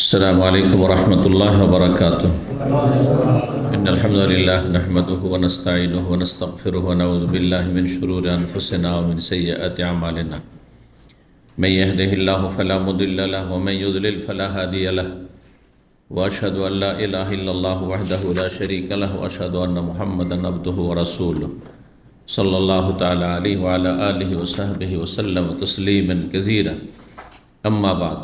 السلام عليكم ورحمة الله وبركاته. إن الحمد لله نحمده ونستعينه ونستغفره ونعوذ بالله من شرور أنفسنا ومن سيئات أعمالنا. من يهده الله فلا مضل له ومن يضلل فلا هادي له. وأشهد أن لا إله إلا الله وحده لا شريك له وأشهد أن محمدا عبده ورسوله صلى الله تعالى عليه وعلى آله وصحبه وسلم تسليما كثيرا. أما بعد،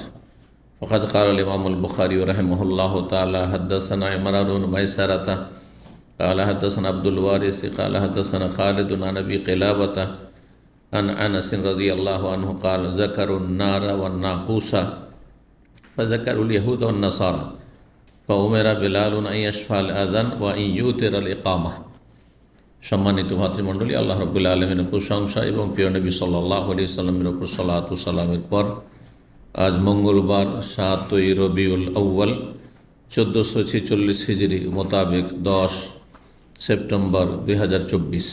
فقد قال الإمام البخاري رحمه الله تعالى: حدثنا عمران بن ميسرة قال حدثنا عبد الوارث قال حدثنا خالد عن أبي قلابة عن أنس رضي الله عنه قال: ذكروا النار والناقوس فذكروا اليهود والنصارى فأمر بلال أن يشفع الأذان وأن يوتر الإقامة। সম্মানিত ভাতৃমণ্ডলী, আল্লাহ রাব্বুল আলামিনের প্রশংসা এবং প্রিয় নবী সাল্লাল্লাহু আলাইহি সাল্লামের উপর সালাত ও সালামের পর আজ মঙ্গলবার 7ই রবিউল আউয়াল 1446 হিজরি মোতাবেক 10 সেপ্টেম্বর 2024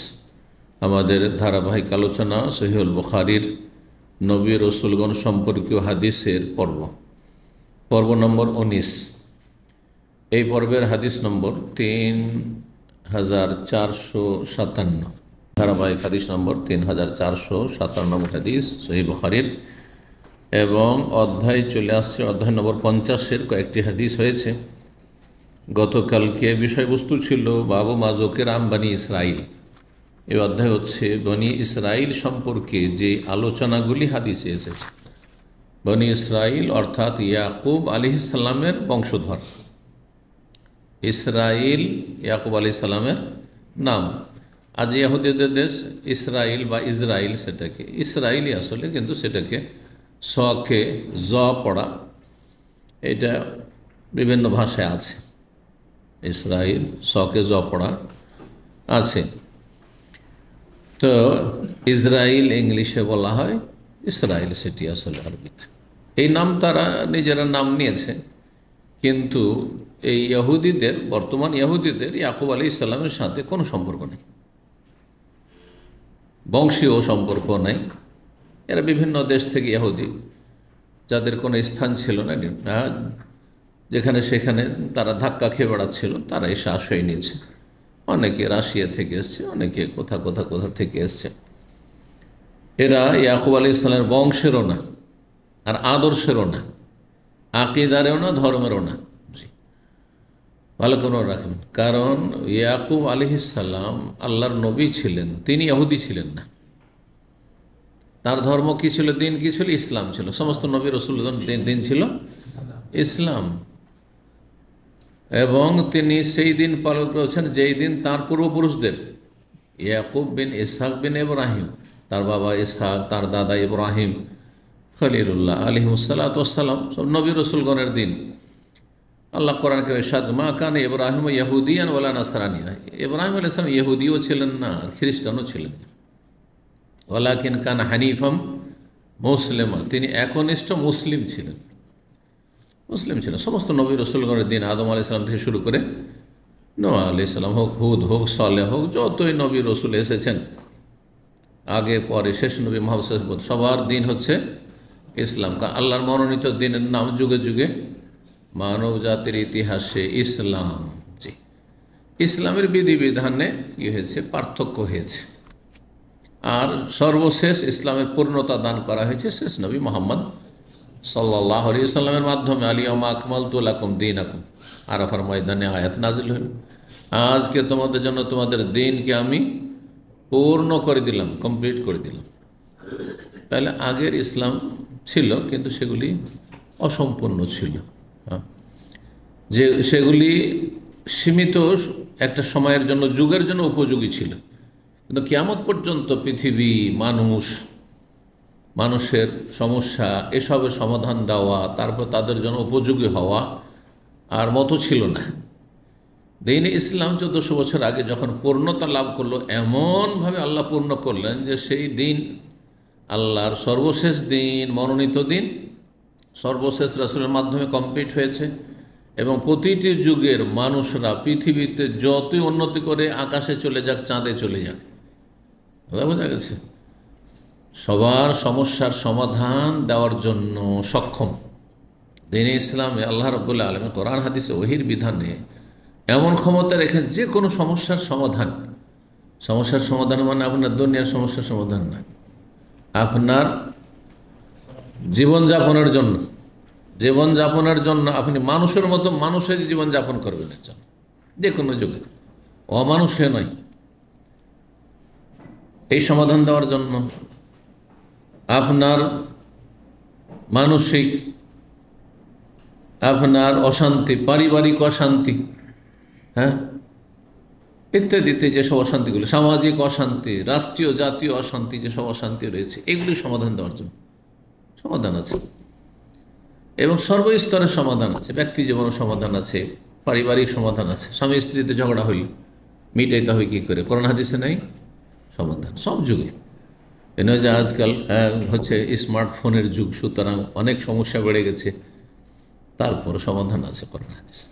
আমাদের ধারাবাহিক আলোচনা সহিহুল বুখারীর নবী রাসূলগণ সম্পর্কীয় হাদিসের পর্ব নম্বর 19। এই পর্বের হাদিস নম্বর 3457, ধারাবাহিক হাদিস নম্বর 3457 হাদিস সহিহ বুখারীর, এবং অধ্যায় চলে আসছে অধ্যায় নম্বর 50-এর কয়েকটি হাদিস হয়েছে। গতকালকে বিষয়বস্তু ছিল বাবু মাজোকেরাম বনি ইসরাইল। এই অধ্যায় হচ্ছে বনি ইসরাইল সম্পর্কে যে আলোচনাগুলি হাদিসে এসেছে। বনি ইসরাইল অর্থাৎ ইয়াকুব আলাইহিস সালামের বংশধর। ইসরাইল ইয়াকুব আলাইহিস সালামের নাম। আজ ইহুদিদের দেশ ইসরাইল বা ইসরাইল, সেটাকে ইসরাইলই আসলে, কিন্তু সেটাকে সকে জ পড়া, এটা বিভিন্ন ভাষায় আছে। ইসরাইল সকে জ পড়া আছে। তো ইসরাইল ইংলিশে বলা হয়, ইসরাইল সেটি আসলে আরবিতে। এই নাম তারা নিজেরা নাম নিয়েছে, কিন্তু এই ইহুদিদের, বর্তমান ইহুদিদের ইয়াকুব আলাইহিস সালামের সাথে কোনো সম্পর্ক নেই, বংশীয় সম্পর্ক নেই। এরা বিভিন্ন দেশ থেকে ইহুদি, যাদের কোনো স্থান ছিল না, যেখানে সেখানে তারা ধাক্কা খেয়ে বেড়াচ্ছিল, তারা এসে আশ্রয় নিয়েছে। অনেকে রাশিয়া থেকে এসছে, অনেকে কোথা থেকে এসছে। এরা ইয়াকুব আলাইহিস সালামের বংশেরও না, আর আদর্শেরও না, আকিদারেও না, ধর্মেরও না। ভালো করে রাখেন, কারণ ইয়াকুব আলাইহিস সালাম আল্লাহর নবী ছিলেন, তিনি ইহুদি ছিলেন না। তার ধর্ম কি ছিল, দিন কি ছিল? ইসলাম ছিল। সমস্ত নবী রাসূলগণ দিন ছিল ইসলাম, এবং তিনি সেই দিন পালন করেছেন যেই দিন তার পূর্বপুরুষদের, ইয়াকুব বিন ইসহাক বিন ইব্রাহিম, তার বাবা ইসহাক, তার দাদা ইব্রাহিম খলিলুল্লাহ আলাইহিসসালাতু ওয়াসসালাম, সব নবী রাসূলগণের দিন। আল্লাহ কোরআনকে ইরশাদ: মা কানা ইব্রাহিম ইয়াহুদিয়ান ওয়ালা নাসরানিয়া। ইব্রাহিম আলাইহিস সালাম ইহুদিও ছিলেন না, আর খ্রিস্টানও ছিলেন না। ওয়ালাকিন কানা হানিফাম মুসলিমা, তিনি একনিষ্ঠ মুসলিম ছিলেন। সমস্ত নবী রাসূলগণের দিন, আদম আলাইহিস সালাম থেকে শুরু করে নূহ আলাইহিস সালাম হোক, হুদ হোক, সালেহ হোক, যতই নবী রাসূল এসেছেন আগে পরে, শেষ নবী মুহাম্মদ সাল্লাল্লাহু আলাইহি ওয়াসাল্লাম, সবার দিন হচ্ছে ইসলাম। আল্লাহর মনোনীত দিনের নাম যুগে যুগে মানব জাতির ইতিহাসে ইসলাম। জি, ইসলামের বিধিবিধানে কী হয়েছে? পার্থক্য হয়েছে। আর সর্বশেষ ইসলামের পূর্ণতা দান করা হয়েছে শেষ নবী মুহাম্মদ সাল্লাল্লাহু আলাইহি ওয়াসাল্লামের মাধ্যমে। আল-ইয়াওমা আকমালতু লাকুম দীনাকুম, আরাফার ময়দানে আয়াত নাজিল হল, আজকে তোমাদের জন্য তোমাদের দিনকে আমি পূর্ণ করে দিলাম, কমপ্লিট করে দিলাম। তাহলে আগের ইসলাম ছিল, কিন্তু সেগুলি অসম্পূর্ণ ছিল, যে সেগুলি সীমিত একটা সময়ের জন্য, যুগের জন্য উপযোগী ছিল। কিন্তু কিয়ামত পর্যন্ত পৃথিবী, মানুষের সমস্যা, এসবের সমাধান দেওয়া, তারপর তাদের জন্য উপযোগী হওয়া আর মতো ছিল না। দিন ইসলাম 1400 বছর আগে যখন পূর্ণতা লাভ করলো, এমনভাবে আল্লাহ পূর্ণ করলেন যে সেই দিন আল্লাহর সর্বশেষ দিন, মনোনীত দিন, সর্বশেষ রাসূলের মাধ্যমে কমপ্লিট হয়েছে। এবং প্রতিটি যুগের মানুষরা পৃথিবীতে যতই উন্নতি করে, আকাশে চলে যাক, চাঁদে চলে যাক, বোঝা গেছে, সবার সমস্যার সমাধান দেওয়ার জন্য সক্ষম দ্বীনে ইসলামে আল্লাহ রাব্বুল আলামিন কোরআন হাদিসে ওহির বিধানে এমন ক্ষমতা রেখেন যে কোনো সমস্যার সমাধান মানে আপনার দুনিয়ার সমস্যার সমাধান না, আপনার জীবনযাপনের জন্য আপনি মানুষের মতো মানুষের জীবনযাপন করবেন এর জন্য, যে কোনো যুগে অমানুষে নয়, এই সমাধান দেওয়ার জন্য আপনার মানসিক, আপনার অশান্তি, পারিবারিক অশান্তি, হ্যাঁ, ইত্যাদিতে যেসব অশান্তিগুলো, সামাজিক অশান্তি, রাষ্ট্রীয় জাতীয় অশান্তি, যেসব অশান্তি রয়েছে এগুলি সমাধান দেওয়ার জন্য সমাধান আছে। এবং সর্বস্তরের সমাধান আছে, ব্যক্তি জীবনের সমাধান আছে, পারিবারিক সমাধান আছে। স্বামী স্ত্রীতে ঝগড়া হইল মিটাইতে হবে কী করে? কোরআন হাদিসে নাই সমাধান সব যুগে। এ নয় যে আজকাল হচ্ছে স্মার্টফোনের যুগ, সুতরাং অনেক সমস্যা বেড়ে গেছে, তারপর সমাধান আছে কোরআন হাদিসে।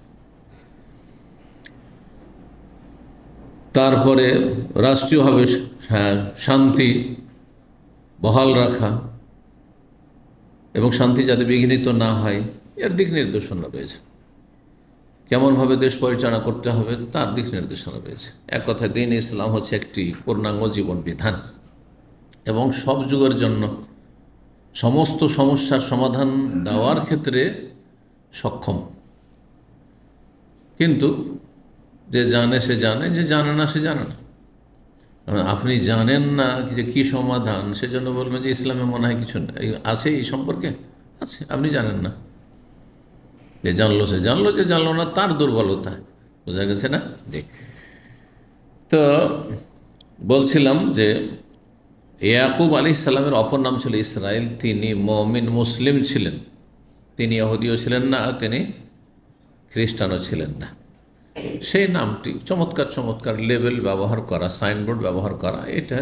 তারপরে রাষ্ট্রীয়ভাবে শান্তি বহাল রাখা এবং শান্তি যাতে বিঘ্নিত না হয় এর দিক নির্দেশনা রয়েছে। কেমনভাবে দেশ পরিচালনা করতে হবে তার দিক নির্দেশনা রয়েছে। এক কথায় দ্বীন ইসলাম হচ্ছে একটি পূর্ণাঙ্গ জীবন বিধান এবং সব যুগের জন্য সমস্ত সমস্যার সমাধান দেওয়ার ক্ষেত্রে সক্ষম। কিন্তু যে জানে সে জানে, যে জানে না সে জানে না। আপনি জানেন না যে কী সমাধান, সেজন্য বলবেন যে ইসলামে মনে হয় কিছু আছে এই সম্পর্কে, আছে, আপনি জানেন না। যে জানলো সে জানলো, যে জানলো না তার দুর্বলতা, বোঝা গেছে না? জি। তো বলছিলাম যে ইয়াকুব আলাইহিস সালামের অপর নাম ছিল ইসরাইল। তিনি মুমিন মুসলিম ছিলেন, তিনি ইহুদিও ছিলেন না, তিনি খ্রিস্টানও ছিলেন না। সেই নামটি চমৎকার লেবেল ব্যবহার করা, সাইনবোর্ড ব্যবহার করা, এটা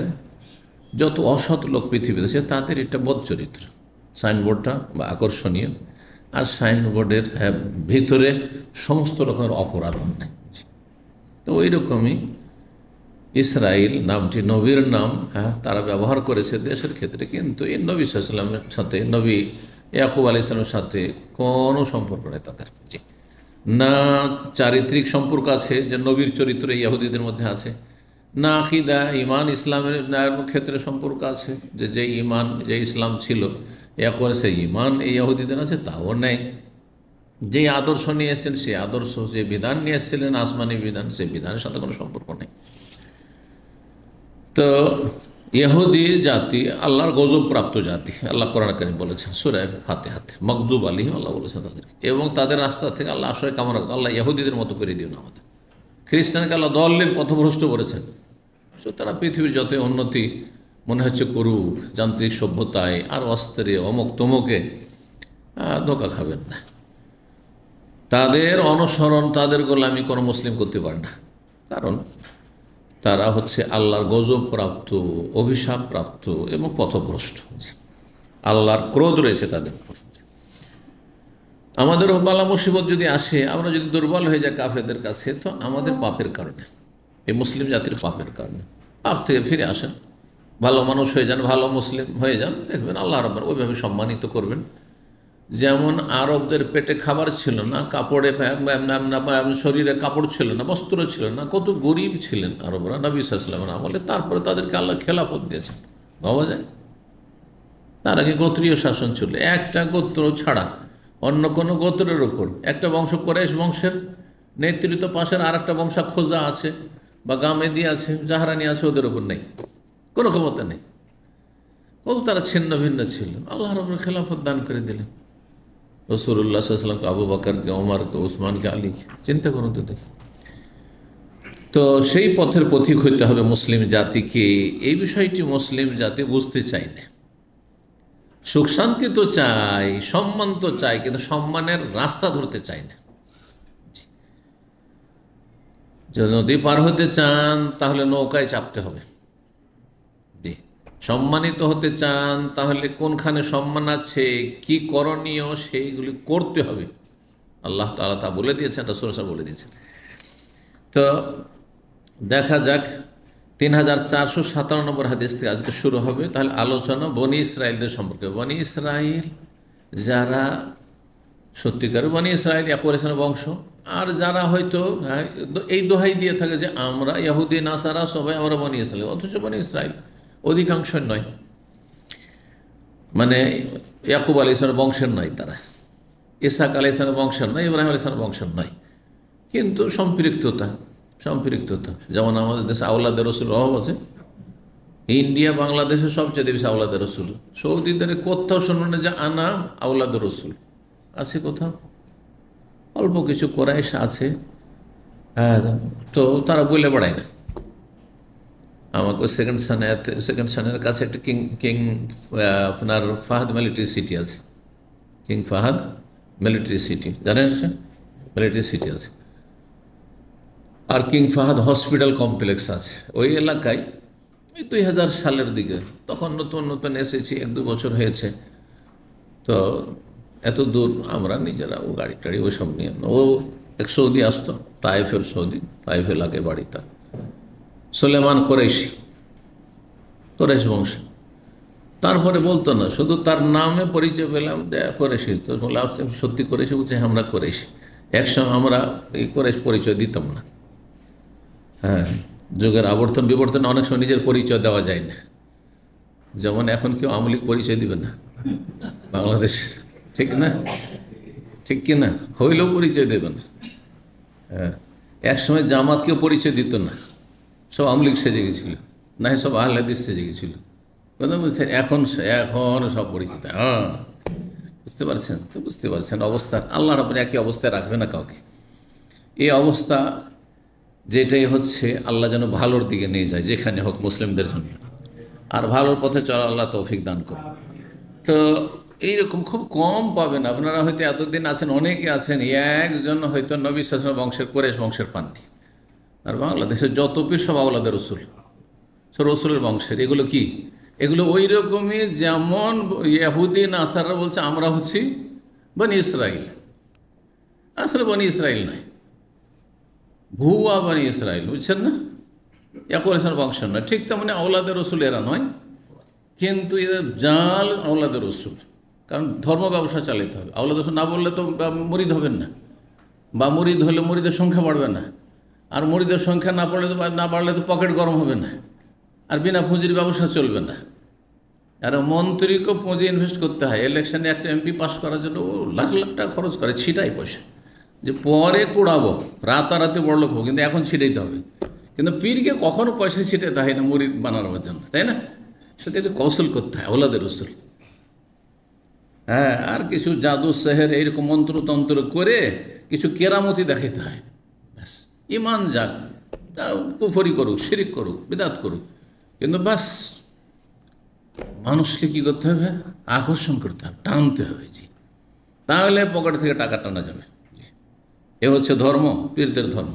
যত অসৎ লোক পৃথিবীতে আছে তাদের এটা বদ চরিত্র। সাইনবোর্ডটা বা আকর্ষণীয়, আর সাইনবোর্ডের ভিতরে সমস্ত রকমের অপরাধ অন্যায়। তো ওই রকমই ইসরাইল নামটি নবীর নাম, তারা ব্যবহার করেছে দেশের ক্ষেত্রে, কিন্তু এই নবী সাল্লাল্লাহু আলাইহি ওয়াসাল্লামের সাথে, নবী ইয়াকুব আলাইহিস সালামের সাথে কোনো সম্পর্ক নেই তাদের। না চারিত্রিক সম্পর্ক আছে যে নবীর চরিত্র ইহুদিদের মধ্যে আছে, না আকীদা ঈমান ইসলামের ক্ষেত্রে সম্পর্ক আছে যে ঈমান যে ইসলাম ছিল এখন সেই ঈমান এই ইহুদিদের আছে, তাও নেই। যে আদর্শ নিয়ে এসেছেন সেই আদর্শ, যে বিধান নিয়ে এসেছিলেন আসমানি বিধান, সেই বিধানের সাথে কোনো সম্পর্ক নেই। তো ইহুদি জাতি আল্লাহর গজবপ্রাপ্ত জাতি, আল্লাহ কোরআন কারীম বলেছেন সূরা ফাতিহাতে, মগজুব আলাইহিম, আল্লাহ বলেছেন তাদেরকে, এবং তাদের রাস্তা থেকে আল্লাহ আশ্রয় কামনা করতে, আল্লাহ ইহুদিদের মতো করে দিও না আমাদের। খ্রিস্টানকে আল্লাহ দলের পথভ্রষ্ট করেছেন। সুতরাং পৃথিবীর যত উন্নতি মনে হচ্ছে করুক, যান্ত্রিক সভ্যতায় আর অস্ত্রে অমুক তমুকে ধোকা খাবেন না। তাদের অনুসরণ, তাদের গোলামি কোনো মুসলিম করতে পারে না, কারণ তারা হচ্ছে আল্লাহর গজবপ্রাপ্ত, অভিশাপপ্রাপ্ত এবং পথভ্রষ্ট। আল্লাহর ক্রোধ রয়েছে তাদের উপর। আমাদেরও বালা মুসিবত যদি আসে, আমরা যদি দুর্বল হয়ে যাই কাফেরদের কাছে, তো আমাদের পাপের কারণে, এই মুসলিম জাতির পাপের কারণে। পাপ থেকে ফিরে আসেন, ভালো মানুষ হয়ে যান, ভালো মুসলিম হয়ে যান, দেখবেন আল্লাহ রাব্বুল ওইভাবে সম্মানিত করবেন। যেমন আরবদের পেটে খাবার ছিল না, কাপড়ে শরীরে কাপড় ছিল না, বস্ত্র ছিল না, কত গরিব ছিলেন আরবরা নবী সাল্লাল্লাহু আলাইহি ওয়াসাল্লামের আমলে, তারপরে তাদেরকে আল্লাহ খেলাফত দিয়েছেন। ভাবা যায়, তার আগে গোত্রীয় শাসন ছিল, একটা গোত্র ছাড়া অন্য কোনো গোত্রের ওপর, একটা বংশ কুরাইশ বংশের নেতৃত্ব পাশের আর একটা বংশ খোজা আছে বা গামেদি আছে, জাহরানি আছে, ওদের ওপর নেই, কোনো ক্ষমতা নেই। কত তারা ছিন্ন ভিন্ন ছিল। আল্লাহ রাব্বুল খেলাফত দান করে দিলেন রাসূলুল্লাহ সাল্লাল্লাহু আলাইহি ওয়াসাল্লামকে, আবু বকরকে, ওমরকে, ওসমানকে, আলীকে। চিন্তা করুন তো দেখি। তো সেই পথের পথিক হইতে হবে মুসলিম জাতিকে। এই বিষয়টি মুসলিম জাতি বুঝতে চায় না। সুখ শান্তি তো চাই, সম্মান তো চাই, কিন্তু সম্মানের রাস্তা ধরতে চায় না। যদি নদী পার হতে চান তাহলে নৌকায় চাপতে হবে। জি, সম্মানিত হতে চান তাহলে কোনখানে সম্মান আছে, কি করণীয়, সেইগুলি করতে হবে। আল্লাহ তাআলা তা বলে দিয়েছেন, রাসূল সাল্লাল্লাহু আলাইহি ওয়াসাল্লাম বলে দিয়েছেন। তো দেখা যাক 3457 নম্বর হাদিস থেকে আজকে শুরু হবে। তাহলে আলোচনা বনি ইসরাইলদের সম্পর্কে। বনি ইসরাইল যারা সত্যিকার বনি ইসরায়েল ইয়াকুব আলাইহিস সালামের বংশ। আর যারা হয়তো এই দোহাই দিয়ে থাকে যে আমরা ইহুদি নাসারা সবাই আমরা বনি ইসরায়েল, অথচ বনি ইসরায়েল অধিকাংশ নয়, মানে ইয়াকুব আলাইহিস সালামের বংশের নয়, তারা ইসহাক আলাইহিস সালামের বংশের নয়, ইব্রাহিম আলাইহিস সালামের বংশের নয়, কিন্তু সম্পৃক্ততা। যেমন আমাদের দেশে আওলাদের রসুল অভাব আছে, ইন্ডিয়া বাংলাদেশে সবচেয়ে বেশি আওলাদের রসুল। সৌদিদের কোথাও শুনবেন না যে আনা আওলাদের রসুল আছে, কোথাও অল্প কিছু কোরাইশ আছে, হ্যাঁ, তো তারা বলে বেড়ায় না। আমাকে সেকেন্ড সানের কাছে একটা কিং আপনার ফাহাদ মিলিটারি সিটি আছে, কিং ফাহাদ মিলিটারি সিটি, জানেন? মিলিটারি সিটি আছে। আর কিং ফাহাদ হসপিটাল কমপ্লেক্স আছে ওই এলাকায়। এই 2000 সালের দিকে, তখন নতুন এসেছি, 1-2 বছর হয়েছে। তো এত দূর আমরা নিজেরা ও গাড়ি টাড়ি ওইসব নিয়ে, ও এক সৌদি আসতো, তাইফের সৌদি, তাইফ এলাকায় বাড়িটা। সুলেমান কোরেশ বংশ। তারপরে বলতো না, শুধু তার নামে পরিচয় পেলাম যে কোরেশি। তো বলে সত্যি কোরেশি? বলছে আমরা কোরেশি। একসঙ্গে আমরা এই কোরেশ পরিচয় দিতাম না। হ্যাঁ, যুগের আবর্তন বিবর্তনে অনেক সময় নিজের পরিচয় দেওয়া যায় না। যেমন এখন কেউ আওয়ামী লীগ পরিচয় দিবে না বাংলাদেশ, ঠিক না? ঠিক কিনা? হইলেও পরিচয় দেবে না। হ্যাঁ, একসময় জামাত কেউ পরিচয় দিত না, সব আওয়ামী লীগ সেজে গেছিল, না সব আহলে হাদিস সেজে গেছিল। কথা বলছে এখন সব পরিচিত। হ্যাঁ, বুঝতে পারছেন তো? বুঝতে পারছেন অবস্থা? আল্লাহ রাব্বুল একই অবস্থায় রাখবে না কাউকে। এই অবস্থা যেটাই হচ্ছে, আল্লাহ যেন ভালোর দিকে নিয়ে যায়, যেখানে হোক মুসলিমদের জন্য, আর ভালোর পথে চলা আল্লাহ তৌফিক দান করে। তো এইরকম খুব কম পাবেন। আপনারা হয়তো এতদিন আছেন, অনেকে আছেন, একজন হয়তো নবী সাল্লাল্লাহু আলাইহি ওয়াসাল্লাম বংশের কোরেশ বংশের পাননি। আর বাংলাদেশের যত পীর সব আওলাদের রসুল, সব রসুলের বংশের। এগুলো কি? এগুলো ওই রকমই যেমন ইহুদি নাসাররা বলছে আমরা হচ্ছি বনি ইসরাইল, আসলে বনি ইসরাইল নয়, ভুয়া বনি ইসরাইল, বুঝছেন না? ইয়াকুব আলাইহিস সালামের বংশ নয়। ঠিক তেমনি আওলাদের রসুল এরা নয়, কিন্তু এদের জাল আওলাদের রসুল। কারণ ধর্ম ব্যবসা চালাতে হবে। আওলাদ রসুল না বললে তো মুরিদ হবেন না, বা মুরিদ হলে মুরিদের সংখ্যা বাড়বে না, আর মুরিদের সংখ্যা না বাড়লে তো পকেট গরম হবে না, আর বিনা পুঁজির ব্যবসা চলবে না। আর মন্ত্রীকেও পুঁজি ইনভেস্ট করতে হয়। ইলেকশনে একটা এমপি পাস করার জন্য ও লাখ লাখ টাকা খরচ করে, ছিটাই পয়সা, যে পরে কুড়াবো, রাতারাতি বড় লোক হবো, কিন্তু এখন ছিটাইতে হবে। কিন্তু পীরকে কখনো পয়সা ছিটাতে হয় না মুরিদ বানানোর জন্য, তাই না? সেটা একটু কৌশল করতে হয়, আওলাদের রসুল। হ্যাঁ, আর কিছু জাদু সেহের এইরকম মন্ত্রতন্ত্র করে কিছু কেরামতি দেখাইতে হয়, ব্যাস। ইমান যাক, কুফরি করুক, শিরিক করুক, বিদাত করুক, কিন্তু ব্যাস মানুষকে কী করতে হবে? আকর্ষণ করতে হবে, টানতে হবে। জি, তাহলে পকেট থেকে টাকা টানা যাবে। জি, এ হচ্ছে ধর্ম, পীরদের ধর্ম।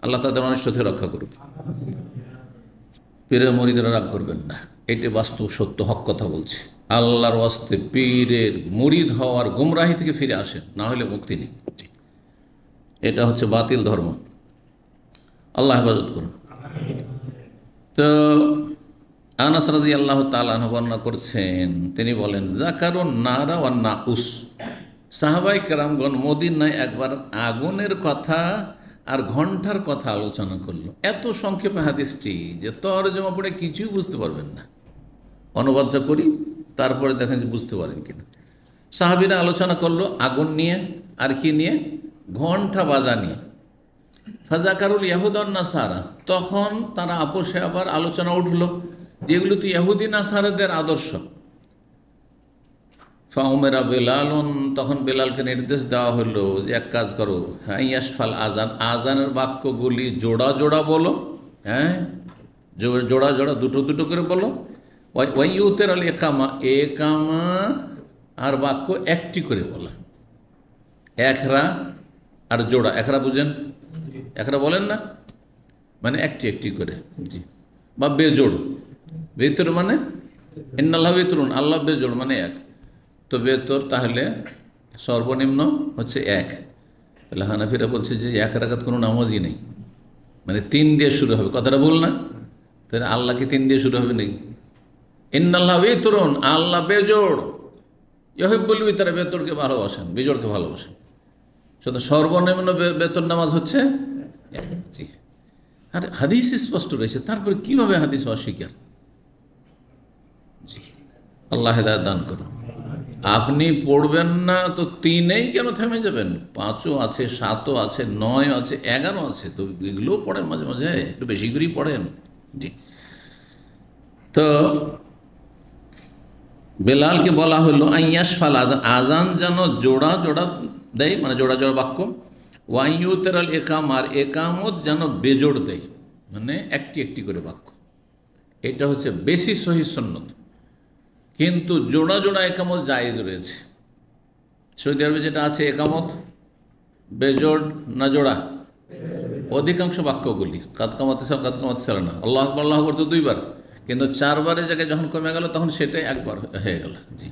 আল্লাহ তাদের অনিষ্ট থেকে রক্ষা করুক। পীরের মুরিদেরা রাগ করবেন না, এটি বাস্তব সত্য, হক কথা বলছে। আল্লাহর ওয়াস্তে পীরের মুরিদ হওয়ার গুমরাহি থেকে ফিরে আসেন, না হলে মুক্তি নেই। এটা হচ্ছে বাতিল ধর্ম। আল্লাহ হেফাজত করুন। তো আনাস রাদিয়াল্লাহু তাআলা আনহু বর্ণনা করছেন, তিনি বলেন, যাকারুন নারা ওয়ান নাউস। সাহাবায়ে কেরামগণ মদিনায় একবার আগুনের কথা আর ঘণ্টার কথা আলোচনা করলো। এত সংক্ষেপে হাদিসটি যে তরজমা পড়ে কিছুই বুঝতে পারবেন না। অনুবাদটা করি, তারপরে দেখেন যে বুঝতে পারেন কিনা। সাহাবীরা আলোচনা করলো আগুন নিয়ে, আর কি নিয়ে? ঘণ্টা বাজা নিয়ে। ফাজাকারুল ইয়াহুদান নাসারা, তখন তারা আপোষে আবার আলোচনা উঠলো যেগুলো তো ইহুদি নাসারাদের আদর্শ। ফাউমেরা বেলালন, তখন বেলালকে নির্দেশ দেওয়া হলো যে এক কাজ করো, হ্যাঁ, ইয়াসফাল আজান, আজানের বাক্যগুলি জোড়া জোড়া বলো, হ্যাঁ, জোড়া জোড়া দুটো দুটো করে বলো। ওয়াইউতের আল একামা, একামা আর বাক্য একটি করে বলো। একরা আর জোড়া, একরা বুঝেন? একরা বলেন না, মানে একটি একটি করে। জি, বা বেজোড়। বেতর মানে ইন্নাল্লাহ বেতরুন, আল্লাহ বেজোড় মানে এক। তো বেতর তাহলে সর্বনিম্ন হচ্ছে এক। তাহলে হানাফিরা বলছে যে এক রাকাত কোনো নামাজই নেই, মানে 3 দিয়ে শুরু হবে। কথাটা ভুল না? তাহলে আল্লাহকে 3 দিয়ে শুরু হবে নাকি? ইন্নাল্লাহ বেতরুন, আল্লাহ বেজোড়। ইউহিব্বুল বিতরা, বেতরকে ভালোবাসেন, বিজোড়কে ভালোবাসেন। শুধু সর্বনিম্ন বেতন নামাজ হচ্ছে জি। আর হাদিস স্পষ্ট রয়েছে, তারপরে কিভাবে হাদিস অস্বীকার? জি, আল্লাহ হেদায়েত দান করুন। আপনি পড়বেন না তো 3-এই কেন থেমে যাবেন? 5ও আছে, 7ও আছে, 9 আছে, 11 আছে, তো এগুলোও পড়েন মাঝে মাঝে, একটু বেশি করেই পড়েন। জি। তো বেলালকে বলা হলো আইয়াসফাল আজান, আজান যেন জোড়া জোড়া দেয়, মানে জোড়া জোড়া বাক্য। ওয়াইয়ুতেরাল একাম, আর একামত যেন বেজোড় দেয়, মানে একটি একটি করে বাক্য। এটা হচ্ছে বেশি সহি সুন্নত। কিন্তু জোড়া জোড়া একামত জায়েজ রয়েছে। সৌদি আরবে যেটা আছে, একামত বেজোড় না জোড়া? অধিকাংশ বাক্যগুলি কাদকামাতে সব কাদকামাতে সারা না, আল্লাহ আকবার আল্লাহ আকবার তো 2বার, কিন্তু 4বারের জায়গায় যখন কমে গেল তখন সেটাই একবার হয়ে গেল। জি।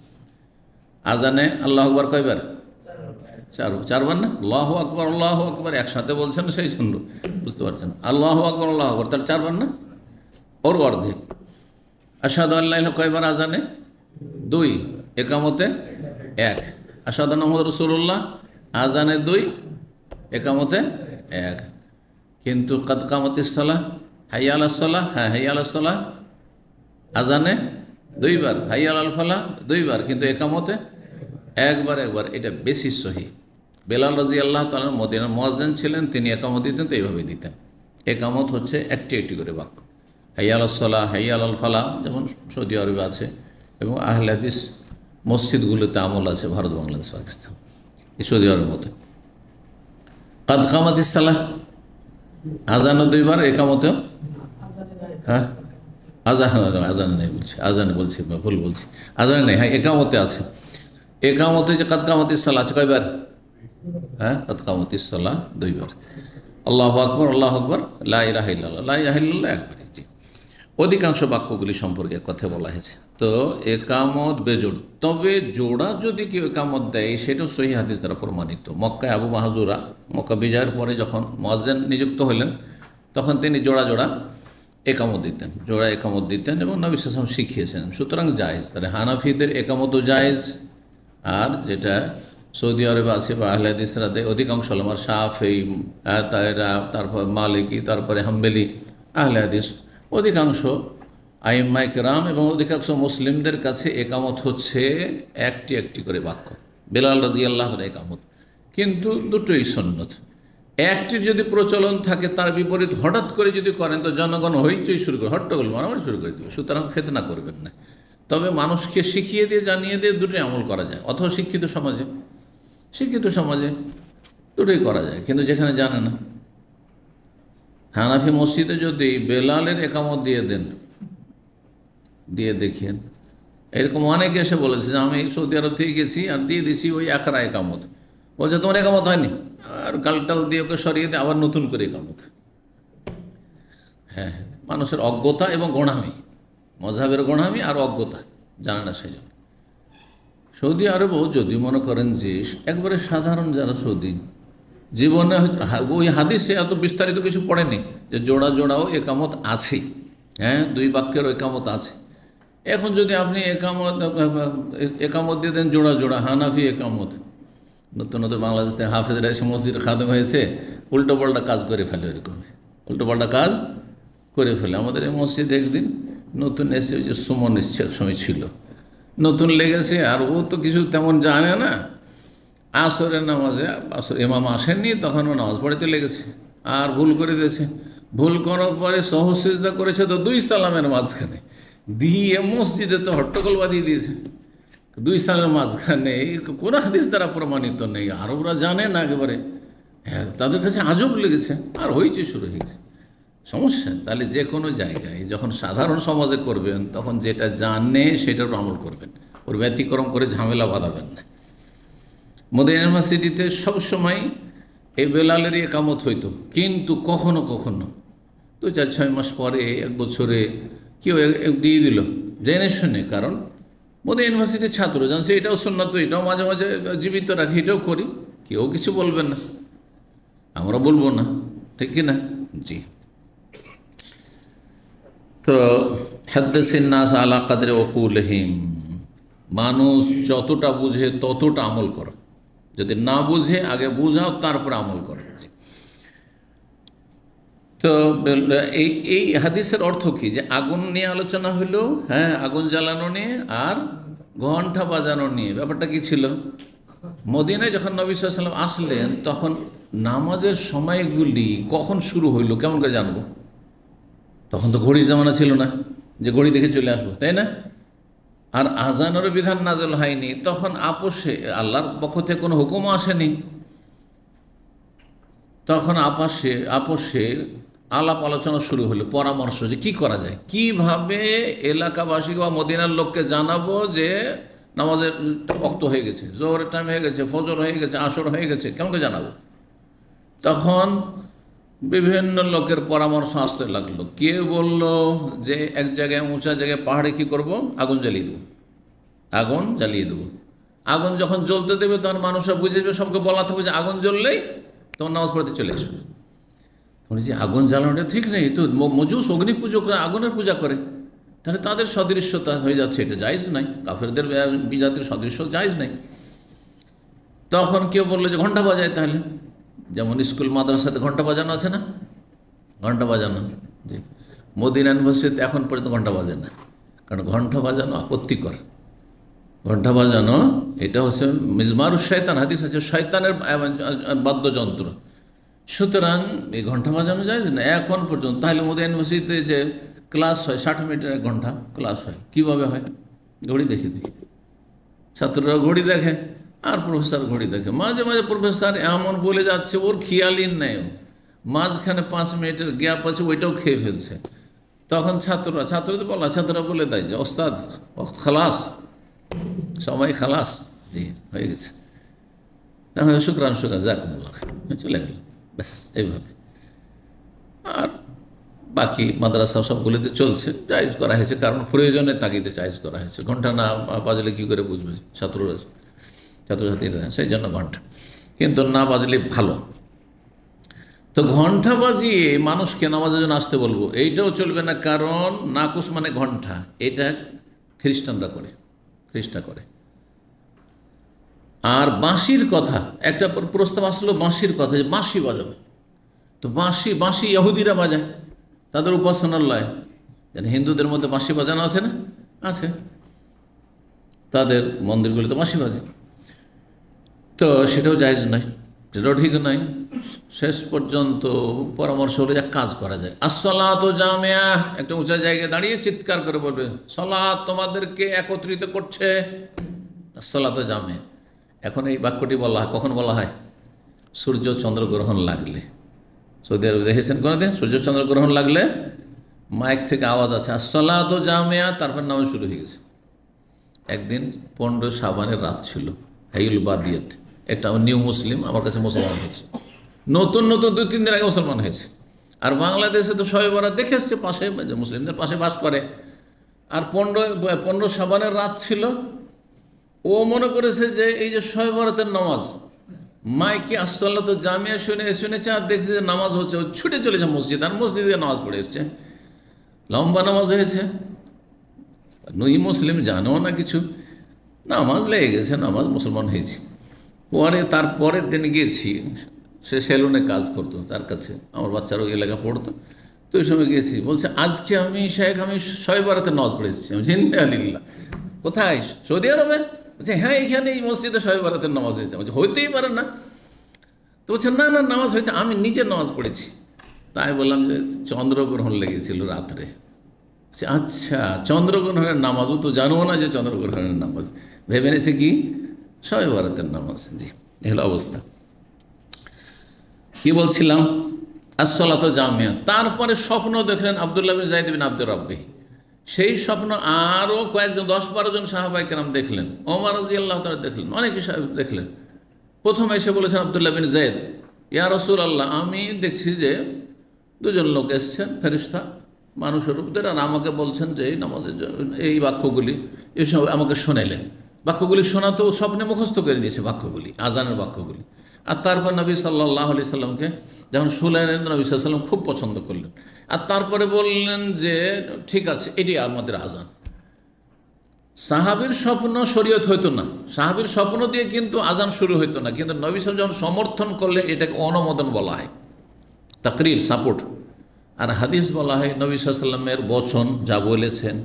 আজানে আল্লাহ আকবার কয়বার? 4বার না? আল্লাহু আকবার একসাথে বলছেন, সেই জন্য বুঝতে পারছেন। আল্লাহু আকবার আল্লাহু আকবার, তার 4বার না? ওর অর্ধেক। আশহাদু আল্লা ইলাহা কয়বার আজানে? 2, একামতে 1। আশহাদু আন্না মুহাম্মাদুর রাসূলুল্লাহ আজানে 2, একামতে 1। কিন্তু কাদ কামাতিস সালাহ, হাইয়া আলাস সালাহ, হ্যাঁ হাইয়া আলাস সালাহ আজানে 2বার, হাইয়া আলাল ফালাহ 2বার, কিন্তু একামতে একবার। এটা বেশি সহি। বেলাল রাদিয়াল্লাহু তাআলা মদিনার মুয়াজ্জিন ছিলেন, তিনি একামত দিতেন তো এইভাবেই দিতেন। একামত হচ্ছে একটি একটি করে বাক্য। হাইয়া আলাস সালাহ, হাইয়া আলাল ফালাহ, যেমন সৌদি আরবে আছে এবং আহলে হাদিস মসজিদগুলোতে আমল আছে, ভারত, বাংলাদেশ, পাকিস্তান, এই সৌদি আরবের মতো। কাদ কামাতিস সালাহ আজানও 2বার, একামতেও, হ্যাঁ আজানে নেই বলছি, আজানে বলছি, ভুল বলছি, আজানে নেই, হ্যাঁ একামতে আছে। একামতে যে কাদ কামাতিস সালাহ আছে কয়বার? হ্যাঁ কাদ কামাতিস সালাহ 2বার। আল্লাহু আকবার আল্লাহু আকবার, লা ইলাহা ইল্লাল্লাহ, লা ইলাহা ইল্লাল্লাহ একবার। জি। অধিকাংশ বাক্যগুলি সম্পর্কে কথা বলা হয়েছে। তো একামত বেজোড়, তবে জোড়া যদি কেউ একামত দেয় সেটাও সহিহ হাদিস দ্বারা প্রমাণিত। মক্কায় আবু মাহজুরা মক্কা বিজয়ের পরে যখন মুয়াজ্জিন নিযুক্ত হলেন, তখন তিনি জোড়া জোড়া একামত দিতেন, জোড়া একামত দিতেন এবং নবী সাল্লাল্লাহু আলাইহি ওয়াসাল্লাম শিখিয়েছেন। সুতরাং জায়েজ। তাহলে হানাফিদের একামতও জায়েজ, আর যেটা সৌদি আরবে আছে বা আহলে হাদিসরা দেয়, অধিকাংশ ওলামা শাফেঈ, তারপর মালিকি, তারপরে হাম্বলি, আহলে হাদিস, অধিকাংশ আইম্মায়ে কেরাম এবং অধিকাংশ মুসলিমদের কাছে একামত হচ্ছে একটি একটি করে বাক্য। বেলাল রাদিয়াল্লাহু আনহু একামত, কিন্তু দুটোই সুন্নত। একটির যদি প্রচলন থাকে, তার বিপরীত হঠাৎ করে যদি করেন তো জনগণ হইচই শুরু করে, হট্টগোল মারামারি শুরু করে দেবে। সুতরাং ফিতনা করবেন না। তবে মানুষকে শিখিয়ে দিয়ে, জানিয়ে দিয়ে দুটোই আমল করা যায়। অথবা শিক্ষিত সমাজে দুটোই করা যায়, কিন্তু যেখানে জানে না। হানাফি মসজিদে যদি বেলালের একামত দিয়ে দেন, দিয়ে দেখিয়েন, এরকম অনেকে এসে বলেছে যে আমি সৌদি আরব থেকে গেছি আর দিয়ে দিছি ওই একরা একামত। বলছে তোমার একামত হয়নি, আর গালটাল দিয়ে ওকে সরিয়ে দিয়ে আবার নতুন করে একামত। হ্যাঁ, মানুষের অজ্ঞতা এবং গোঁড়ামি, মযহাবের গোঁড়ামি আর অজ্ঞতা, জানে না সেই জন্য। সৌদি আরবও যদি মনে করেন যে একবারে সাধারণ যারা সৌদি, জীবনে ওই হাদিসে এত বিস্তারিত কিছু পড়েনি যে জোড়া জোড়াও একামত আছে, হ্যাঁ 2 বাক্যের একামত আছে। এখন যদি আপনি একামত দিয়ে দেন জোড়া জোড়া, হানাফি একামত, নতুন নতুন বাংলাদেশ থেকে হাফেজরা এসে মসজিদের খাদেম হয়েছে, উল্টোপাল্টা কাজ করে ফেলে, এরকম উল্টোপাল্টা কাজ করে ফেলে। আমাদের এই মসজিদে একদিন নতুন এসে, ওই যে সুমন এক সময় ছিল, নতুন লেগেছে, আর ও তো কিছু তেমন জানে না। আসরের নামাজে ইমাম আসেননি, তখন ও নামাজ পড়তে লেগেছে আর ভুল করে দিয়েছে। ভুল করার পরে সহসিজদা করেছে তো 2 সালামের মাঝখানে, দিয়ে মসজিদে তো হট্টগোল বাঁধিয়ে দিয়েছে। 2 সালামের মাঝখানে কোনো হাদিস দ্বারা প্রমাণিত নেই, আর ওরা জানে না একেবারে। হ্যাঁ, তাদের কাছে আজব লেগেছে, আর হইচই শুরু হয়েছে। সমস্যা। তাহলে যে কোনো জায়গায় যখন সাধারণ সমাজে করবেন, তখন যেটা জানে সেটার আমল করবেন, ওর ব্যতিক্রম করে ঝামেলা বাঁধাবেন না। মদিনা ইউনিভার্সিটিতে সবসময় এই বেলালেরই একামত হইতো, কিন্তু কখনো কখনো 2-4-6 মাস পরে, 1 বছরে কেউ দিয়ে দিল জেনে শুনে। কারণ মদিনা ইউনিভার্সিটির ছাত্র জানছে এটাও সুন্নাত, এটাও মাঝে মাঝে জীবিত রাখি, এটাও করি, কেউ কিছু বলবেন না, আমরা বলবো না, ঠিক কি না? জি। তো হাদ্দিসিন নাস আলা কদরি উকুলহিম, মানুষ যতটা বুঝে ততটা আমল করো, যদি না বুঝে আগে বুঝাও তারপর আমল করো। তো এই হাদিসের অর্থ কি? যে আগুন নিয়ে আলোচনা হলো, হ্যাঁ, আগুন জ্বালানো নিয়ে আর ঘণ্টা বাজানো নিয়ে। ব্যাপারটা কি ছিল? মদিনায় যখন নবী সাল্লাল্লাহু আলাইহি ওয়াসাল্লাম আসলেন তখন নামাজের সময়গুলি কখন শুরু হইল কেমন করে জানবো? তখন তো ঘড়ির জামানা ছিল না যে ঘড়ি দেখে চলে আসবো, তাই না? আর আজানেরও বিধান নাজল হয়নি তখন। আপোষে আল্লাহর পক্ষ থেকে কোনো হুকুমও আসেনি। তখন আপোষে আলাপ আলোচনা শুরু হলো, পরামর্শ যে কি করা যায়, কিভাবে এলাকাবাসী বা মদিনার লোককে জানাবো যে নামাজের ওয়াক্ত হয়ে গেছে, জোহরের টাইম হয়ে গেছে, ফজর হয়ে গেছে, আসর হয়ে গেছে, কেমন করে জানাবো? তখন বিভিন্ন লোকের পরামর্শ আসতে লাগলো। কেউ বলল যে এক জায়গায় উঁচা জায়গায় পাহাড়ে কি করব, আগুন জ্বালিয়ে দেবো, আগুন জ্বালিয়ে দেবো। আগুন যখন জ্বলতে দেবে তখন মানুষরা বুঝে যাবে, সবকে বলা থাকবে যে আগুন জ্বললেই তখন নামাজ পড়তে চলে আসবে। তখন যে আগুন জ্বালানোটা ঠিক নেই, তো মজুস অগ্নি পূজকরা আগুনের পূজা করে, তাহলে তাদের সদৃশ্যতা হয়ে যাচ্ছে, এটা জায়েজ নাই, কাফেরদের বিজাতির সদৃশ্য জায়েজ নাই। তখন কেউ বললো যে ঘন্টা বাজায়, তাহলে যেমন স্কুল মাদ্রাসাতে ঘন্টা বাজানো আছে না, ঘন্টা বাজানো, জি, মদিনা ইউনিভার্সিটিতে এখন পর্যন্ত ঘন্টা বাজে না, কারণ ঘন্টা বাজানো আপত্তিকর। ঘন্টা বাজানো এটা হচ্ছে মিজমারুশ শয়তান, হাদিস আছে শয়তানের বাদ্যযন্ত্র। সুতরাং এই ঘন্টা বাজানো যায় না এখন পর্যন্ত। তাহলে মদিনা ইউনিভার্সিটিতে যে ক্লাস হয় 60 মিনিটের 1 ঘন্টা ক্লাস হয়, কীভাবে হয়? ঘড়ি দেখে দিই, ছাত্ররা ঘড়ি দেখে আর প্রফেসর ঘড়ি দেখে। মাঝে মাঝে প্রফেসর এমন বলে যাচ্ছে ওর খেয়ালই নেই, মাঝখানে 5 মিনিটের গ্যাপ আছে ওইটাও খেয়ে ফেলছে। তখন ছাত্ররা বলে দেয় যে ওস্তাদ ওয়াক্ত খালাস, সময় খালাস, জি হয়ে গেছে, তাহলে শুকরান জাযাকুমুল্লাহ, চলে গেল, ব্যাস এইভাবে। আর বাকি মাদ্রাসা সবগুলিতে চলছে, জায়েজ করা হয়েছে, কারণ প্রয়োজনের তাগিদে জায়েজ করা হয়েছে। ঘন্টা না বাজলে কী করে বুঝবে ছাত্রছাত্রীরা, সেই জন্য ঘন্টা, কিন্তু না বাজলে ভালো। তো ঘন্টা বাজিয়ে মানুষকে নামাজের জন্য আসতে বলবো, এইটাও চলবে না, কারণ নাকুস মানে ঘন্টা, এটা খ্রিস্টানরা করে। আর বাঁশির কথা, একটা প্রস্তাব আসলো বাঁশির কথা, যে বাঁশি বাজাবে। তো বাঁশি ইহুদিরা বাজায়, তাদের উপাসনালয়, যেন হিন্দুদের মধ্যে বাঁশি বাজানো আছে না, আছে, তাদের মন্দিরগুলিতে বাঁশি বাজে। তো সেটাও জায়েজ নয়, সেটাও ঠিক নয়। শেষ পর্যন্ত পরামর্শ হলে যা কাজ করা যায়, আসসালাত জামিয়া, একটা উঁচা জায়গায় দাঁড়িয়ে চিৎকার করে বলবে সালাত তোমাদেরকে একত্রিত করছে, আসসালাত জামিয়া। এখন এই বাক্যটি বলা হয় কখন বলা হয়? সূর্য চন্দ্রগ্রহণ লাগলে। সৌদি আরবে দেখেছেন কোনোদিন সূর্য চন্দ্রগ্রহণ লাগলে মাইক থেকে আওয়াজ আছে আসসালাত জামিয়া, তারপর নামাজ শুরু হয়ে গেছে। একদিন 15 শাবানের রাত ছিল, হাইউল বাদিয়াত, এটা নিউ মুসলিম, আমার কাছে মুসলমান হয়েছে, নতুন 2-3 দিন আগে মুসলমান হয়েছে। আর বাংলাদেশে তো শবে বরাত দেখে এসছে, পাশে মুসলিমদের পাশে বাস করে। আর 15 শাবানের রাত ছিল, ও মনে করেছে যে এই যে শবে বরাতের নামাজ, মাইকে আসসালাত জামিয়া শুনেছে আর দেখছে যে নামাজ হচ্ছে, ও ছুটে চলেছে মসজিদ, আর মসজিদে নামাজ পড়ে এসছে, লম্বা নামাজ হয়েছে। নই মুসলিম জানেও না কিছু, নামাজ লেগে গেছে, নামাজ মুসলমান হয়েছি। তার পরের দিন গিয়েছি, সে সেলুনে কাজ করতো, তার কাছে আমার বাচ্চারা ওই এলাকা পড়তো, তো ওই সময় গিয়েছি, বলছে আজকে আমি শবে বরাতের নামাজ পড়ে এসেছি। আমি জিন্দা আলিল্লাহ, কোথায়? সৌদি আরবে? বলছে হ্যাঁ, এখানে এই মসজিদে শবে বরাতের নামাজ হয়েছে। বলছে হইতেই পারে না। তো বলছে না নামাজ হয়েছে, আমি নিজে নামাজ পড়েছি। তাই বললাম যে চন্দ্রগ্রহণ লেগেছিল রাত্রে। আচ্ছা, চন্দ্রগ্রহণের নামাজও তো জানবো না যে চন্দ্রগ্রহণের নামাজ, ভেবে নিয়েছে কি শবে বরাতের নামাজ। জি, এ হলো অবস্থা। কি বলছিলাম? আসসালাত জামিয়া। তারপরে স্বপ্ন দেখলেন আব্দুল্লাহ বিন যায়েদ বিন আব্দুর রাব্বি। সেই স্বপ্ন আরও কয়েকজন 10-12 জন সাহাবায়ে কেরাম দেখলেন, ওমর রাদিয়াল্লাহু তাআলা দেখলেন, অনেকে দেখলেন। প্রথমে এসে বলেছেন আব্দুল্লাহ বিন যায়েদ, ইয়া রাসূলুল্লাহ, আমি দেখছি যে 2 জন লোক এসছেন, ফেরেশতা মানুষের রূপদের, আর আমাকে বলছেন যে এই নামাজের এই বাক্যগুলি, এসব আমাকে শোনাইলেন। বাক্যগুলি শোনাতেও স্বপ্নে মুখস্থ করে নিয়েছে বাক্যগুলি, আজানের বাক্যগুলি। আর তারপর নবী সাল্লাল্লাহু আলাইহি সাল্লামকে যখন শুনলেন, নবী সাল্লাল্লাহু আলাইহি সাল্লাম খুব পছন্দ করলেন। আর তারপরে বললেন যে ঠিক আছে, এটি আমাদের আজান। সাহাবীর স্বপ্ন শরীয়ত হইতো না, সাহাবীর স্বপ্ন দিয়ে কিন্তু আজান শুরু হইতো না, কিন্তু নবী সাল্লাল্লাহু আলাইহি ওয়াসাল্লাম যখন সমর্থন করলে এটাকে অনুমোদন বলা হয়, তাকরির, সাপোর্ট। আর হাদিস বলা হয় নবী সাল্লাল্লাহু আলাইহি ওয়াসাল্লামের বচন যা বলেছেন,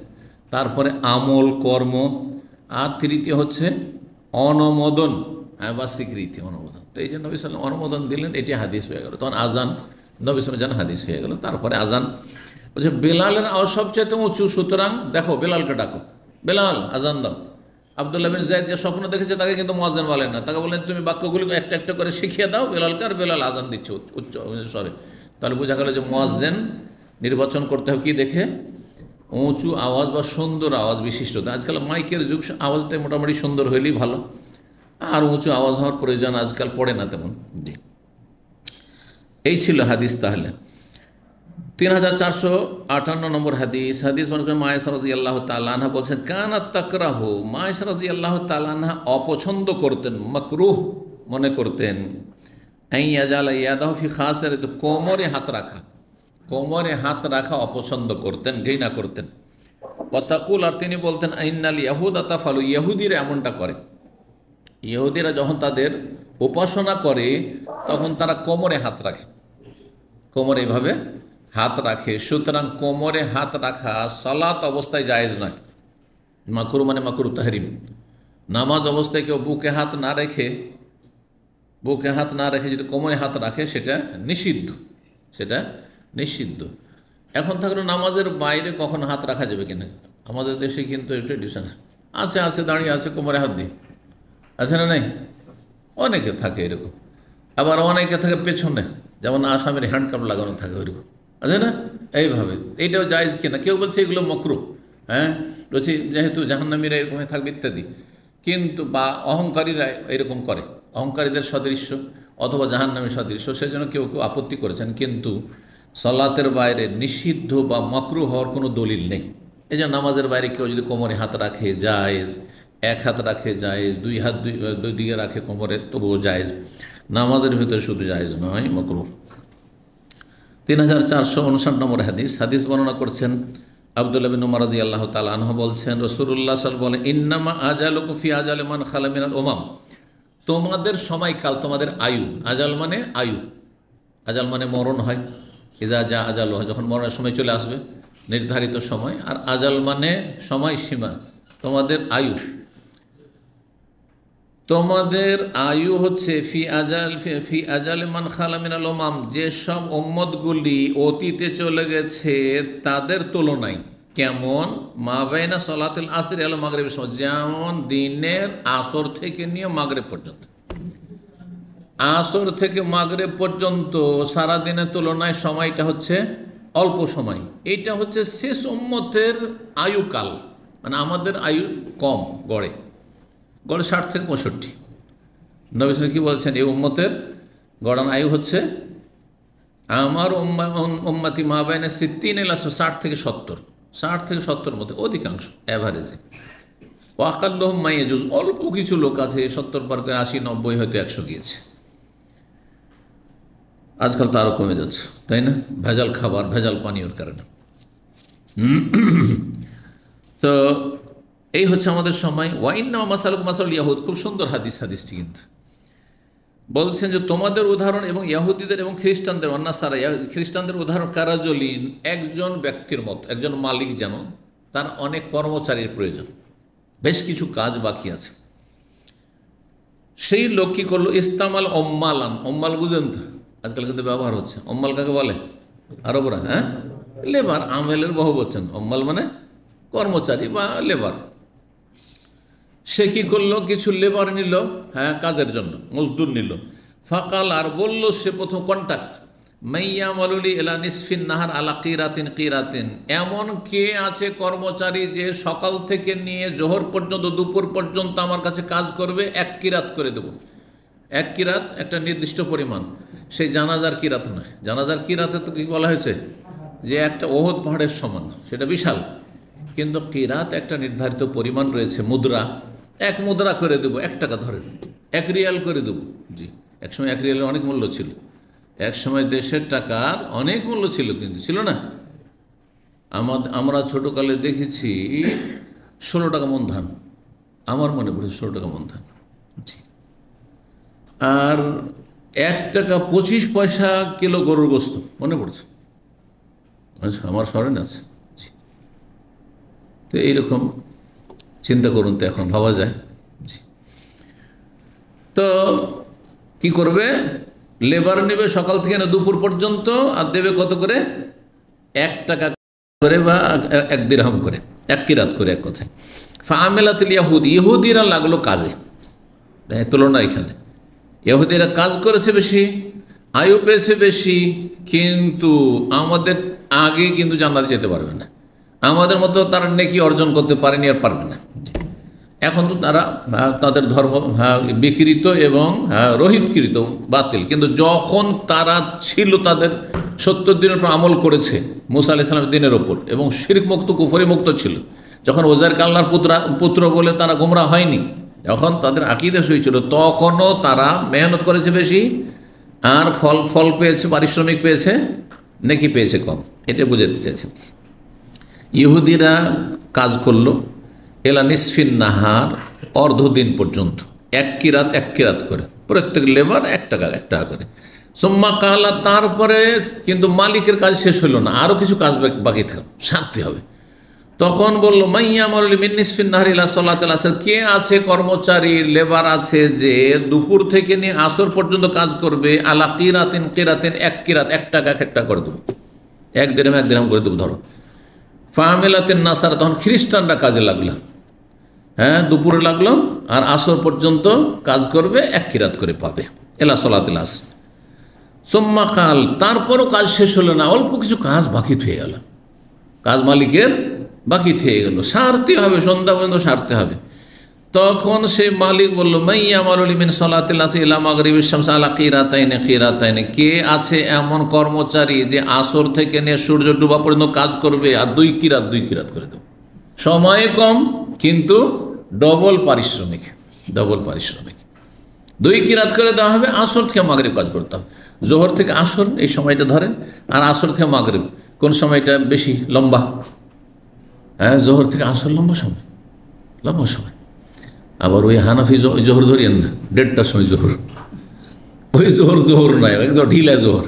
তারপরে আমল কর্ম, আর তৃতীয় হচ্ছে অনুমোদন বা স্বীকৃতি, অনুমোদন। তো এই যে নবী সাল্লাল্লাহু আলাইহি ওয়াসাল্লাম অনুমোদন দিলেন, এটি হাদিস হয়ে গেল। তখন আজান নবী সাল্লাল্লাহু আলাইহি ওয়াসাল্লাম হাদিস হয়ে গেল। তারপরে আজান বলছে বেলালের আওয়াজ সবচেয়ে উঁচু, সুতরাং দেখো বেলালকে ডাকো, বেলাল আজান দাও। আব্দুল্লাহ বিন যায়েদ যে স্বপ্ন দেখেছে তাকে কিন্তু মুয়াজ্জিন বলেন না, তাকে বলেন তুমি বাক্যগুলি একটা একটা করে শিখিয়ে দাও বেলালকে, আর বেলাল আজান দিচ্ছে উচ্চ স্বরে। তাহলে বোঝা গেল যে মুয়াজ্জিন নির্বাচন করতে হবে কি দেখে, উঁচু আওয়াজ বা সুন্দর আওয়াজ বিশিষ্টতা। আজকাল মাইকের যুগ, আওয়াজটা মোটামুটি সুন্দর হইলেই ভালো, আর উঁচু আওয়াজ হওয়ার প্রয়োজন আজকাল পড়ে না তেমন। জি, এই ছিল হাদিস। তাহলে 3458 নম্বর হাদিস। হাদিস মানে মায়েশা রাদিয়াল্লাহু তাআলা আনহা বলছেন, কানাত তাকরাহু, মায়েশা রাদিয়াল্লাহু তাআলা আনহা অপছন্দ করতেন, মাকরুহ মনে করতেন, আন ইয়াজালা ইয়াদাহু ফি খাসিরাতি, কোমরে হাত রাখা, কোমরে হাত রাখা অপছন্দ করতেন, ঘৃণা করতেন। ওয়া তাকুল, আর তিনি বলতেন, ইন্নাল ইয়াহুদা তাফালু, ইহুদিরা এমনটা করে। ইহুদিরা যখন তাদের উপাসনা করে তখন তারা কোমরে হাত রাখে, কোমরে এভাবে হাত রাখে। সুতরাং কোমরে হাত রাখা সালাত অবস্থায় জায়েজ নয়, মাকরু মানে মাকরু তাহরিম। নামাজ অবস্থায় কেউ বুকে হাত না রেখে, বুকে হাত না রেখে যদি কোমরে হাত রাখে সেটা নিষিদ্ধ, সেটা নিষিদ্ধ। এখন থাকলে নামাজের বাইরে কখন হাত রাখা যাবে কিনা, আমাদের দেশে কিন্তু এটা ডিসিশন আছে, আছে দাঁড়িয়ে আছে কোমরে হাত দিয়ে, আছে না নাই? অনেকে থাকে এরকম, আবার অনেকে থাকে পেছনে, যেমন আসামের হ্যান্ডকাপ লাগানো থাকে ওইরকম, আছে না? এইভাবে এইটাও জায়েজ কিনা, কেউ বলছে এগুলো মাকরুহ, হ্যাঁ বলছি যেহেতু জাহান্নামীরা এরকম থাকবে ইত্যাদি। কিন্তু বা অহংকারীরা এরকম করে, অহংকারীদের সদৃশ্য অথবা জাহান্নামীর সদৃশ্য, সেজন্য কেউ কেউ আপত্তি করেছেন। কিন্তু সালাতের বাইরে নিষিদ্ধ বা মাকরুহ হওয়ার কোনো দলিল নেই। এই যে নামাজের বাইরে কেউ যদি কোমরে হাত রাখে জায়েজ, এক হাত রাখে জায়েজ, দুই হাত দুই দিকে রাখে কোমরে, তবুও জায়েজ। নামাজের ভিতরে শুধু জায়েজ নয়, মাকরুহ। 3459 নম্বর হাদিস। হাদিস বর্ণনা করছেন আব্দুল্লাহ বিন উমর রাদিয়াল্লাহু তাআলা আনহু বলছেন, রাসূলুল্লাহ সাল্লাল্লাহু আলাইহি ওয়াসাল্লাম বলেন, ইন্নামা আজালুকুম ফি আজালি মান খালা মিনাল উমাম, তোমাদের সময়কাল, তোমাদের আয়ু, আজাল মানে আয়ু, আজাল মানে মরণ হয়, ইজা যা আজাল হয়, যখন মরণের সময় চলে আসবে, নির্ধারিত সময়। আর আজাল মানে সময়সীমা, তোমাদের আয়ু, তোমাদের আয়ু হচ্ছে ফি আজাল মান খালা মিনাল উমাম, যেসব উম্মতগুলি অতীতে চলে গেছে তাদের তুলনায়। কেমন? মা বাইনা সালাতুল আসর আল মাগরিবের সময়, যেমন দিনের আসর থেকে নিয়ে মাগরিব পর্যন্ত, আসর থেকে মাগরিব পর্যন্ত সারা দিনের তুলনায় সময়টা হচ্ছে অল্প সময়। এইটা হচ্ছে শেষ উম্মতের আয়ুকাল, মানে আমাদের আয়ু কম, গড়ে 60 থেকে 65। নবী সাল্লাল্লাহু কি বলছেন, এই উম্মতের গড়ান আয়ু হচ্ছে, আমার উম্মতি মা বাইনা 60 থেকে 70, 60 থেকে 70 মধ্যে অধিকাংশ, অ্যাভারেজে। ওয়াকাল্লাহুম মাইয়াজুজ, অল্প কিছু লোক আছে 70 পার করে 80, 90, হয়তো 100 গিয়েছে। আজকাল তো আরও কমে যাচ্ছে, তাই না? ভেজাল খাবার, ভেজাল পানীয়র কারণে। তো এই হচ্ছে আমাদের সময়। ওয়াইন্না মাসালুক মাসাল ইয়াহুদ, খুব সুন্দর হাদিস, হাদিসটি কিন্তু বলছেন যে তোমাদের উদাহরণ এবং ইয়াহুদিদের এবং খ্রিস্টানদের, অন্যাসারা খ্রিস্টানদের উদাহরণ কারাজলিন, একজন ব্যক্তির মতো, একজন মালিক যেন তার অনেক কর্মচারীর প্রয়োজন, বেশ কিছু কাজ বাকি আছে। সেই লোক কী করলো, ইস্তামাল অম্মালান, অম্মাল বুঝেন তো, আজকাল কিন্তু ব্যবহার হচ্ছে। অম্মাল কাকে বলে? আরবরা, হ্যাঁ, লেবার, আমেলের বহু বলছেন। অম্মাল মানে কর্মচারী বা লেবার। সে কী করলো, কিছু লেবার নিল, হ্যাঁ, কাজের জন্য মজদুর নিল। ফাকাল, আর বলল সে প্রথম কন্ট্যাক্ট, মাইয়া মালুলি এলা নিসফিন নাহার আলা কিরাতিন কিরাতিন, এমন কে আছে কর্মচারী যে সকাল থেকে নিয়ে জোহর পর্যন্ত, দুপুর পর্যন্ত আমার কাছে কাজ করবে, 1 কিরাত করে দেব। 1 কিরাত একটা নির্দিষ্ট পরিমাণ, সেই জানাজার কিরাত নয়। জানাজার কিরাতে তো কী বলা হয়েছে, যে একটা ওহদ পাহাড়ের সমান, সেটা বিশাল। কিন্তু কিরাত একটা নির্ধারিত পরিমাণ রয়েছে, মুদ্রা, 1 মুদ্রা করে দেবো, 1 টাকা ধরেন, 1 রিয়াল করে দেবো। জি, একসময় 1 রিয়ালের অনেক মূল্য ছিল, একসময় দেশের টাকার অনেক মূল্য ছিল, কিন্তু ছিল না। আমরা ছোটোকালে দেখেছি 16 টাকা মন ধান, আমার মনে পড়ে 16 টাকা মন ধান। আর 1 টাকা 25 পয়সা কিলো গরুর গোস্ত, মনে পড়ছে? আচ্ছা, আমার স্মরণে আছে। তো এইরকম চিন্তা করুন তো, এখন ভাবা যায়। তো কি করবে? লেবার নেবে সকাল থেকে না দুপুর পর্যন্ত, আর দেবে কত করে? 1 টাকা করে বা 1 দিরহাম করে, 1 কিরাত করে, এক কথায়। ফাআমিলাতুল ইয়াহুদ, ইহুদিরা লাগলো কাজে। তুলনা এখানে, ইহুদিরা কাজ করেছে বেশি, আয়ু পেয়েছে বেশি, কিন্তু আমাদের আগে কিন্তু জান্নাতে যেতে পারবে না, আমাদের মতো তারা নেকি অর্জন করতে পারেনি আর পারবে না। এখন তো তারা তাদের ধর্ম বিকৃত এবং রহিতকৃত, বাতিল, কিন্তু যখন তারা ছিল তাদের 70 দিনের উপর আমল করেছে মুসা আলাইহিস সালামের দিনের ওপর, এবং শিরক মুক্ত কুফরি মুক্ত ছিল, যখন ওজাইর আল্লাহর পুত্র বলে তারা গোমরা হয়নি, যখন তাদের আকীদা সহি ছিল, তখনও তারা মেহনত করেছে বেশি, আর ফল পেয়েছে, পারিশ্রমিক পেয়েছে, নেকি পেয়েছে কম। এটা বুঝাতে চেয়েছে। ইহুদিরা কাজ করলো এলা নিসফিন নাহার, অর্ধদিন পর্যন্ত, 1 কিরাত করে, প্রত্যেক লেবার 1 টাকা করে। সুম্মা কালা, তারপরে কিন্তু মালিকের কাজ শেষ হলো না, আরও কিছু কাজ বাকি থাকবে, সারতে হবে। তখন বললো মাইয়া আমরুল মিন নিসফিন নাহার ইলা সালাতিল আসর, কে আছে কর্মচারী, লেবার আছে যে দুপুর থেকে নিয়ে আসর পর্যন্ত কাজ করবে, আলা কিরাতিন 1 কিরাত, 1 টাকা 1 টাকা করে দেবো, 1 দিরহাম করে দেবো ধরো। ফামিলাতিন নাসার, তখন খ্রিস্টানরা কাজে লাগলো, দুপুরে লাগলো, আর আসর পর্যন্ত কাজ করবে, 1 কিরাত করে পাবে, এলা সালাতিল আসর। সুম্মা কাল, তারপরও কাজ শেষ হলো না, অল্প কিছু কাজ বাকি থেকে গেল, কাজ মালিকের বাকি থেকে গেল, সারতে হবে, সন্ধ্যা পর্যন্ত সারতে হবে। তখন সে মালিক বলল মাইয়া আমরুল মিন সালাতিল আসর ইলা মাগরিবিশ শামস আলা কিরাতাইনে, কে আছে এমন কর্মচারী যে আসর থেকে নিয়ে সূর্য ডুবা পর্যন্ত কাজ করবে, আর 2 কিরাত করে দেব, সময় কম কিন্তু ডবল পারিশ্রমিক। 2 কিরাত করে দেওয়া হবে, আসর থেকে মাগরিব কাজ করতে হবে। জোহর থেকে আসর এই সময়টা ধরেন, আর আসর থেকে মাগরিব কোন সময়টা বেশি লম্বা? জোহর থেকে আসর লম্বা সময়। আবার ওই হানাফি জোহর ধরিয়েন না, 1:30টার সময় জোহর, ওই জোহর নয়, একদম ঢিলা জোহর,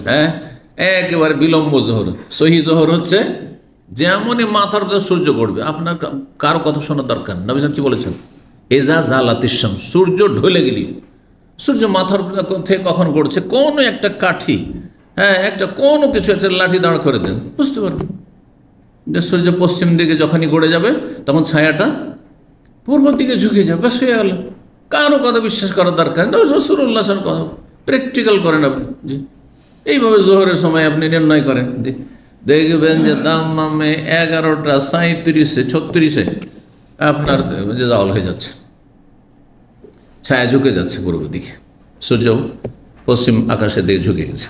একেবারে বিলম্ব জোহর। সহি জোহর হচ্ছে যেমনই মাথার উপরে সূর্য গড়বে, আপনার কারো কথা শোনার দরকার। নবী সাল্লাল্লাহু আলাইহি ওয়াসাল্লাম কি বলেছেন? এজা জালাতিশ শামস, সূর্য ঢলে গেলি, সূর্য মাথার থেকে কখন গড়ছে, কোনো একটা কাঠি, কোনো কিছু একটা লাঠি দাঁড় করে দেন, বুঝতে পারবেন যে সূর্য পশ্চিম দিকে যখনই গড়ে যাবে, তখন ছায়াটা পূর্ব দিকে ঝুঁকে যাবে, ব্যাস হয়ে গেল। কারো কথা বিশ্বাস করার দরকার নেই, রাসূলুল্লাহ সাল্লাল্লাহু আলাইহি ওয়াসাল্লাম কথা প্র্যাকটিক্যাল করেন আপনি। জি, এইভাবে জোহরের সময় আপনি নির্ণয় করেন। জি, দেখবেন যে দাম্মামে 11টা 37-এ 36-এ আপনার যে জাওয়াল হয়ে যাচ্ছে, ছায়া ঝুঁকে যাচ্ছে পূর্ব দিকে, সূর্য পশ্চিম আকাশের দিকে ঝুঁকে গেছে।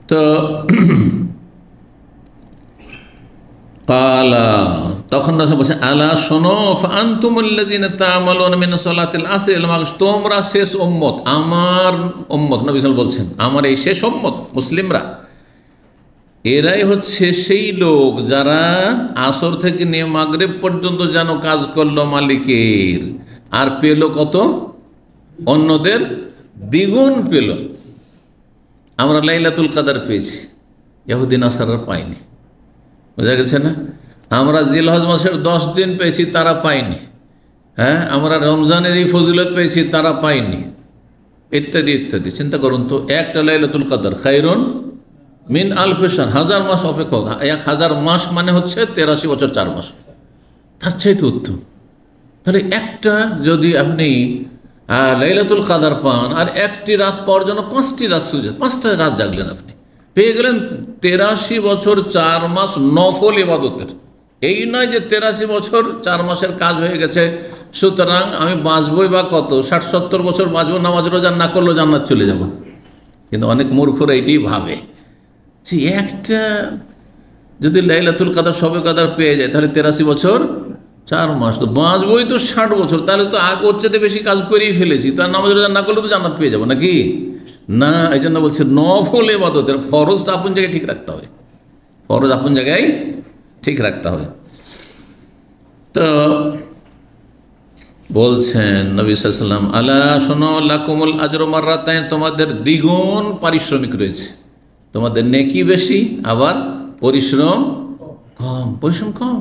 তো কালা, তখন বলছে আলা শোনো, ফাআনতুমুল্লাযিনা তা'মালুনা মিন সালাতিল আসর ইলা মাগরিব, তোমরা শেষ উম্মত, আমার উম্মত, নবী সাল্লাল্লাহু আলাইহি ওয়াসাল্লাম বলছেন, আমার এই শেষ উম্মত মুসলিমরা, এরাই হচ্ছে সেই লোক যারা আসর থেকে নিয়ে মাগরিব পর্যন্ত যেন কাজ করলো মালিকের, আর পেল কত? অন্যদের দ্বিগুণ পেল। আমরা লাইলাতুল কদর পেয়েছি, ইহুদি নাসারা পাইনি, বোঝা গেছে না? আমরা জিলহজ মাসের 10 দিন পেয়েছি, তারা পায়নি। আমরা রমজানের এই ফজিলত পেয়েছি, তারা পায়নি, ইত্যাদি ইত্যাদি। চিন্তা করুন তো, একটা লাইলাতুল কদর খায়রুন মিন আলফি শাহর, 1000 মাস অপেক্ষা। 1000 মাস মানে হচ্ছে 83 বছর 4 মাস, তার চাইতে উত্তম। তাহলে একটা যদি আপনি লাইলাতুল কদর পান, আর একটি রাত পাওয়ার জন্য 5টি রাত, 5টা রাত জাগলেন, আপনি পেয়ে গেলেন 83 বছর 4 মাস নফল ইবাদতের। এই নয় যে 83 বছর 4 মাসের কাজ হয়ে গেছে, সুতরাং আমি বাঁচবই বা কত, 60-70 বছর বাঁচবো, নামাজ রোজা না করলেও জান্নাত চলে যাব। কিন্তু অনেক মূর্খরা এইটাই ভাবে যে একটা যদি লাইলাতুল কদর শবে কদর পেয়ে যায়, তাহলে 83 বছর 4 মাস তো বাঁচবই, তো 60 বছর, তাহলে তো আগে ওর চেয়ে বেশি কাজ করেই ফেলেছি, তার নামাজ রোজা না করলে তো জান্নাত পেয়ে যাবো নাকি? না, এই জন্য বলছে নফল ইবাদতের ফরজটা আপন জায়গায় ঠিক রাখতে হবে, ফরজ আপন জায়গায় ঠিক রাখতে হবে। তো বলছেন নবী সাল্লাল্লাহু আলাইহি ওয়াসাল্লাম, আলা শোনো, লাকুমুল আজরু মাররাতাইন, তোমাদের দ্বিগুণ পারিশ্রমিক রয়েছে। তোমাদের নেকি বেশি, আবার পরিশ্রম কম।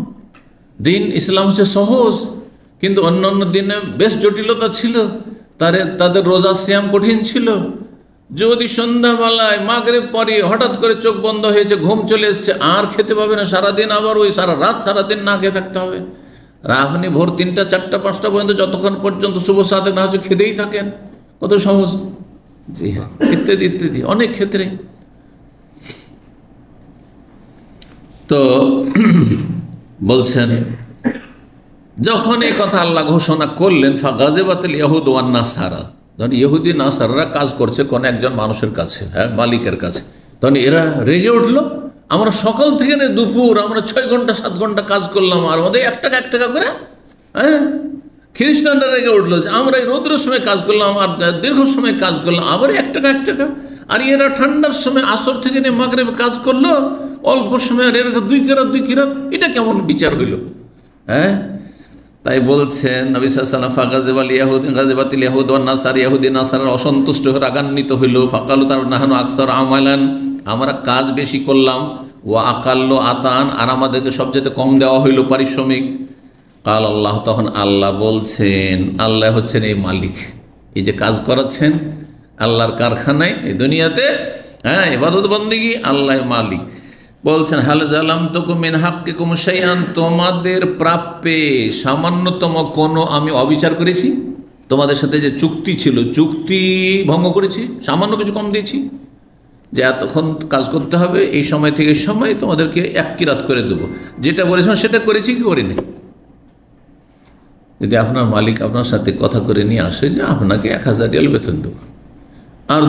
দিন ইসলাম হচ্ছে সহজ, কিন্তু অন্য অন্য দিনে বেশ জটিলতা ছিল। তাদের রোজা সিয়াম কঠিন ছিল। যদি সন্ধ্যাবেলায় মাগরিব পরে হঠাৎ করে চোখ বন্ধ হয়েছে, ঘুম চলে এসছে, আর খেতে পাবে না সারাদিন, আবার ওই সারা রাত সারাদিন না খেয়ে থাকতে হবে। আর আপনি ভোর 3টা 4টা 5টা পর্যন্ত যতক্ষণ পর্যন্ত শুভ সাধক না হচ্ছে খেতেই থাকেন, কত সহজ। জি হ্যাঁ, ইত্যাদি ইত্যাদি অনেক ক্ষেত্রে। তো বলছেন, যখন এই কথা আল্লাহ ঘোষণা করলেন, ফাগাযিবাতিল ইয়াহুদ ওয়ান নাসারা, ধরেন ইহুদি নাসারারা কাজ করছে কোন একজন মানুষের কাছে, হ্যাঁ, মালিকের কাছে, তখন এরা রেগে উঠলো, আমরা সকাল থেকে দুপুর আমরা 6 ঘন্টা 7 ঘন্টা কাজ করলাম, আর আমাদের 1 টাকা করে। হ্যাঁ, খ্রিস্টানরা রেগে উঠলো যে আমরা এই রৌদ্রের সময় কাজ করলাম আর দীর্ঘ সময় কাজ করলাম, আবার 1 টাকা। আর এরা ঠান্ডার সময় আসর থেকে নিয়ে মাগরিবে কাজ করলো, অল্প সময়, আর এরা 2 কিরাত, এটা কেমন বিচার হইল? হ্যাঁ, তাই বলছেন নবী সাল্লাল্লাহু আলাইহি ওয়াসাল্লাম, গাযিবাতিল ইয়াহুদ ওয়ান নাসার, ইহুদি নাসারা অসন্তুষ্ট হয়ে রাগান্বিত হইল। ফাকালু, তার নাহানু আকসার আমালান, আমরা কাজ বেশি করলাম, ওয়া আকাল্লু আতান, আর আমাদেরকে সবচেয়ে কম দেওয়া হইল পারিশ্রমিক। কাল আল্লাহ, তখন আল্লাহ বলছেন, আল্লাহ হচ্ছেন এই মালিক, এই যে কাজ করাচ্ছেন আল্লাহর কারখানায় এই দুনিয়াতে, হ্যাঁ, ইবাদত বন্দেগী, আল্লাহ মালিক। বলছেন, হাল জালামতুকুম মিন হাক্কিকুম শাইআন, তোমাদের প্রাপ্যে সামান্যতম কোনো আমি অবিচার করেছি? তোমাদের সাথে যে চুক্তি ছিল, চুক্তি ভঙ্গ করেছি? সামান্য কিছু কম দিয়েছি? যে এতক্ষণ কাজ করতে হবে, এই সময় থেকে এই সময় তোমাদেরকে 1 কিরাত করে দেবো, যেটা বলেছিলাম সেটা করেছি কি করিনি? যদি আপনার মালিক আপনার সাথে কথা করে নিয়ে আসে যে আপনাকে 1000 রিয়াল বেতন দেবো আর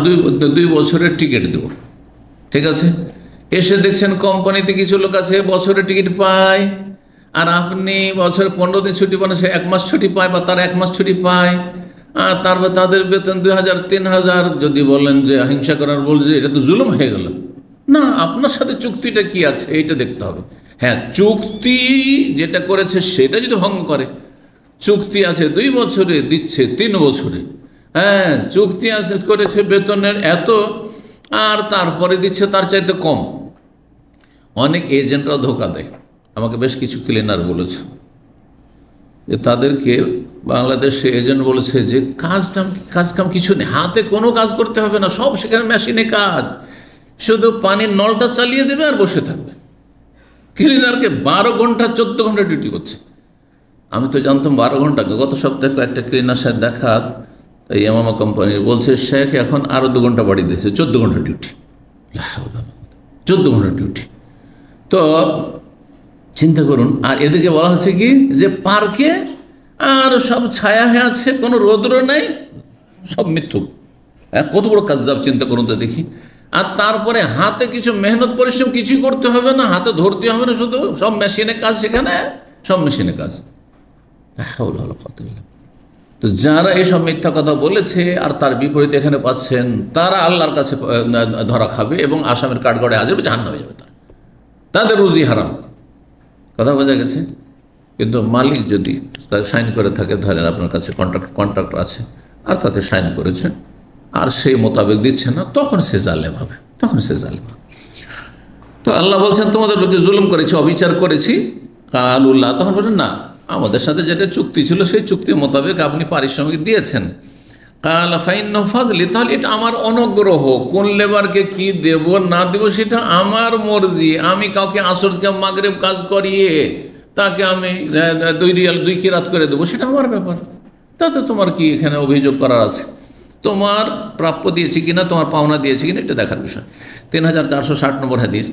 2 বছরের টিকিট দেবো, ঠিক আছে, এসে দেখছেন কোম্পানিতে কিছু লোক আছে বছরের টিকিট পায়, আর আপনি বছরে 15 দিন ছুটি পান, সে 1 মাস ছুটি পায়, বা তারা 1 মাস ছুটি পায়, আর তারপর তাদের বেতন 2000 3000। যদি বলেন যে হিংসা করার, বল যে এটা তো জুলুম হয়ে গেল। না, আপনার সাথে চুক্তিটা কি আছে এইটা দেখতে হবে। হ্যাঁ, চুক্তি যেটা করেছে সেটা যদি ভঙ্গ করে, চুক্তি আছে 2 বছরে, দিচ্ছে 3 বছরে, হ্যাঁ, চুক্তি আছে করেছে বেতনের এত, আর তারপরে দিচ্ছে তার চাইতে কম। অনেক এজেন্টরা ধোকা দেয়। আমাকে বেশ কিছু ক্লিনার বলেছে যে তাদেরকে বাংলাদেশে এজেন্ট বলেছে যে কাজ কাম কিছু নেই, হাতে কোনো কাজ করতে হবে না, সব সেখানে মেশিনে কাজ, শুধু পানির নলটা চালিয়ে দেবে আর বসে থাকবে। ক্লিনারকে 12 ঘন্টা 14 ঘন্টা ডিউটি করছে। আমি তো জানতাম 12 ঘন্টা। গত সপ্তাহে একটা ক্লিনার সাথে দেখা, এই এমামা কোম্পানির, বলছে শেখ এখন আরও 2 ঘন্টা বাড়িয়ে দিয়েছে, 14 ঘন্টা ডিউটি। 14 ঘন্টা ডিউটি। তো চিন্তা করুন। আর এদিকে বলা হচ্ছে কি যে পার্কে আর সব ছায়া হয়ে আছে, কোনো রৌদ্র নেই, সব মিথ্যুক। কত বড় কাজ যাব চিন্তা করুন তো দেখি। আর তারপরে হাতে কিছু মেহনত পরিশ্রম কিছুই করতে হবে না, হাতে ধরতে হবে না, শুধু সব মেশিনে কাজ, সেখানে সব মেশিনে কাজ। তো যারা এইসব মিথ্যা কথা বলেছে আর তার বিপরীতে এখানে পাচ্ছেন, তারা আল্লাহর কাছে ধরা খাবে এবং আসামের কাঠগড়ে আসবে, জাহান্নামে যাবে। তাদের রুজি হারাম। কথা বোঝা গেছে? কিন্তু মালিক যদি তার সাইন করে থাকে, ধরেন আপনার কাছে কন্ট্রাক্ট আছে আর তাতে সাইন করেছে, আর সেই মোতাবেক দিচ্ছে না, তখন সে জালেম হবে, তো আল্লাহ বলছেন তোমাদের প্রতি জুলুম করেছি, অবিচার করেছি। কালুল্লাহ, তখন বলেন না, আমাদের সাথে যেটা চুক্তি ছিল সেই চুক্তি মোতাবেক আপনি পারিশ্রমিক দিয়েছেন। কাল ফাইন ফাজলি, তাহলে এটা আমার অনুগ্রহ, কোন লেবারকে কি দেব না দেব সেটা আমার মর্জি। আমি কাউকে আসরকে মাগরিব কাজ করিয়ে তাকে আমি 2 রিয়াল 2 কিরাত করে দেবো, সেটা আমার ব্যাপার। তাতে তোমার কি এখানে অভিযোগ করার আছে? তোমার প্রাপ্য দিয়েছি কিনা, তোমার পাওনা দিয়েছি কিনা, এটা দেখার বিষয়। 3460 নম্বর হাদিস।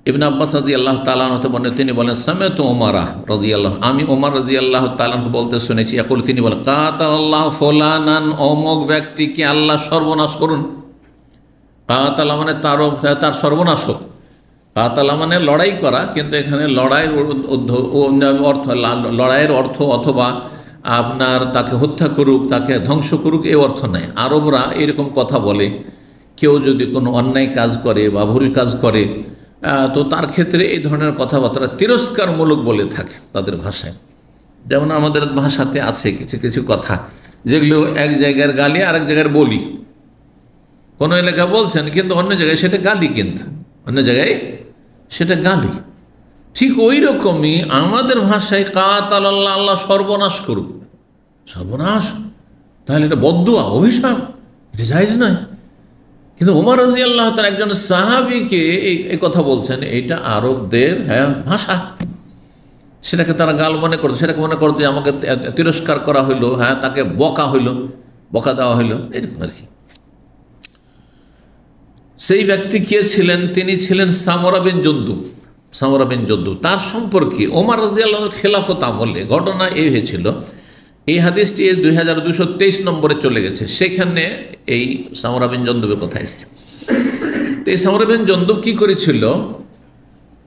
ইবনে আব্বাস রাদিয়াল্লাহু তাআলা আনহু বলেন, তিনি বলেন সামিআতু ওমরা রাদিয়াল্লাহু, আমি ওমর রাদিয়াল্লাহু তাআলা আনহু বলতে শুনেছি, ইয়াকুল, তিনি বলেন, কাতালাল্লাহু ফুলানান, অমুক ব্যক্তিকে আল্লাহ সর্বনাশ করুন। কাতালা মানে তার সর্বনাশ হোক। কাতালা মানে লড়াই করা, কিন্তু এখানে লড়াইয়ের অর্থ অথবা আপনার তাকে হত্যা করুক, তাকে ধ্বংস করুক, এই অর্থ নেই। আরবরা এরকম কথা বলে, কেউ যদি কোনো অন্যায় কাজ করে বা ভুল কাজ করে, তো তার ক্ষেত্রে এই ধরনের কথাবার্তা তিরস্কারমূলক বলে থাকে তাদের ভাষায়। যেমন আমাদের ভাষাতে আছে কিছু কিছু কথা যেগুলো এক জায়গার গালি আর এক জায়গার বলি। কোনো এলাকা বলছেন কিন্তু অন্য জায়গায় সেটা গালি, কিন্তু অন্য জায়গায় সেটা গালি। ঠিক ওই রকমই আমাদের ভাষায় কাতালাল্লাহ, আল্লাহ সর্বনাশ করুক, সর্বনাশ, তাহলে এটা বদদুয়া, অভিশাপ, এটা জায়েজ নয়। কিন্তু ওমর রাদিয়াল্লাহু তাআলা একজন সাহাবীকে এই কথা বলছেন, এটা আরবদের ভাষা, সেটাকে তারা গাল মনে করতো, সেটাকে মনে করতো যে আমাকে তিরস্কার করা হইলো, তাকে বকা হইল, বকা দেওয়া হইলো, এরকম আর কি। সেই ব্যক্তি কে ছিলেন? তিনি ছিলেন সামরা বিন জুনদুব। সামরা বিন জুনদুব, তার সম্পর্কে ওমর রাদিয়াল্লাহু খেলাফত আমলে ঘটনা এই হয়েছিল। এই হাদিসটি 2223 নম্বরে চলে গেছে, সেখানে এই সামরা বিন জুনদুবের কথা এসেছে। তো এই সামরা বিন জুনদুব কী করেছিল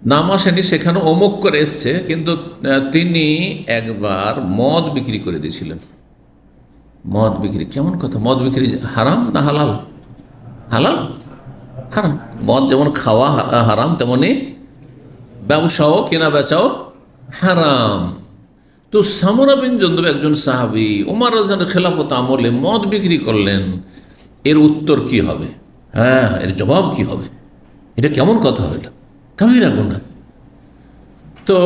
নাম আসেনি, সেখানে অমুক করে এসছে, কিন্তু তিনি একবার মদ বিক্রি করে দিয়েছিলেন। মদ বিক্রি, কেমন কথা, মদ বিক্রি হারাম না হালাল? হালাল, হারাম। মদ যেমন খাওয়া হারাম, তেমনি ব্যবসাও, কেনা বেচাও হারাম। তো সামরা বিন জুনদুব একজন সাহাবী, ওমর রাদিয়াল্লাহু খেলাফত আমলে মদ বিক্রি করলেন। এর উত্তর কি হবে? এর জবাব কি হবে? এটা কেমন কথা হইল, কাবিরা গুনাহ। তো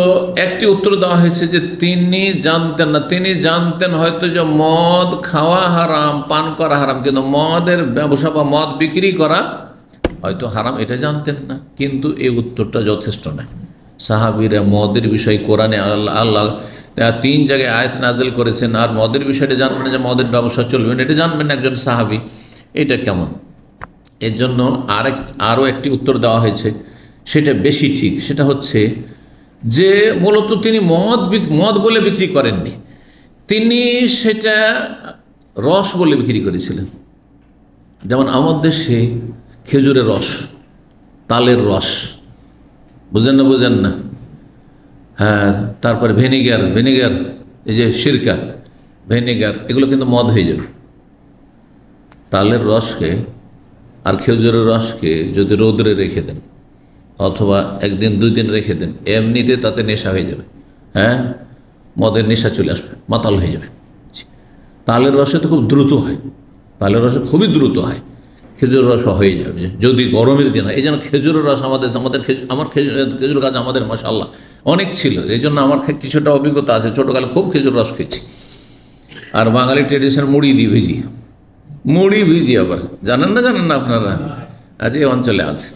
একটি উত্তর দেওয়া হয়েছে যে তিনি জানতেন না, তিনি জানতেন হয়তো যে মদ খাওয়া হারাম, পান করা হারাম, কিন্তু মদের ব্যবসা বা মদ বিক্রি করা হয়তো হারাম, এটা জানতেন না। কিন্তু এই উত্তরটা যথেষ্ট নয়। সাহাবীরা মদের বিষয়ে কোরআনে আল্লাহ 3 জায়গায় আয়াত নাযিল করেছেন, আর মদের বিষয়টা জানবেন না যে মদের ব্যবসা চলবে না, এটা জানবেন না একজন সাহাবী, এটা কেমন? এর জন্য আরও একটি উত্তর দেওয়া হয়েছে, সেটা বেশি ঠিক। সেটা হচ্ছে যে মূলত তিনি মদ বলে বিক্রি করেননি, তিনি সেটা রস বলে বিক্রি করেছিলেন। যেমন আমাদের দেশে খেজুরের রস, তালের রস, বুঝেন না? তারপরে ভিনিগার, এই যে সিরকা, ভিনিগার, এগুলো কিন্তু মদ হয়ে যাবে। তালের রসকে আর খেজুরের রসকে যদি রোদরে রেখে দেন, অথবা 1 দিন 2 দিন রেখে দেন, এমনিতে তাতে নেশা হয়ে যাবে। মদের নেশা চলে আসবে, মাতাল হয়ে যাবে। তালের রসে তো খুব দ্রুত হয়, তালের রসে খুবই দ্রুত হয়, খেজুর রস হয়ে যাবে যদি গরমের দিন হয়। এই জন্য খেজুরের রস আমার খেজুর গাছ আমাদের মাশাআল্লাহ অনেক ছিল, এই জন্য আমার কিছুটা অভিজ্ঞতা আছে। ছোটোকালে খুব খেজুর রস খেয়েছি। আর বাঙালি ট্রেডিশন মুড়ি দিয়ে ভিজি, আবার জানেন না আপনারা? আজ এই অঞ্চলে আছে।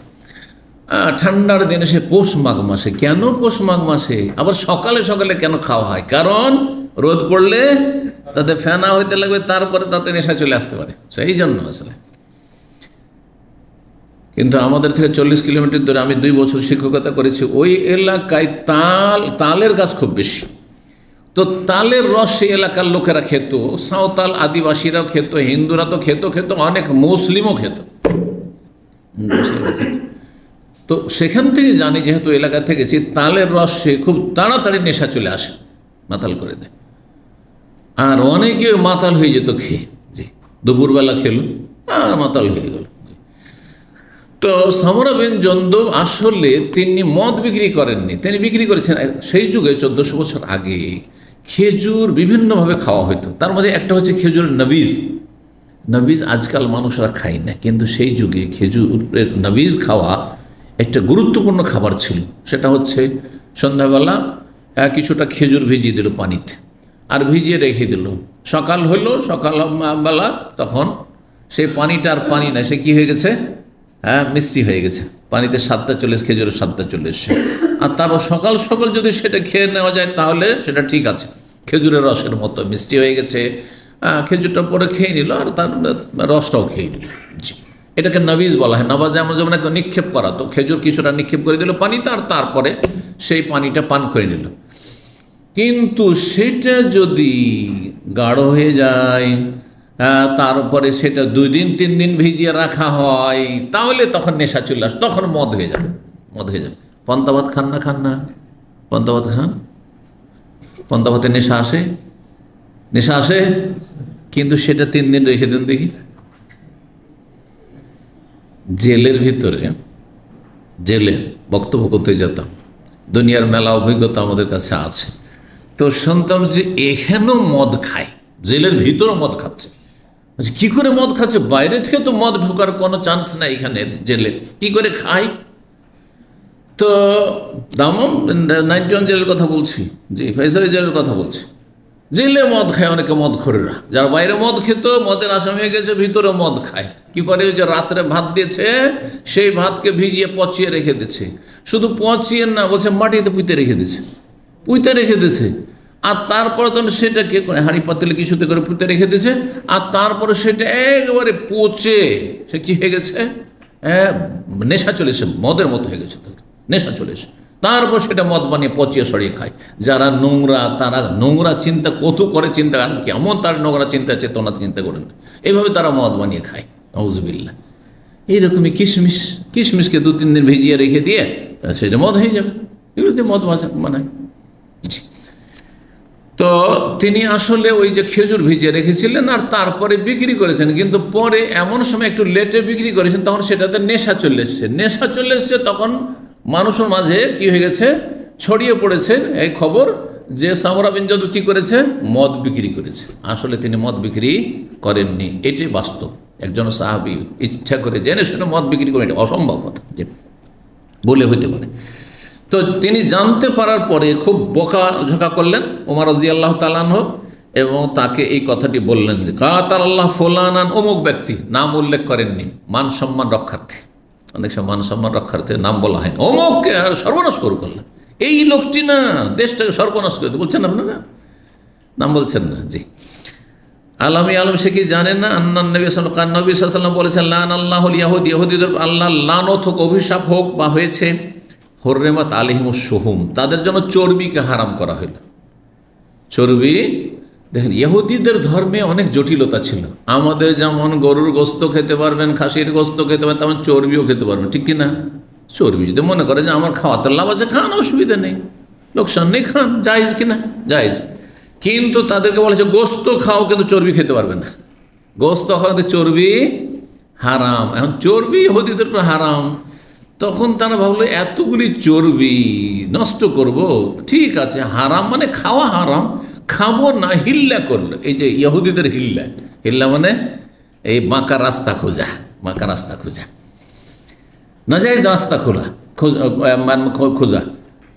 ঠান্ডার দিনে সে পৌষ মাঘ মাসে, কেন পৌষ মাঘ মাসে আবার সকালে সকালে কেন খাওয়া হয়? কারণ রোদ পড়লে তাতে ফেনা হইতে লাগবে, তারপরে তাতে নেশা চলে আসতে পারে, সেই জন্য আসলে। কিন্তু আমাদের থেকে 40 কিলোমিটার দূরে আমি 2 বছর শিক্ষকতা করেছি, ওই এলাকায় তালের গাছ খুব বেশি। তো তালের রস সেই এলাকার লোকেরা খেত, সাঁওতাল আদিবাসীরাও খেত, হিন্দুরা তো খেত, অনেক মুসলিমও খেত। তো সেখান থেকে জানি, যেহেতু এলাকা থেকেছি, তালের রসে খুব তাড়াতাড়ি নেশা চলে আসে, মাতাল করে দেয়। আর অনেকে মাতাল হয়ে যেত খেয়ে, দুপুরবেলা খেলো আর মাতাল হয়ে গেল। তো সামরা বিন জুনদুব আসলে তিনি মদ বিক্রি করেননি, তিনি বিক্রি করেছেন সেই যুগে 1400 বছর আগে খেজুর বিভিন্নভাবে খাওয়া হতো। তার মধ্যে একটা হচ্ছে খেজুরের নবীজ আজকাল মানুষরা খায় না, কিন্তু সেই যুগে খেজুরের নবীজ খাওয়া একটা গুরুত্বপূর্ণ খাবার ছিল। সেটা হচ্ছে সন্ধ্যাবেলা কিছুটা খেজুর ভিজিয়ে দিল পানিতে, আর ভিজিয়ে রেখে দিল, সকাল হলো, সকালবেলা তখন সেই পানিটা আর পানি না, সে কী হয়ে গেছে, মিষ্টি হয়ে গেছে, পানিতে স্বাদটা চলে এসে, খেজুরের স্বাদটা চলে এসছে। আর তারপর সকাল সকাল যদি সেটা খেয়ে নেওয়া যায় তাহলে সেটা ঠিক আছে, খেজুরের রসের মতো মিষ্টি হয়ে গেছে। খেজুরটা পরে খেয়ে নিল আর তার রসটাও খেয়ে নিল। এটাকে নবীজ বলা হয়। নবাজ যেমন একটা নিক্ষেপ করা, তো খেজুর কিছুটা নিক্ষেপ করে দিল পানিতে, আর তারপরে সেই পানিটা পান করে নিল। কিন্তু সেটা যদি গাঢ় হয়ে যায়, তারপরে সেটা 2 দিন 3 দিন ভিজিয়ে রাখা হয়, তাহলে তখন নেশা চলে আসে, তখন মদ হয়ে যাবে। পান্তা ভাত খান না? পান্তা ভাত খান? পান্তা ভাতে নেশা আসে, কিন্তু সেটা 3 দিন রেখে দিন দেখি। জেলের ভিতরে জেলে বক্তব্য করতে যেতাম, দুনিয়ার মেলা অভিজ্ঞতা আমাদের কাছে আছে। তো শুনতাম যে এখানেও মদ খায়, জেলের ভিতরেও মদ খাচ্ছে। কি করে মদ খাচ্ছে? বাইরে থেকে তো মদ ঢোকার কোনো চান্স নাই এখানে জেলে, কি করে খায়? তো দামম 91 জেলের কথা বলছি, জি ফেসারি জেলের কথা বলছি। জেলে মদ খায় অনেকে মদখোরেরা, যারা বাইরে মদ খেত, মদের আসামি হয়ে গেছে, ভিতরে মদ খায়। কি করে? ওই যে রাত্রে ভাত দিয়েছে, সেই ভাতকে ভিজিয়ে পচিয়ে রেখে দিচ্ছে। শুধু পচিয়ে না, বলছে মাটিতে পুঁতে রেখে দিয়েছে। আর তারপরে তখন সেটাকে হাঁড়ি পাতিলে কিছুতে করে পুঁতে রেখে দিয়েছে। আর তারপরে সেটা একেবারে পচে সে কি হয়ে গেছে, নেশা চলেছে, মদের মতো হয়ে গেছে, নেশা চলেছে। তারপর সেটা মদ বানিয়ে পচিয়ে সরিয়ে খায়। যারা নোংরা, তারা নোংরা চিন্তা কত করে, চিন্তা কেমন তার নোংরা চিন্তা, চেতনা চিন্তা করেন, এইভাবে তারা মদ বানিয়ে খায়। নাউজুবিল্লাহ। এইরকমই কিশমিশকে 2-3 দিন ভিজিয়ে রেখে দিয়ে সেটা মদ হয়ে যাবে, এগুলো দিয়ে মদ বানায়। তো তিনি আসলে ওই যে খেজুর ভিজিয়ে রেখেছিলেন আর তারপরে বিক্রি করেছেন, কিন্তু পরে এমন সময় একটু লেটে বিক্রি করেছেন, তখন সেটাতে নেশা চলে এসছে। তখন মানুষের মাঝে কি হয়ে গেছে, ছড়িয়ে পড়েছে এই খবর যে সামরা বিন জুনদুব কি করেছে, মদ বিক্রি করেছে। আসলে তিনি মদ বিক্রি করেননি, এটি বাস্তব। একজন সাহাবী ইচ্ছা করে জেনে শুনে মদ বিক্রি করেন, এটা অসম্ভব কথা যে বলে হইতে পারে। তো তিনি জানতে পারার পরে খুব বকাঝকা করলেন ওমর রাদিয়াল্লাহু তাআলা আনহু, এবং তাকে এই কথাটি বললেন যে কাতালাল্লাহ ফুলানান, অমুক ব্যক্তি, নাম উল্লেখ করেননি, মান সম্মান রক্ষার্থে। অনেক সময় মান সম্মান রক্ষার্থে নাম বলা হয়, অমুককে আর সর্বনাশ করলেন, এই লোকটি না দেশটাকে সর্বনাশ করে বলছেন আপনারা, নাম বলছেন না। জি আলম সে কি জানেন না, নবী সাল্লাল্লাহু আলাইহি ওয়াসাল্লাম বলেছেন লান আল্লাহুল ইয়াহুদ, ইহুদিদের আল্লাহ লানত হোক, অভিশাপ হোক বা হয়েছে, হুররিমাত আলাইহিমুশ শুহুম, তাদের জন্য চর্বিকে হারাম করা হইল। চর্বি, দেখেন ইহুদিদের ধর্মে অনেক জটিলতা ছিল। আমাদের যেমন গরুর গোস্ত খেতে পারবেন, খাসির গোস্ত খেতে পারবেন, তেমন চর্বিও খেতে পারবেন, ঠিক কিনা? চর্বি যদি মনে করে যে আমার খাওয়াতে লাভ আছে, খান, অসুবিধা নেই, লোকসান নেই, খান, জায়েজ কিনা? জায়েজ। কিন্তু তাদেরকে বলেছে গোস্ত খাও, কিন্তু চর্বি খেতে পারবে না। গোস্ত খাওয়াতে চর্বি হারাম। এখন চর্বি ইহুদিদের উপর হারাম, তখন তারা ভাবলো এতগুলি চর্বি নষ্ট করব, ঠিক আছে, হারাম মানে খাওয়া হারাম, খাবো না, হিল্লা করলো। এই যে ইহুদিদের হিল্লা মানে এই বাঁকা রাস্তা খোঁজা, নাজায়েজ রাস্তা খোঁজা।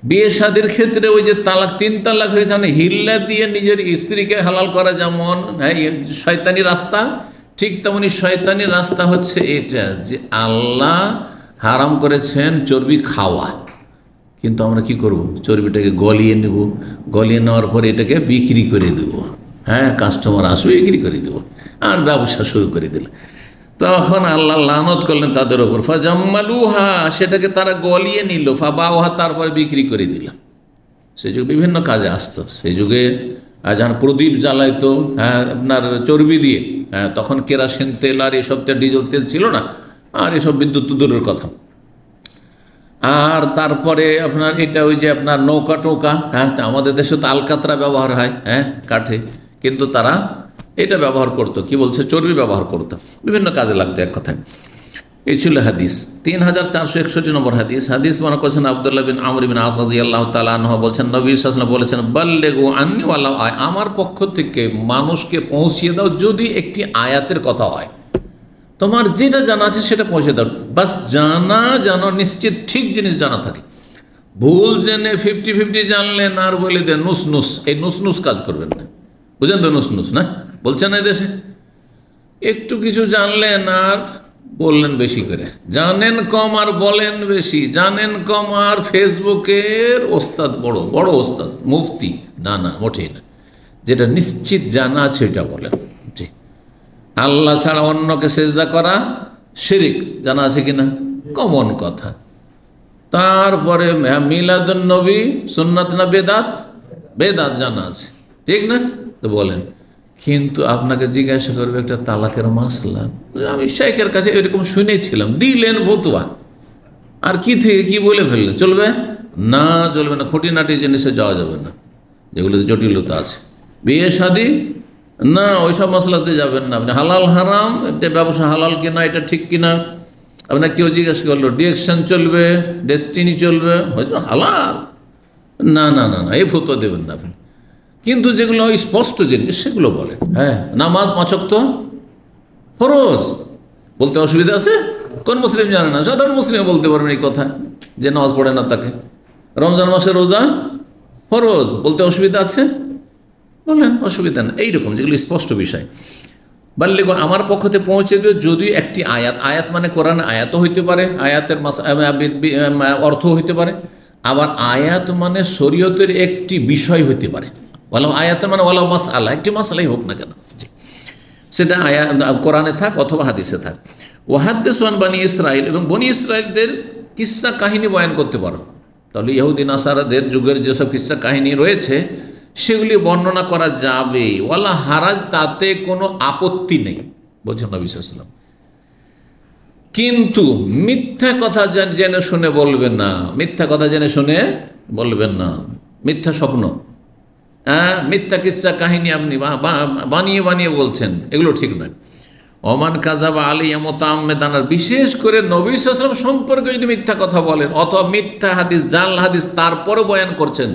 বিয়ে শাদীর ক্ষেত্রে ওই যে তালাক, 3 তালাক হয়েছে, মানে হিল্লা দিয়ে নিজের স্ত্রীকে হালাল করা যেমন শয়তানি রাস্তা, ঠিক তেমনি শয়তানি রাস্তা হচ্ছে এটা যে আল্লাহ হারাম করেছেন চর্বি খাওয়া, কিন্তু আমরা কি করব, চর্বিটাকে গলিয়ে নেব, গলিয়ে নেওয়ার পরে এটাকে বিক্রি করে দেব। কাস্টমার আসবে, বিক্রি করে দেব, আর ব্যবসা শুরু করে দিল। তখন আল্লাহ লানত করলেন তাদের ওপর, ফাজাম্মালুহা, সেটাকে তারা গলিয়ে নিল, ফাবাউহা, তারপরে বিক্রি করে দিলাম। সেই যুগে বিভিন্ন কাজে আসতো, সেই যুগে যখন প্রদীপ জ্বালাইতো আপনার চর্বি দিয়ে, তখন কেরাসিন তেল আর এসব তেল, ডিজেল তেল ছিল না, আর এসব বিদ্যুৎ দূরের কথা। আর তারপরে আপনার এটা ওই যে আপনার নৌকা টোকা, আমাদের দেশে তো আলকাতরা ব্যবহার হয় কাঠে, কিন্তু তারা এটা ব্যবহার করতো, কি বলছে, চর্বি ব্যবহার করতো, বিভিন্ন কাজে লাগতো এক কথায়। এই ছিল হাদিস। 3461 নম্বর হাদিস মনে করছেন আব্দুল্লাহ বিন আমর বিন আস রাদিয়াল্লাহু তাআলা আনহু বলছেন, নবী সাল্লাল্লাহু আলাইহি ওয়াসাল্লাম বলেছেন, বাল্লিগু আন্নি ওয়ালাউ আয়, আমার পক্ষ থেকে মানুষকে পৌঁছিয়ে দাও, যদি একটি আয়াতের কথা হয়, তোমার যেটা জানা আছে সেটা পৌঁছে দাও, বাস জানো নিশ্চিত ঠিক জিনিস জানা থাকে। ভুল জেনে 50-50 জানলেন আর বলে দেন নুস, এই নুস কাজ করবেন না, বুঝলেন তো? নুস না বলছেন না দেশে, একটু কিছু জানলেন আর বললেন বেশি করে, জানেন কম আর বলেন বেশি, জানেন কম আর ফেসবুকের ওস্তাদ, বড় ওস্তাদ, মুফতি, না মোটেই না। যেটা নিশ্চিত জানা আছে এটা বলেন। জি, আল্লাহ ছাড়া অন্যকে সেজদা করা শিরিক, জানা আছে কিনা? কমন কথা। তারপরে মিলাদুন নবী সুন্নাত না বেদাত জানা আছে, ঠিক না? তো বলেন। কিন্তু আপনাকে জিজ্ঞাসা করবে একটা তালাকের মাসলা, আমি শেখের কাছে এরকম শুনেছিলাম, দিলেন ফতুয়া, আর কি থেকে কি বলে ফেললেন, চলবে না? খুঁটিনাটি জিনিসে যাওয়া যাবে না, যেগুলোতে জটিলতা আছে। বিয়ে শাদী না, ওইসব মশলাতে যাবেন না। আপনি হালাল হারাম, ব্যবসা হালাল কিনা, এটা ঠিক কিনা, আপনার কেউ জিজ্ঞেস করলো ডিরেকশন চলবে, ডেস্টিনি চলবে, হয়তো হালাল, না না না না, এই ফতোয়া দেবেন না আপনি। কিন্তু যেগুলো স্পষ্ট জিনিস সেগুলো বলেন। হ্যাঁ, নামাজ 5 ওয়াক্ত ফরজ, বলতে অসুবিধা আছে? কোন মুসলিম জানে না? সাধারণ মুসলিম বলতে পারবেন এই কথা যে নামাজ পড়ে না তাকে। রমজান মাসে রোজা ফরজ, বলতে অসুবিধা আছে? বলেন, অসুবিধা নেই। এইরকম যেগুলো স্পষ্ট বিষয় বাল্লিগ আমার পক্ষতে পৌঁছে দিও। যদি একটি আয়াত, আয়াত মানে কোরআন আয়াতও হইতে পারে, আয়াতের অর্থ হইতে পারে, আবার আয়াত মানে শরীয়তের একটি বিষয় হইতে পারে। ওয়ালা আয়াতের মানে ওয়ালা মাসআলা, একটি মাসআলাই হোক না কেন, সেটা আয়াত কোরআনে থাক অথবা হাদিসে থাক। ওয়াহাদ্দিসু আন বনি ইসরাইল, এবং বনি ইসরাইলদের কিস্সা কাহিনী বয়ান করতে পারো। তাহলে ইহুদি নাসারাদের যুগের যেসব কিস্সা কাহিনী রয়েছে সেগুলি বর্ণনা করা যাবে। ওয়ালা হারাজ, তাতে কোনো আপত্তি নেই, বলছেন নবী সাল্লাল্লাহু আলাইহি ওয়াসাল্লাম। কিন্তু মিথ্যা কথা জেনে শুনে বলবেন না, মিথ্যা কথা জেনে শুনে বলবেন না। মিথ্যা স্বপ্ন, হ্যাঁ, মিথ্যা কিচ্ছা কাহিনী আপনি বানিয়ে বানিয়ে বলছেন, এগুলো ঠিক নয়। ওমান কাযাবা আলাইয়া মুতাআম্মিদান, বিশেষ করে নবী সাল্লাল্লাহু আলাইহি ওয়াসাল্লাম সম্পর্কে যদি মিথ্যা কথা বলেন অথবা মিথ্যা হাদিস, জাল হাদিস তারপরও বয়ান করছেন,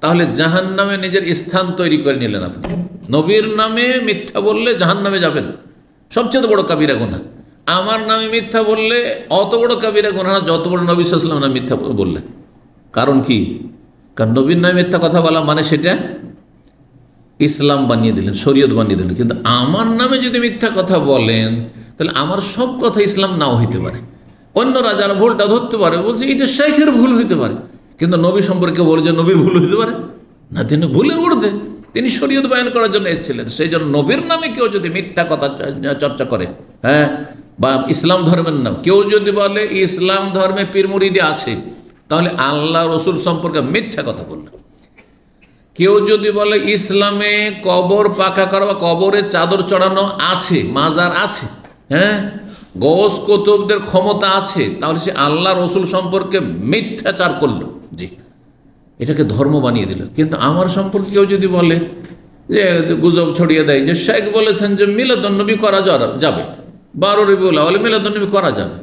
তাহলে জাহান্নামে নিজের স্থান তৈরি করে নিলেন আপনি। নবীর নামে মিথ্যা বললে জাহান্নামে যাবেন, সবচেয়ে বড় কাবিরা গুনাহ। আমার নামে মিথ্যা বললে অত বড় কাবিরা গুনাহ না যত বড় নবী সাল্লাল্লাহু আলাইহি ওয়াসাল্লাম নামে মিথ্যা বললে। কারণ কি? কারণ নবীর নামে মিথ্যা কথা বলা মানে সেটা ইসলাম বানিয়ে দিলেন, শরীয়ত বানিয়ে দিলেন। কিন্তু আমার নামে যদি মিথ্যা কথা বলেন তাহলে আমার সব কথা ইসলাম নাও হইতে পারে। অন্যরা যারা ভুলটা ধরতে পারে বলছে এটা শেখের ভুল হইতে পারে, কিন্তু নবী সম্পর্কে বলে যে নবীর ভুল হইতে পারে না, তিনি ভুলের ঊর্ধ্বে, তিনি শরীয়ত বয়ান করার জন্য এসেছিলেন। সেই জন্য নবীর নামে কেউ যদি মিথ্যা কথা চর্চা করে, হ্যাঁ, বা ইসলাম ধর্মের নাম কেউ যদি বলে ইসলাম ধর্মে পীর মুরিদি আছে, তাহলে আল্লাহ রসুল সম্পর্কে মিথ্যা কথা বললেন। কেউ যদি বলে ইসলামে কবর পাকা করা বা কবরে চাদর চড়ানো আছে, মাজার আছে, হ্যাঁ, গৌস কুতুবদের ক্ষমতা আছে, তাহলে সে আল্লাহ রসুল সম্পর্কে মিথ্যাচার করলো। জি, এটাকে ধর্ম বানিয়ে দিল। কিন্তু আমার সম্পর্কে কেউ যদি বলে যে গুজব ছড়িয়ে দেয় যে শেখ বলেছেন যে মিলাদুন্নবী করা যাবে, 12 রবিউল আউয়ালে মিলাদুন্নবী করা যাবে,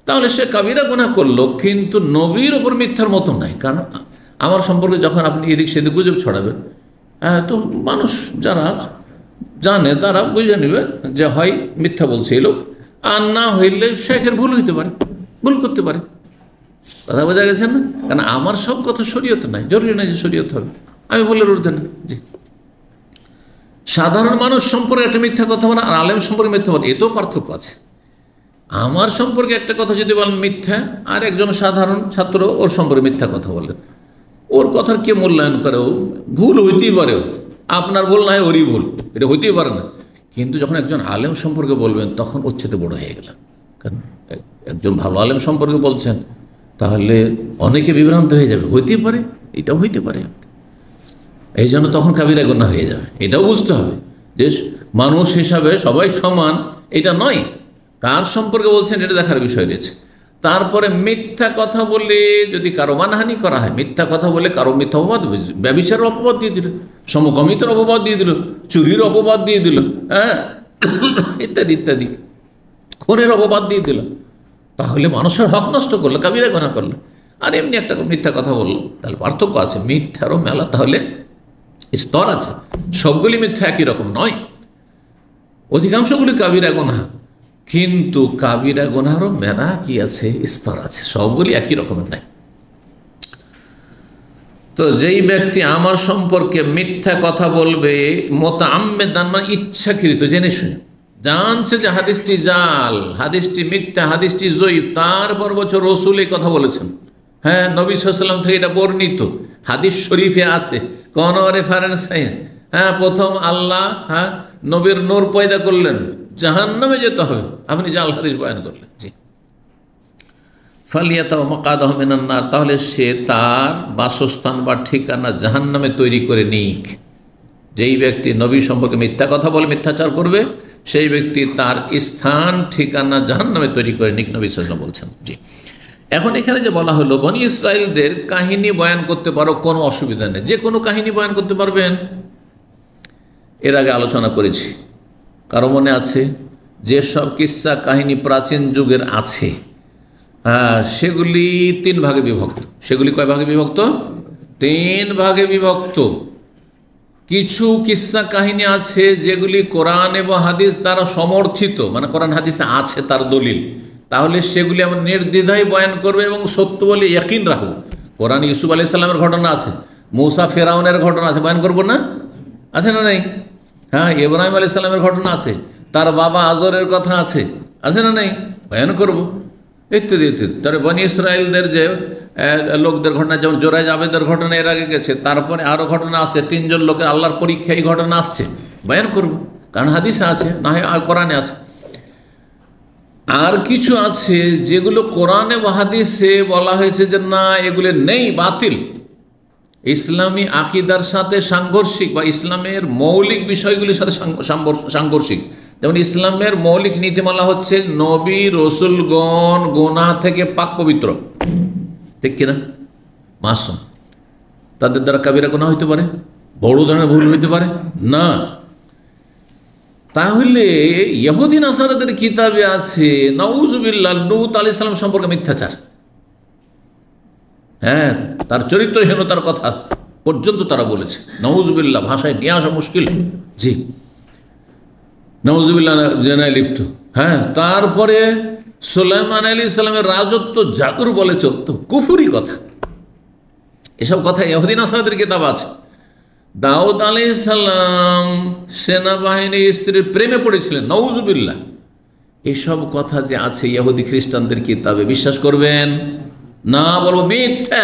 তাহলে সে কাবিরা গুনাহ করলো, কিন্তু নবীর ওপর মিথ্যার মতো নাই। কারণ আমার সম্পর্কে যখন আপনি এদিক সেদিক গুজব ছড়াবেন, তো মানুষ যারা জানে তারা বুঝে নেবে যে হয় মিথ্যা বলছে এই লোক, আর না হইলে শেখের ভুল হইতে পারে, ভুল করতে পারে। কথা বোঝা গেছে না? কারণ আমার সব কথা শরীয়ত নাই, জরুরি নাই যে শরীয়ত হবে, আমি বলে উঠতে না। জি, সাধারণ মানুষ সম্পর্কে একটা মিথ্যা কথা বলে আর আলেম সম্পর্কে মিথ্যা বলে, এতেও পার্থক্য আছে। আমার সম্পর্কে একটা কথা যদি বলেন মিথ্যা, আর একজন সাধারণ ছাত্র ওর সম্পর্কে মিথ্যা কথা বলেন, ওর কথার কে মূল্যায়ন করে? ভুল হইতেই পারে, আপনার ভুল না হয় ওরই ভুল, এটা হইতেই পারে না। কিন্তু যখন একজন আলেম সম্পর্কে বলবেন তখন ওর চেয়ে বড় হয়ে গেলেন। কারণ একজন ভালো আলেম সম্পর্কে বলছেন, তাহলে অনেকে বিভ্রান্ত হয়ে যাবে, হইতেই পারে, এটাও হইতে পারে। এই জন্য তখন কাবিরা গুনাহ হয়ে যাবে। এটাও বুঝতে হবে যে মানুষ হিসাবে সবাই সমান, এটা নয়। কার সম্পর্কে বলছেন এটা দেখার বিষয় রয়েছে। তারপরে মিথ্যা কথা বলে যদি কারো মানহানি করা হয়, মিথ্যা কথা বলে কারো মিথ্যা অপবাদ, ব্যভিচারের অপবাদ দিয়ে দিল, সমকামিতার অপবাদ দিয়ে দিল, চুরির অপবাদ দিয়ে দিল, হ্যাঁ, ইত্যাদি ইত্যাদি, খুনের অপবাদ দিয়ে দিল, তাহলে মানুষের হক নষ্ট করলো, কাবিরা গুনাহ করলো। আর এমনি একটা মিথ্যা কথা বললো, তাহলে পার্থক্য আছে। মিথ্যারও মেলা তাহলে স্তর আছে, সবগুলি মিথ্যা একই রকম নয়, অধিকাংশগুলি কাবিরা গুনাহ, কিন্তু কাবিরা গুনাহরও মেলা কি আছে, স্তর আছে, সবগুলি একই রকমের নাই। তো যেই ব্যক্তি আমার সম্পর্কে মিথ্যা কথা বলবে, মুতাআম্মিদান মানে ইচ্ছাকৃত, জেনে শুনে, জানছে যে হাদিসটি জাল, হাদিসটি মিথ্যা, হাদিসটি জয়ীফ, তারপর বছর রসুল এই কথা বলেছেন, হ্যাঁ, নবী সাল্লাল্লাহু আলাইহি ওয়াসাল্লাম থেকে এটা বর্ণিত, হাদিস শরীফে আছে, কোনো রেফারেন্স নেই, হ্যাঁ, প্রথম আল্লাহ, হ্যাঁ, নবীর নূর পয়দা করলেন, জাহান্নামে যেতে হবে, আপনি জাল হাদিস বয়ান করলেন। জি, ফালিয়াতাও মাকাদাহু মিনান নার, তাহলে সে তার বাসস্থান বা ঠিকানা জাহান্নামে তৈরি করে নিক। যেই ব্যক্তি নবী সম্পর্কে মিথ্যা কথা বলে, মিথ্যাচার করবে, সেই ব্যক্তি তার স্থান ঠিকানা জাহান্নামে তৈরি করে নিক, নবী সাল্লাল্লাহু আলাইহি ওয়াসাল্লাম বলছেন। জি, এখন এখানে যে বলা হলো বনি ইসরাইলদের কাহিনী বয়ান করতে পারো, কোনো অসুবিধা নেই, যে কোনো কাহিনী বয়ান করতে পারবেন। এর আগে আলোচনা করেছি, কারো মনে আছে যেসব কিস্সা কাহিনী প্রাচীন যুগের আছে, সেগুলি 3 ভাগে বিভক্ত। সেগুলি কয় ভাগে বিভক্ত? 3 ভাগে বিভক্ত। কিছু কিস্সা কাহিনী আছে যেগুলি কোরআন এবং হাদিস দ্বারা সমর্থিত, মানে কোরআন হাদিসে আছে তার দলিল, তাহলে সেগুলি আমরা নির্দ্বিধায় বয়ান করবে এবং সত্য বলে ইয়াকিন রাখব। কোরআন ইউসুফ আলাইহিস সালামের ঘটনা আছে, মূসা ফেরাউনের ঘটনা আছে, বয়ান করব না? আছে না নেই? হ্যাঁ, ইব্রাহিম আলাইহিস সালামের ঘটনা আছে, তার বাবা আজরের কথা আছে, আছে না নেই? বয়ান করব ইত্যাদি ইত্যাদি। তার বনি ইসরায়েলদের যে লোকদের ঘটনা, যেমন জোরাইজ আবেদের ঘটনা এর আগে গেছে, তারপরে আরও ঘটনা আসছে, 3 জন লোকের আল্লাহর পরীক্ষা, এই ঘটনা আসছে, বয়ান করব, কারণ হাদিসে আছে, না হয় কোরআনে আছে। আর কিছু আছে যেগুলো কোরআনে বা হাদিসে বলা হয়েছে যে না, এগুলো নেই, বাতিল, ইসলামী আকিদার সাথে সাংঘর্ষিক, বা ইসলামের মৌলিক বিষয়গুলির সাথে সাংঘর্ষিক। যেমন ইসলামের মৌলিক নীতিমালা হচ্ছে নবী রসুলগণ গুনাহ থেকে পাক পবিত্র, ঠিক কিনা? মাসুম, তাদের দ্বারা কাবিরা গুনাহ হইতে পারে, বড় ধরনের ভুল হইতে পারে না। তাহলে ইহুদি নাসারাদের কিতাবে আছে নাউজুবিল্লাহ লূত আলাইহিস সালাম সম্পর্কে মিথ্যাচার, হ্যাঁ, তার চরিত্রহীনতার কথা পর্যন্ত তারা বলেছে। নাউজুবিল্লাহ, ভাষায় নিয়ে আসা মুশকিল, জি, নাউজুবিল্লাহ জেনায় লিপ্ত। হ্যাঁ, তারপরে সুলাইমান আলাইহিস সালামের রাজত্ব জাদুর বলে চলত, কুফরি কথা, এসব কথা ইহুদি নাসারাদের কিতাব আছে। দাউদ আলাইহিস সালাম সেনাবাহিনীর স্ত্রীর প্রেমে পড়েছিলেন, নাউজুবিল্লাহ, এসব কথা যে আছে ইহুদি খ্রিস্টানদের কিতাবে, বিশ্বাস করবেন না? বলবো মিথ্যা,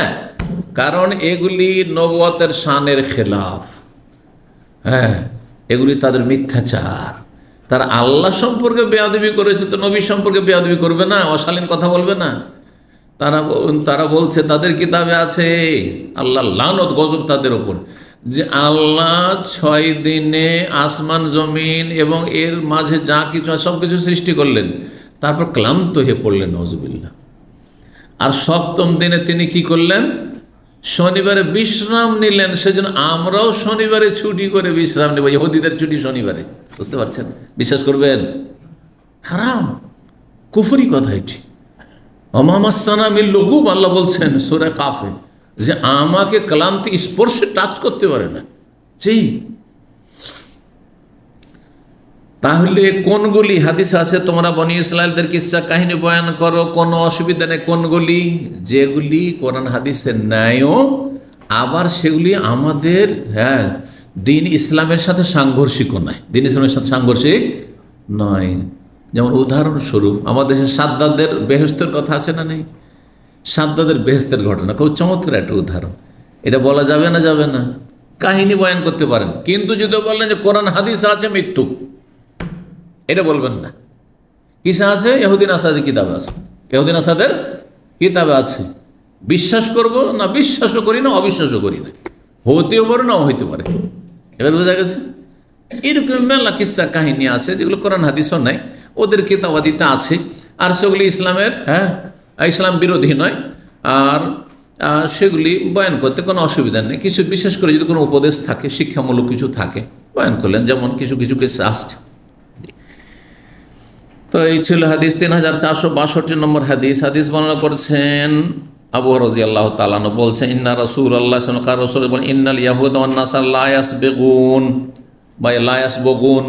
কারণ এগুলি নবুয়তের শানের খেলাফ। হ্যাঁ, এগুলি তাদের মিথ্যাচার। তারা আল্লাহ সম্পর্কে বেয়াদবি করেছে, তো নবী সম্পর্কে বেয়াদবি করবে না, অশালীন কথা বলবে না? তারা বলছে, তাদের কিতাবে আছে, আল্লাহ লানত গজব তাদের ওপর, যে আল্লাহ 6 দিনে আসমান জমিন এবং এর মাঝে যা কিছু সব কিছু সৃষ্টি করলেন, তারপর ক্লান্ত হয়ে পড়লেন, নাউজুবিল্লাহ। আর 7ম দিনে তিনি কি করলেন? শনিবারে বিশ্রাম নিলেন। সেজন্য আমরাও শনিবারে ছুটি করে বিশ্রাম নেব, ইহুদিদের ছুটি শনিবারে, বুঝতে পারছেন? বিশ্বাস করবেন? হারাম, কুফরি কথা এটি। অমামাসানা মিল লুগুব, আল্লাহ বলছেন সূরা কাফে, যে আমাকে ক্লান্তি স্পর্শে টাচ করতে পারে না। জি, তাহলে কোনগুলি হাদিস আছে তোমরা বনি ইসরাইলদের কিসসা কাহিনী বয়ান করো, কোনো অসুবিধা নেই। কোনগুলি? যেগুলি কোরআন হাদিসের ন্যায়ও, আবার সেগুলি আমাদের দিন ইসলামের সাথে সাংঘর্ষিকও নয়, দিন ইসলামের সাথে সাংঘর্ষিক নয়। যেমন উদাহরণস্বরূপ আমাদের দেশে সাদ্দাদের বেহেশতের কথা আছে না নেই? সাদ্দাদের বেহেশতের ঘটনা খুব চমৎকার একটা উদাহরণ। এটা বলা যাবে না? যাবে না, কাহিনী বয়ান করতে পারেন, কিন্তু যদি বললেন যে কোরআন হাদিস আছে, মৃত্যু, এটা বলবেন না। কিসে আছে? ইহুদি নাসারাদের কিতাবে আছে, ইহুদি নাসারাদের কিতাবে আছে। বিশ্বাস করব না? বিশ্বাসও করি না, অবিশ্বাসও করি না, হতেও পারে না হইতে পারে। এবার বোঝা গেছে? এরকম মেলা কিসসা কাহিনী আছে যেগুলো কোরআন হাদিসও নাই, ওদের কিতাবাদিতে আছে, আর সেগুলি ইসলামের ইসলাম বিরোধী নয়, আর সেগুলি বয়ান করতে কোনো অসুবিধা নেই। কিছু বিশেষ করে যদি কোনো উপদেশ থাকে, শিক্ষামূলক কিছু থাকে, বয়ান করলেন, যেমন কিছু কিছু কিসসা আসছে। তো এই ছিল হাদিস 3462 নম্বর হাদিস। হাদিস বর্ণনা করছেন আবু হুরায়রা রাদিয়াল্লাহু তাআলা আনহু, বলছেন ইন্না রাসূলুল্লাহ সাল্লাল্লাহু আলাইহি ওয়াসাল্লাম বলেন, ইন্নাল ইয়াহুদা ওয়ান নাসারা লা ইয়াসবিগুন বা লা ইয়াসবুগুন,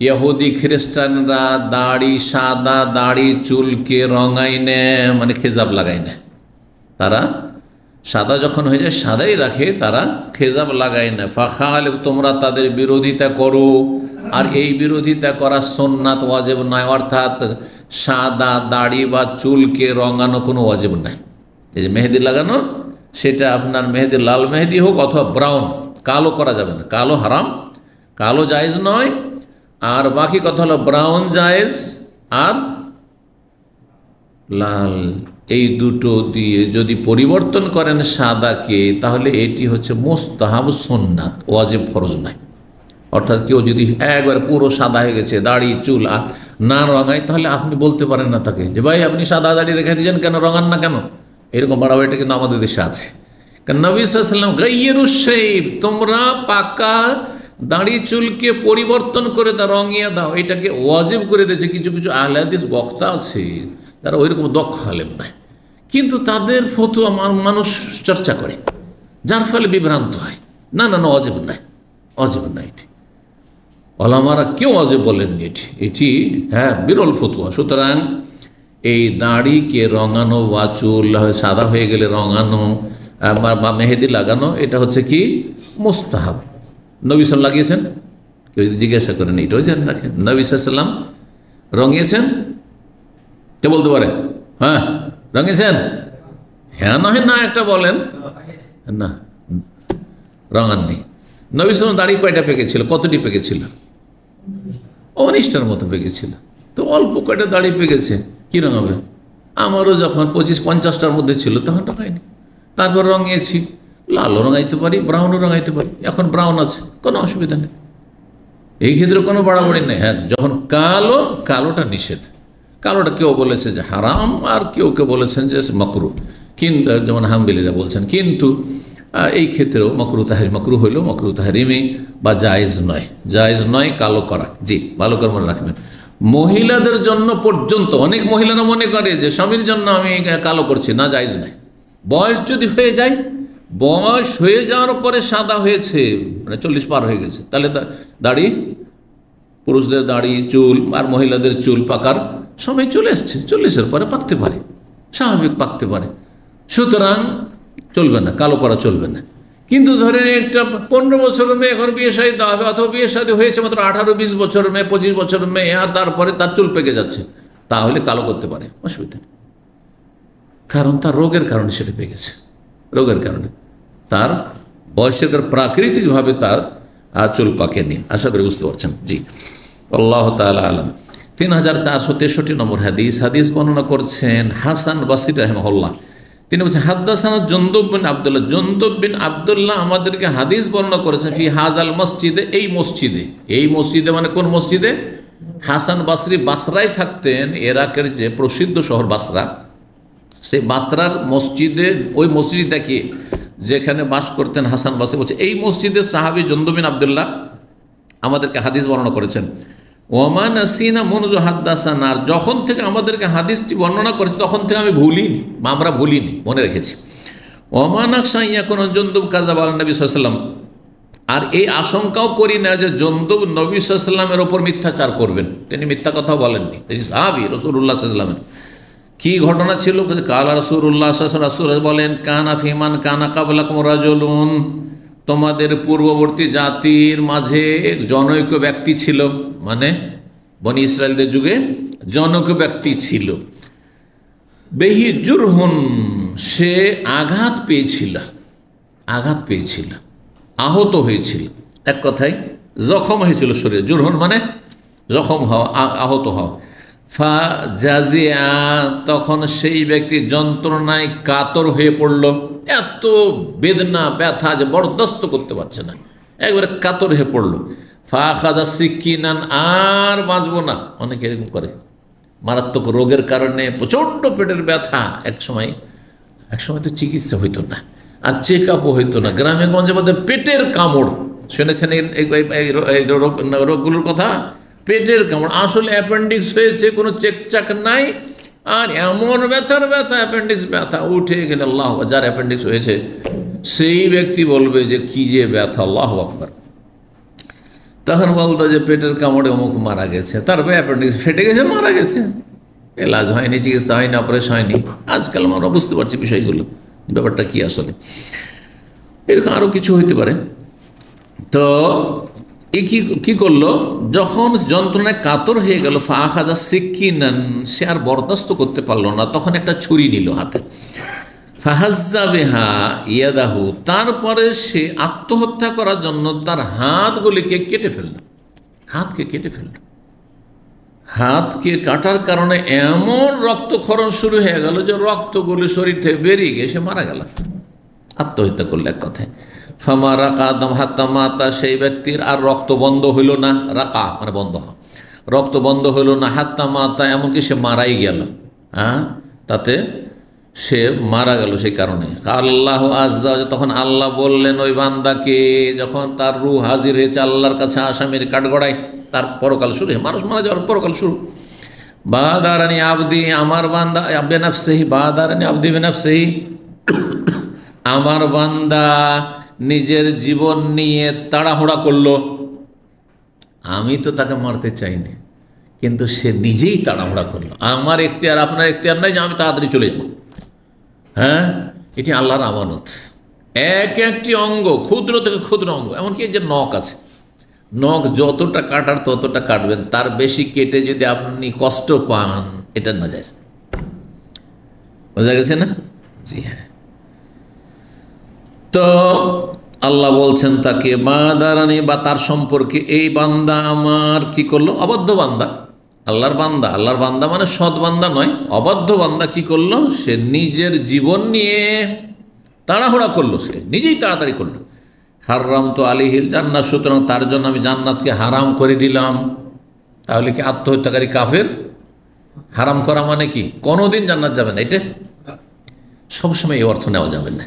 ইহুদি খ্রিস্টানরা দাড়ি, সাদা দাড়ি চুলকে রঙাই নে, মানে খেজাব লাগাই না। তারা সাদা যখন হয়ে যায় সাদাই রাখে, তারা খেজাব লাগায় না। ফাখাল, তোমরা তাদের বিরোধিতা করো, আর এই বিরোধিতা করা সুন্নাত, ওয়াজিব নয়, অর্থাৎ সাদা দাড়ি বা চুলকে রঙানো কোনো ওয়াজিব নাই। এই যে মেহেদি লাগানো, সেটা আপনার মেহেদি লাল মেহেদি হোক অথবা ব্রাউন, কালো করা যাবে না, কালো হারাম, কালো জায়েজ নয়। আর বাকি কথা হলো ব্রাউন জায়েজ আর লাল, এই দুটো দিয়ে যদি পরিবর্তন করেন সাদাকে, তাহলে এটি হচ্ছে মুস্তাহাব সুন্নাত, ওয়াজিব ফরজ নাই। অর্থাৎ কেউ যদি একবারে পুরো সাদা হয়ে গেছে, দাড়ি চুল আর না রঙায়, তাহলে আপনি বলতে পারেন না তাকে যে ভাই আপনি সাদা দাড়ি রেখে দিয়েছেন কেন, রঙান না কেন? এরকম বাড়াবাড়িটা কিন্তু আমাদের দেশে আছে। কারণ নবী সাল্লাল্লাহু আলাইহি ওয়াসাল্লাম গাইয়িরুশ শাইব, তোমরা পাকা দাড়ি চুলকে পরিবর্তন করে দাও, রঙিয়ে দাও, এটাকে ওয়াজিব করে দিয়েছে। কিছু কিছু আহলে হাদিস বক্তা আছে যারা ওইরকম দক্ষ আলেম নয়, কিন্তু তাদের ফতোয়া মানুষ চর্চা করে, যার ফলে বিভ্রান্ত হয়। না না না, অজেব নয়, অজেব নয়, এটি ওলামারা কেউ অজেব বলেননি। এটি হ্যাঁ বিরল ফতোয়া। সুতরাং এই দাড়িকে রঙানো বা চুল সাদা হয়ে গেলে রঙানো বা মেহেদি লাগানো, এটা হচ্ছে কি মুস্তাহাব। নবী সাল্লাল্লাহু লাগিয়েছেন, কেউ যদি জিজ্ঞাসা করেন এটাও জানেন রাখেন, নবী সাল্লাম রঙিয়েছেন, কে বলতে পারে? হ্যাঁ রঙিয়েছেন? হ্যাঁ না হয় না একটা বলেন না, রঙাননি। নবী সাল্লাম দাড়ি কয়টা পেকেছিল, কতটি পেকেছিল? অনিষ্টার মতো পেকেছিল। তো অল্প কয়টা দাড়ি পেকেছে, কী রঙাবে? আমারও যখন 25-50টার মধ্যে ছিল তখন রঙাইনি, তারপর রঙিয়েছি। লালও রঙাইতে পারি, ব্রাউনও রঙাইতে পারি, এখন ব্রাউন আছে, কোনো অসুবিধা নেই, এই ক্ষেত্রে কোনো বাড়াবাড়ি নেই। হ্যাঁ যখন কালো, কালোটা নিষেধ, কালোটা কেউ বলেছে যে হারাম, আর কেউ কেউ বলেছেন যে মাকরুহ, কিন্তু যেমন হাম্বলীরা বলছেন। কিন্তু এই ক্ষেত্রেও মাকরুহ হইলেও মাকরুহ তাহরিমি বা জায়েজ নয়, জায়েজ নয় কালো করা। জি, ভালো করে মনে রাখবেন। মহিলাদের জন্য পর্যন্ত অনেক মহিলারা মনে করে যে স্বামীর জন্য আমি কালো করছি, না, জায়েজ নয়। বয়স যদি হয়ে যায়, বয়স হয়ে যাওয়ার পরে সাদা হয়েছে, মানে 40 পার হয়ে গেছে, তাহলে দাড়ি, পুরুষদের দাড়ি চুল আর মহিলাদের চুল পাকার সময় চলে এসছে, 40-এর পরে পাকতে পারে, স্বাভাবিক পাকতে পারে। সুতরাং চলবে না, কালো করা চলবে না। কিন্তু ধরেন একটা 15 বছরের মেয়ে এখন বিয়ে শাদী দেওয়া হবে, অথবা বিয়ে শাদী হয়েছে মাত্র 18-20 বছরের মেয়ে, 25 বছরের মেয়ে, আর তারপরে তার চুল পেকে যাচ্ছে, তাহলে কালো করতে পারে, অসুবিধা নেই। কারণ তার রোগের কারণে সেটা পেকেছে, রোগের কারণে, তার বয়সের প্রাকৃতিকভাবে তার চুল পাকেনি। আশা করি বুঝতে পারছেন। জি, আল্লাহ তাআলা আলাম। 3463 নম্বর হাদিস বর্ণনা করছেন হাসান বাসরি রাহিমাহুল্লাহ। তিনি বলছেন হাদ্দাসানা জুনদুব বিন আব্দুল্লাহ, জুনদুব বিন আব্দুল্লাহ আমাদেরকে হাদিস বর্ণনা করেছেন ফি হাজাল মসজিদে, এই মসজিদে। এই মসজিদে মানে কোন মসজিদে? হাসান বাসরি বাসরায় থাকতেন, ইরাকের যে প্রসিদ্ধ শহর বাসরা, সেই বাসরার মসজিদে, ওই মসজিদটাকে যেখানে বাস করতেন হাসান বাসরি, বলছে এই মসজিদের সাহাবী জুনদুব বিন আব্দুল্লাহ আমাদেরকে হাদিস বর্ণনা করেছেন। ওমান আসিনা মনজু হাদ্দাসানা, আর যখন থেকে আমাদেরকে হাদিসটি বর্ণনা করেছে তখন থেকে আমি ভুলিনি, বা আমরা ভুলিনি, মনে রেখেছি। ওমান আকসাইয়া কোন জুনদুব কাযাব আলা নবী সাল্লাল্লাহু আলাইহি ওয়াসাল্লাম, আর এই আশঙ্কাও করি না যে জুনদুব নবী সাল্লাল্লাহু আলাইহি ওয়াসাল্লামের ওপর মিথ্যাচার করবেন। তিনি মিথ্যা কথাও বলেননি, তিনি সাহাবী রাসূলুল্লাহ সাল্লাল্লাহু আলাইহি ওয়াসাল্লামের। কি ঘটনা ছিল? কালা রাসূলুল্লাহ সাল্লাল্লাহু আলাইহি ওয়াসাল্লাম, রাসূল বলেন কানা ফিমান কানা ক্বাবলাকুম রাজুলুন, তোমাদের পূর্ববর্তী জাতির মাঝে জনৈক ব্যক্তি ছিল, মানে বনি ইসরায়েলদের যুগে জনৈক ব্যক্তি ছিল। বেহি জুরহুন, সে আঘাত পেয়েছিল, আহত হয়েছিল, এক কথায় জখম হয়েছিল শরীরে। জুরহুন মানে জখম হওয়া, আহত হওয়া। ফা জাজিয়া, তখন সেই ব্যক্তি যন্ত্রণায় কাতর হয়ে পড়ল, এত বেদনা ব্যথা যে বরদাস্ত করতে পারছে না, একবারে কাতর হয়ে পড়ল। ফা খাজা সিকিনান, আর বাঁচব না, অনেকে এরকম করে, মারাত্মক রোগের কারণে প্রচণ্ড পেটের ব্যথা, এক সময় তো চিকিৎসা হইতো না, আর চেক আপও হইতো না, গ্রামে গঞ্জে মধ্যে পেটের কামড়, শুনেছেন এই রোগগুলোর কথা? পেটের কামড়, আসলে অ্যাপেন্ডিক্স হয়েছে, কোনো চেকচাক নাই, আর এমন ব্যথা, অ্যাপেন্ডিক্স ব্যথা উঠে গেলে, আল্লাহ, যার অ্যাপেন্ডিক্স হয়েছে সেই ব্যক্তি বলবে যে কি যে ব্যথা, আল্লাহু আকবার। তখন বলতো যে পেটের কামড়ে অমুক মারা গেছে, তারপরে অ্যাপেন্ডিক্স ফেটে গেছে, মারা গেছে, এলাজ হয়নি, চিকিৎসা হয়নি, অপারেশন হয়নি। আজকাল আমরা বুঝতে পারছি বিষয়গুলো, ব্যাপারটা কি আসলে। এরকম আরও কিছু হইতে পারে। তো এ কি করলো, যখন যন্ত্রণায় কাতর হয়ে গেল, ফা খাজা সিকিনান, সে আর বরদাস্ত করতে পারলো না, তখন একটা ছুরি নিল হাতে। ফাহাজ্জা বিহা ইয়াদাহু, তারপরে সে আত্মহত্যা করার জন্য তার হাতগুলিকে কেটে ফেলল, হাতকে কাটার কারণে এমন রক্তক্ষরণ শুরু হয়ে গেল যে রক্তগুলি শরীর থেকে বেরিয়ে গিয়ে সে মারা গেল, আত্মহত্যা করলো এক কথায়। ফামা রাকা দম হাত্তা মাতা, সেই ব্যক্তির আর রক্ত বন্ধ হইল না, রাকা মানে বন্ধ হওয়া, রক্ত বন্ধ হইল না, হাত্তা মাতা, এমনকি সে মারাই গেল, তাতে সে মারা গেল সেই কারণে। আল্লাহ আজ্জা, তখন আল্লাহ বললেন ওই বান্দাকে, যখন তার রূহ হাজির হয়েছে আল্লাহর কাছে আসামির কাঠগড়ায়, তার পরকাল শুরু, মানুষ মারা যাওয়ার পরকাল শুরু। বাদারানি আবদি, আমার বান্দা বেনাফসিহি, বাদারানি আবদি বেনাফসিহি, আমার বান্দা নিজের জীবন নিয়ে তাড়াহুড়া করলো। আমি তো তাকে মারতে চাইনি, কিন্তু সে নিজেই তাড়াহুড়া করলো। আমার এখতিয়ার আপনার এখতিয়ার নাই যে আমি তাড়াতাড়ি চলে যাব। হ্যাঁ, এটি আল্লাহর আমানত। এক একটি অঙ্গ, ক্ষুদ্র থেকে ক্ষুদ্র অঙ্গ, এমনকি যে নখ আছে, নখ যতটা কাটার ততটা কাটবেন, তার বেশি কেটে যদি আপনি কষ্ট পান, এটা নাজায়েজ। বোঝা গেছে না? জি হ্যাঁ। তো আল্লাহ বলছেন তাকে বাদারানি, বা তার সম্পর্কে, এই বান্দা আমার কি করলো? অবদ্ধ বান্দা, আল্লাহর বান্দা, আল্লাহর বান্দা মানে সৎ বান্দা নয়, অবদ্ধ বান্দা কি করলো? সে নিজের জীবন নিয়ে তাড়াহুড়া করলো, সে নিজেই তাড়াতাড়ি করলো। হারাম তো আলিহিল জান্নাত, সুতরাং তার জন্য আমি জান্নাতকে হারাম করে দিলাম। তাহলে কি আত্মহত্যাকারী কাফের? হারাম করা মানে কি কোনোদিন জান্নাত যাবে না, এটা সবসময় এই অর্থ নেওয়া যাবে না।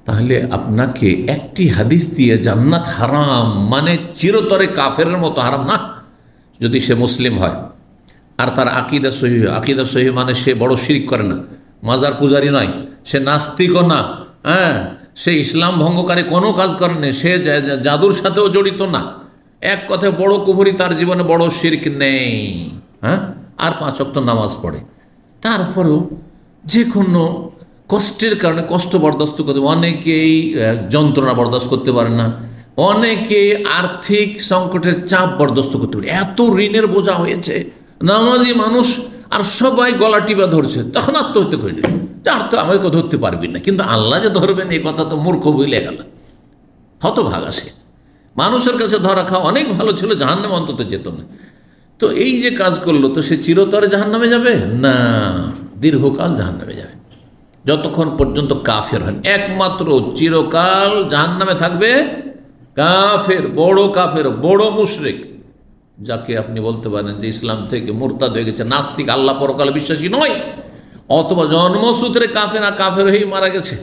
তাহলে আপনাকে একটি হাদিস দিয়ে জান্নাত হারাম মানে চিরতরে কাফেরের মতো হারাম না, যদি সে মুসলিম হয় আর তার আকিদা সহি হয়। আকিদা সহি মানে সে বড় শিরক করে না, মাজার পূজারি নয়, সে নাস্তিকও না, হ্যাঁ, সে ইসলাম ভঙ্গকারী কোনো কাজ করেনি, সে জাদুর সাথেও জড়িত না, এক কথায় বড় কুফরি, তার জীবনে বড় শিরক নেই, হ্যাঁ, আর 5 ওয়াক্ত নামাজ পড়ে। তারপরেও যে কোনো কষ্টের কারণে কষ্ট বরদাস্ত করতে, অনেকেই যন্ত্রণা বরদাস্ত করতে পারে না, অনেকে আর্থিক সংকটের চাপ বরদাস্ত করতে পারে, এত ঋণের বোঝা হয়েছে নামাজি মানুষ, আর সবাই গলা টিপা ধরছে, তখন আত্মহত্যা করে নিল। আর তো আমাকে ধরতে পারবি না, কিন্তু আল্লাহ যে ধরবেন এই কথা তো মূর্খ ভুলে গেল, হতভাগা সে। মানুষের কাছে ধরা খাওয়া অনেক ভালো ছিল, জাহান্নামে অন্তত যেত না। তো এই যে কাজ করলো, তো সে চিরতরে জাহান্নামে যাবে না, দীর্ঘকাল জাহান্নামে যাবে, যতক্ষণ পর্যন্ত কাফের হন। একমাত্র চিরকাল জাহান্নামে থাকবে কাফের, বড় মুশরিক, যাকে আপনি বলতে পারেন যে ইসলাম থেকে মুরতাদ হয়ে গেছে, নাস্তিক, আল্লাহ পরকালে বিশ্বাসী নয়, অথবা জন্মসূত্রে কাফের হয়েই মারা গেছে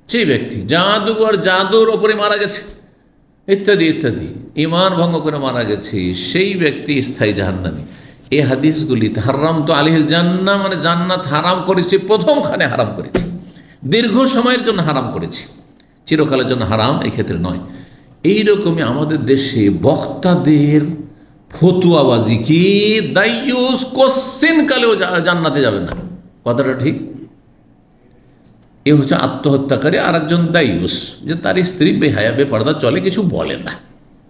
সেই ব্যক্তি, জাদুঘর জাদুর ওপরে মারা গেছে, ইত্যাদি ইত্যাদি, ঈমান ভঙ্গ করে মারা গেছে, সেই ব্যক্তি স্থায়ী জাহান্নামী। এই হাদিসগুলিতে হারাম তো আলিহিল জান্নাহ মানে জান্নাত হারাম করেছে, প্রথমখানে হারাম করেছে, দীর্ঘ সময়ের জন্য হারাম করেছে, চিরকালের জন্য হারাম এই ক্ষেত্রে নয়। এইরকমই আমাদের দেশে বক্তাদের ফতুয়াবাজি কি দাইয়ুস কোশ্চিন কালেও জান্নাতে যাবে না, কথাটা ঠিক? এ হচ্ছে আত্মহত্যাকারী, আর একজন দাইয়ুস, যে তার স্ত্রী বেহায়া বেপর্দা চলে, কিছু বলে না,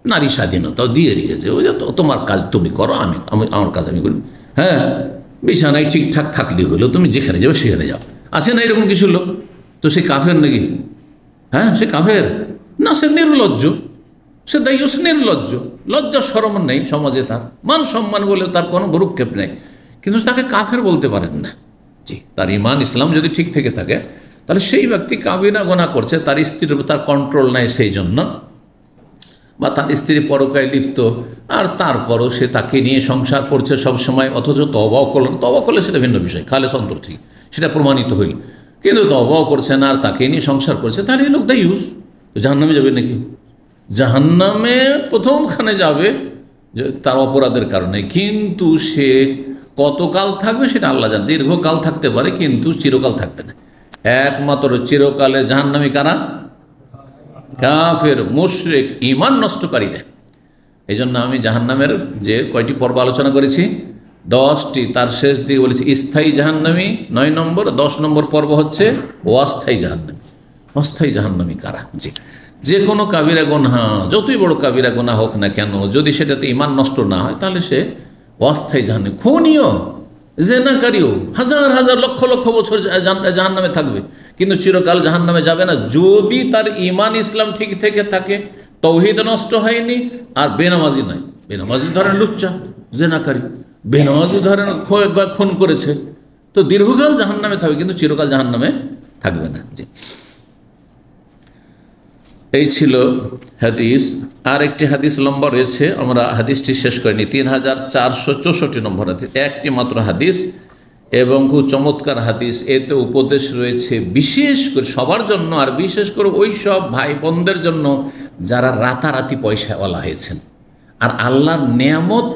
নারী স্বাধীনতাও দিয়ে দিয়েছে, ওই যে তোমার কাজ তুমি করো, আমি আমার কাজ আমি করি, হ্যাঁ, বিছানায় ঠিকঠাক থাকলে হলো, তুমি যেখানে যাবে সেখানে যাও, আছে না এরকম কিছু লোক? তো সে কাফের নাকি? হ্যাঁ, সে কাফের না, সে নির্লজ্জ, সে দাইয়ুস নির্লজ্জ, লজ্জা শরম নেই সমাজে, তার মান সম্মান বলে তার কোনো ভ্রুক্ষেপ নেই, কিন্তু তাকে কাফের বলতে পারেন না। জি, তার ইমান ইসলাম যদি ঠিক থেকে থাকে, তাহলে সেই ব্যক্তি কাবিনা গোনা করছে, তার স্ত্রীর তার কন্ট্রোল নাই সেই জন্য, বা তার স্ত্রী পরকায় লিপ্ত, আর তারপরও সে তাকে নিয়ে সংসার করছে সবসময়, অথচ তওবাও করলে সেটা ভিন্ন বিষয়, খালেস অন্তর থেকে সেটা প্রমাণিত হইল, কিন্তু তওবাও করছে না আর তাকে নিয়ে সংসার করছে, তাহলে এই লোক দাইয়ুস। জাহান্নামে যাবে নাকি? জাহান্নামে প্রথমখানে যাবে যে তার অপরাধের কারণে, কিন্তু সে কতকাল থাকবে সেটা আল্লাহ জানে, দীর্ঘকাল থাকতে পারে, কিন্তু চিরকাল থাকবে না। একমাত্র চিরকালে জাহান্নামী কারা? কাফের, মুশরিক, ঈমান নষ্টকারীরা। এই জন্য আমি জাহান্নামের যে কয়টি পর্ব আলোচনা করেছি, 10টি, তার শেষ দিকে বলেছি স্থায়ী জাহান্নামী 9 নম্বর, 10 নম্বর পর্ব হচ্ছে অস্থায়ী জাহান্নামী। অস্থায়ী জাহান্নামী কারা? জি, যে কোনো কাবিরা গুনাহ, যতই বড় কাবিরা গুনাহ হোক না কেন, যদি সেটাতে ঈমান নষ্ট না হয়, তাহলে সে অস্থায়ী জাহান্নামী। খুনিও, জেনাকারীও হাজার হাজার লক্ষ লক্ষ বছর জাহান্নামে থাকবে, কিন্তু চিরকাল জাহান্নামে যাবে না, যদি তার ঈমান ইসলাম ঠিক থেকে থাকে, তৌহিদ নষ্ট হয়নি, আর বেনামাজি নয়। বেনামাজি ধরেন লুচ্চা, জেনাকারী, বেনামাজি ধরেন খুন করেছে, তো দীর্ঘকাল জাহান্নামে থাকবে, কিন্তু চিরকাল জাহান্নামে থাকবে না। জি, এই ছিল হাদিস। আর একটি হাদিস লম্বা রয়েছে, আমরা হাদিসটি শেষ করিনি, 3464 নম্বর হাদিস, একটি মাত্র হাদিস এবং খুব চমৎকার হাদিস। এতে উপদেশ রয়েছে বিশেষ করে সবার জন্য, আর বিশেষ করে ওই সব ভাই বোনদের জন্য যারা রাতারাতি পয়সাওয়ালা হয়েছেন, আর আল্লাহর নেয়ামত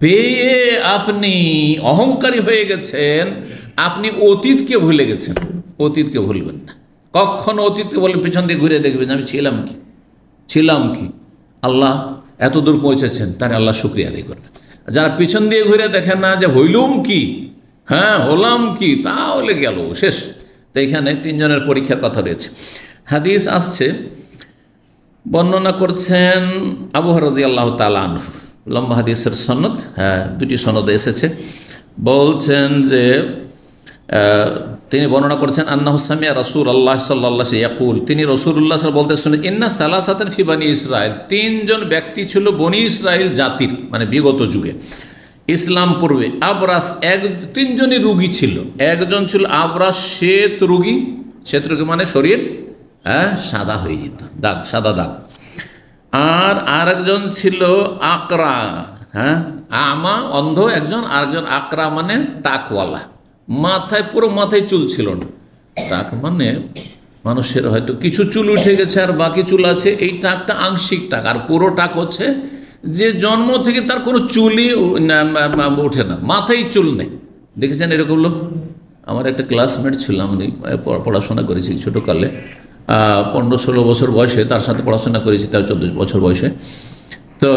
পেয়ে আপনি অহংকারী হয়ে গেছেন, আপনি অতীতকে ভুলে গেছেন। অতীতকে ভুলবেন না, কখনো অতীতকে বলে পেছন দিয়ে ঘুরে দেখবেন আমি ছিলাম কি। আল্লাহ এত দূর পৌঁছেছেন, তার আল্লাহ শুকরিয়া আদায় করবেন। যারা পিছন দিয়ে ঘুরে দেখেন না যে হইলুম কি, হলাম কি, তাহলে গেল শেষ। তো এখানে তিনজনের পরীক্ষার কথা রয়েছে। হাদিস আসছে, বর্ণনা করছেন আবু হুরায়রা রাদিয়াল্লাহু তাআলা আনহু, লম্বা হাদিসের সনদ, দুটি সনদে এসেছে। বলছেন যে তিনি বর্ণনা করেছেন আন্নাহু সামিয়া রাসূলুল্লাহ সাল্লাল্লাহু আলাইহি ইয়াকুল, তিনি রাসূলুল্লাহ সাল্লাল্লাহু বলতে শুনে ইন্না সালাসাতান ফি বনি ইসরাইল, তিনজন ব্যক্তি ছিল বনি ইসরাইল জাতির, মানে বিগত যুগে ইসলাম পূর্বে। আবরাস, তিনজনই রোগী ছিল। একজন ছিল আবরাস, শ্বেত রোগী মানে শরীর সাদা হয়ে যেত, সাদা দাগ। আর আরেকজন ছিল আকরা, আমা অন্ধ একজন, আরেকজন আকরা মানে টাকওয়ালা, পুরো মাথায় চুল ছিল না। টাক মানে মানুষের হয়তো কিছু চুল উঠে গেছে আর বাকি চুল আছে, এই টাকটা আংশিক টাক। আর পুরো টাক হচ্ছে যে জন্ম থেকে তার কোনো চুলই ওঠে না, মাথায় চুল নেই। দেখেছেন এরকম লোক? আমার একটা ক্লাসমেট ছিল, আমি পড়াশোনা করেছি ছোটোকালে, 15-16 বছর বয়সে তার সাথে পড়াশোনা করেছি, তার 14 বছর বয়সে। তো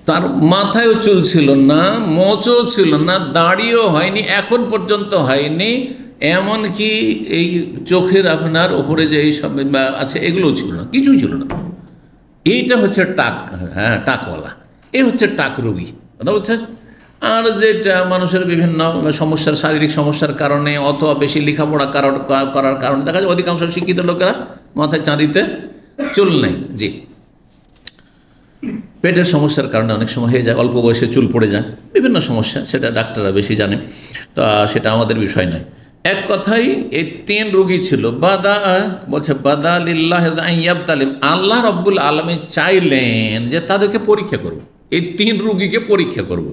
তার মাথায়ও চুল ছিল না, মোচও ছিল না, দাড়িও হয়নি, এখন পর্যন্ত হয়নি, এমনকি এই চোখের আপনার ওপরে যে এই সব আছে এগুলোও ছিল না, কিছুই ছিল না। এইটা হচ্ছে টাক, টাকওয়ালা, এই হচ্ছে টাক রোগী, কথা বলছে। আর যেটা মানুষের বিভিন্ন সমস্যার, শারীরিক সমস্যার কারণে অথবা বেশি লেখাপড়া করার কারণে দেখা যায় অধিকাংশ শিক্ষিত লোকেরা মাথায় চাঁদিতে চুল নেই। জি, পেটের সমস্যার কারণে অনেক সময় হয়ে যায়, অল্প বয়সে চুল পড়ে যায়, বিভিন্ন সমস্যা, সেটা ডাক্তাররা বেশি জানে, তো সেটা আমাদের বিষয় নয়। এক কথাই এই তিন রোগী ছিল। বলছে বাদা লিল্লাহি ইয়াবতালিম, আল্লাহ রাব্বুল আলামিন চাইলেন যে তাদেরকে পরীক্ষা করব, এই তিন রোগীকে পরীক্ষা করব।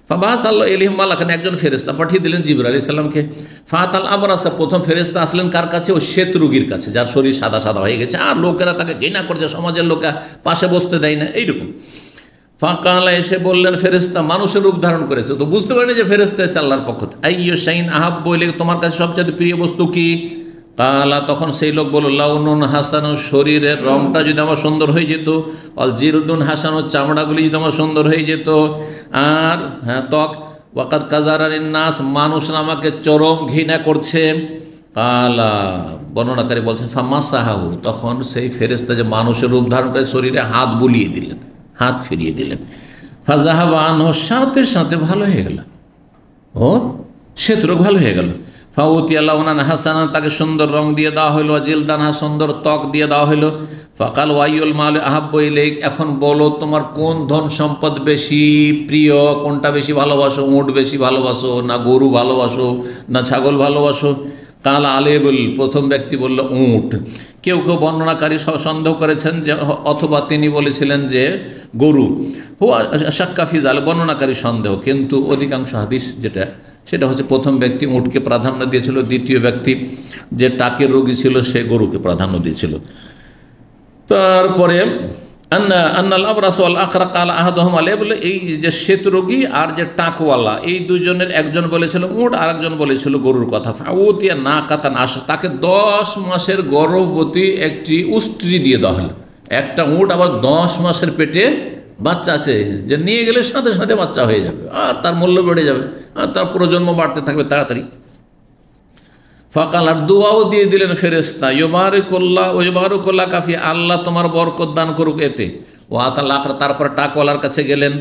ফাবাস আল্লাহ ইলাইহিম মালাকান, একজন ফেরেশতা পাঠিয়ে দিলেন জিবরাইল আলাইহিস সালামকে। ফাতাল আবরাসা, প্রথম ফেরেশতা আসলেন কার কাছে? ও শ্বেত রোগীর কাছে, যার শরীর সাদা সাদা হয়ে গেছে, আর লোকেরা তাকে ঘৃণা করছে, সমাজের লোকেরা পাশে বসতে দেয় না, এইরকম। ফাঁকালা, এসে বললেন ফেরেশতা, মানুষের রূপ ধারণ করেছে, তো বুঝতে পারেনি যে ফেরেশতা এসে আল্লাহর পক্ষ থেকে। আইয়ু শাইন আহাব্বু ইলাইকা, তোমার কাছে সবচেয়ে প্রিয় বস্তু কি? কালা, তখন সেই লোক বলল লাউনুন হাসান, শরীরের রংটা যদি আমার সুন্দর হয়ে যেত, অল জিলদুন হাসান, চামড়াগুলি যদি আমার সুন্দর হয়ে যেত, আর ত্বক, ওয়াকাদ কাজারানিন নাস, মানুষরা আমাকে চরম ঘৃণা করছে। কালা, বর্ণনাকারী বলছেন ফামাসাহাহু, তখন সেই ফেরেশতা যে মানুষের রূপ ধারণ করে শরীরে হাত বুলিয়ে দিলেন, হাত ফিরিয়ে দিলেন। ফাজাহাবা আনহু, সাথে সাথে ভালো হয়ে গেল, ও শ্বেত রোগ ভালো হয়ে গেল। ফাউতি আল্লাহনান হাসানান, তাকে সুন্দর রং দিয়ে দেওয়া হলো, জিলদানহা, সুন্দর ত্বক দিয়ে দেওয়া হলো। ফাকাল ওয়াইউল মাল আহাব্বু ইলাইক, এখন বলো তোমার কোন ধন সম্পদ বেশি প্রিয়, কোনটা বেশি ভালোবাসো? উট বেশি ভালোবাসো, না গরু ভালোবাসো, না ছাগল ভালোবাসো? কাল আলেবুল, প্রথম ব্যক্তি বলল উট। কেউ কেউ বর্ণনাকারী সন্দেহ করেছেন যে অথবা তিনি বলেছিলেন যে গরু। হুয়া শাক্কা ফি যালিক, বর্ণনাকারী সন্দেহ, কিন্তু অধিকাংশ হাদিস যেটা সেটা হচ্ছে প্রথম ব্যক্তি উটকে প্রাধান্য দিয়েছিল, দ্বিতীয় ব্যক্তি যে টাকের রোগী ছিল সে গরুকে প্রাধান্য দিয়েছিল। তারপরে আন্নাল আবরাস ওয়াল আকরা কালা আহাদুহুমা আলাইহি, বলে এই যে শ্বেত রোগী আর যে টাকওয়ালা, এই দুজনের একজন বলেছিল উট, আর একজন বলেছিল গরুর কথা। ফাউতিয়া না কাতান আস, তাকে 10 মাসের গর্ভবতী একটি উষ্ট্রি দিয়ে দেওয়া হলো। একটা উট আবার 10 মাসের পেটে বাচ্চা আছে, যে নিয়ে গেলে সাথে সাথে বাচ্চা হয়ে যাবে, আর তার মূল্য বেড়ে যাবে, আর তার প্রজন্ম বাড়তে থাকবে তাড়াতাড়ি। ফাকাল, আর দোয়াও দিয়ে দিলেন ফেরেশতা, ইউবারিকুল্লাহ ওয়া ইউবারিকুল্লাহ কাফি, আল্লাহ তোমার বরকত দান করুক এতে। ও আতাল আকরা, তারপর টাকওয়ালার কাছে গেলেন,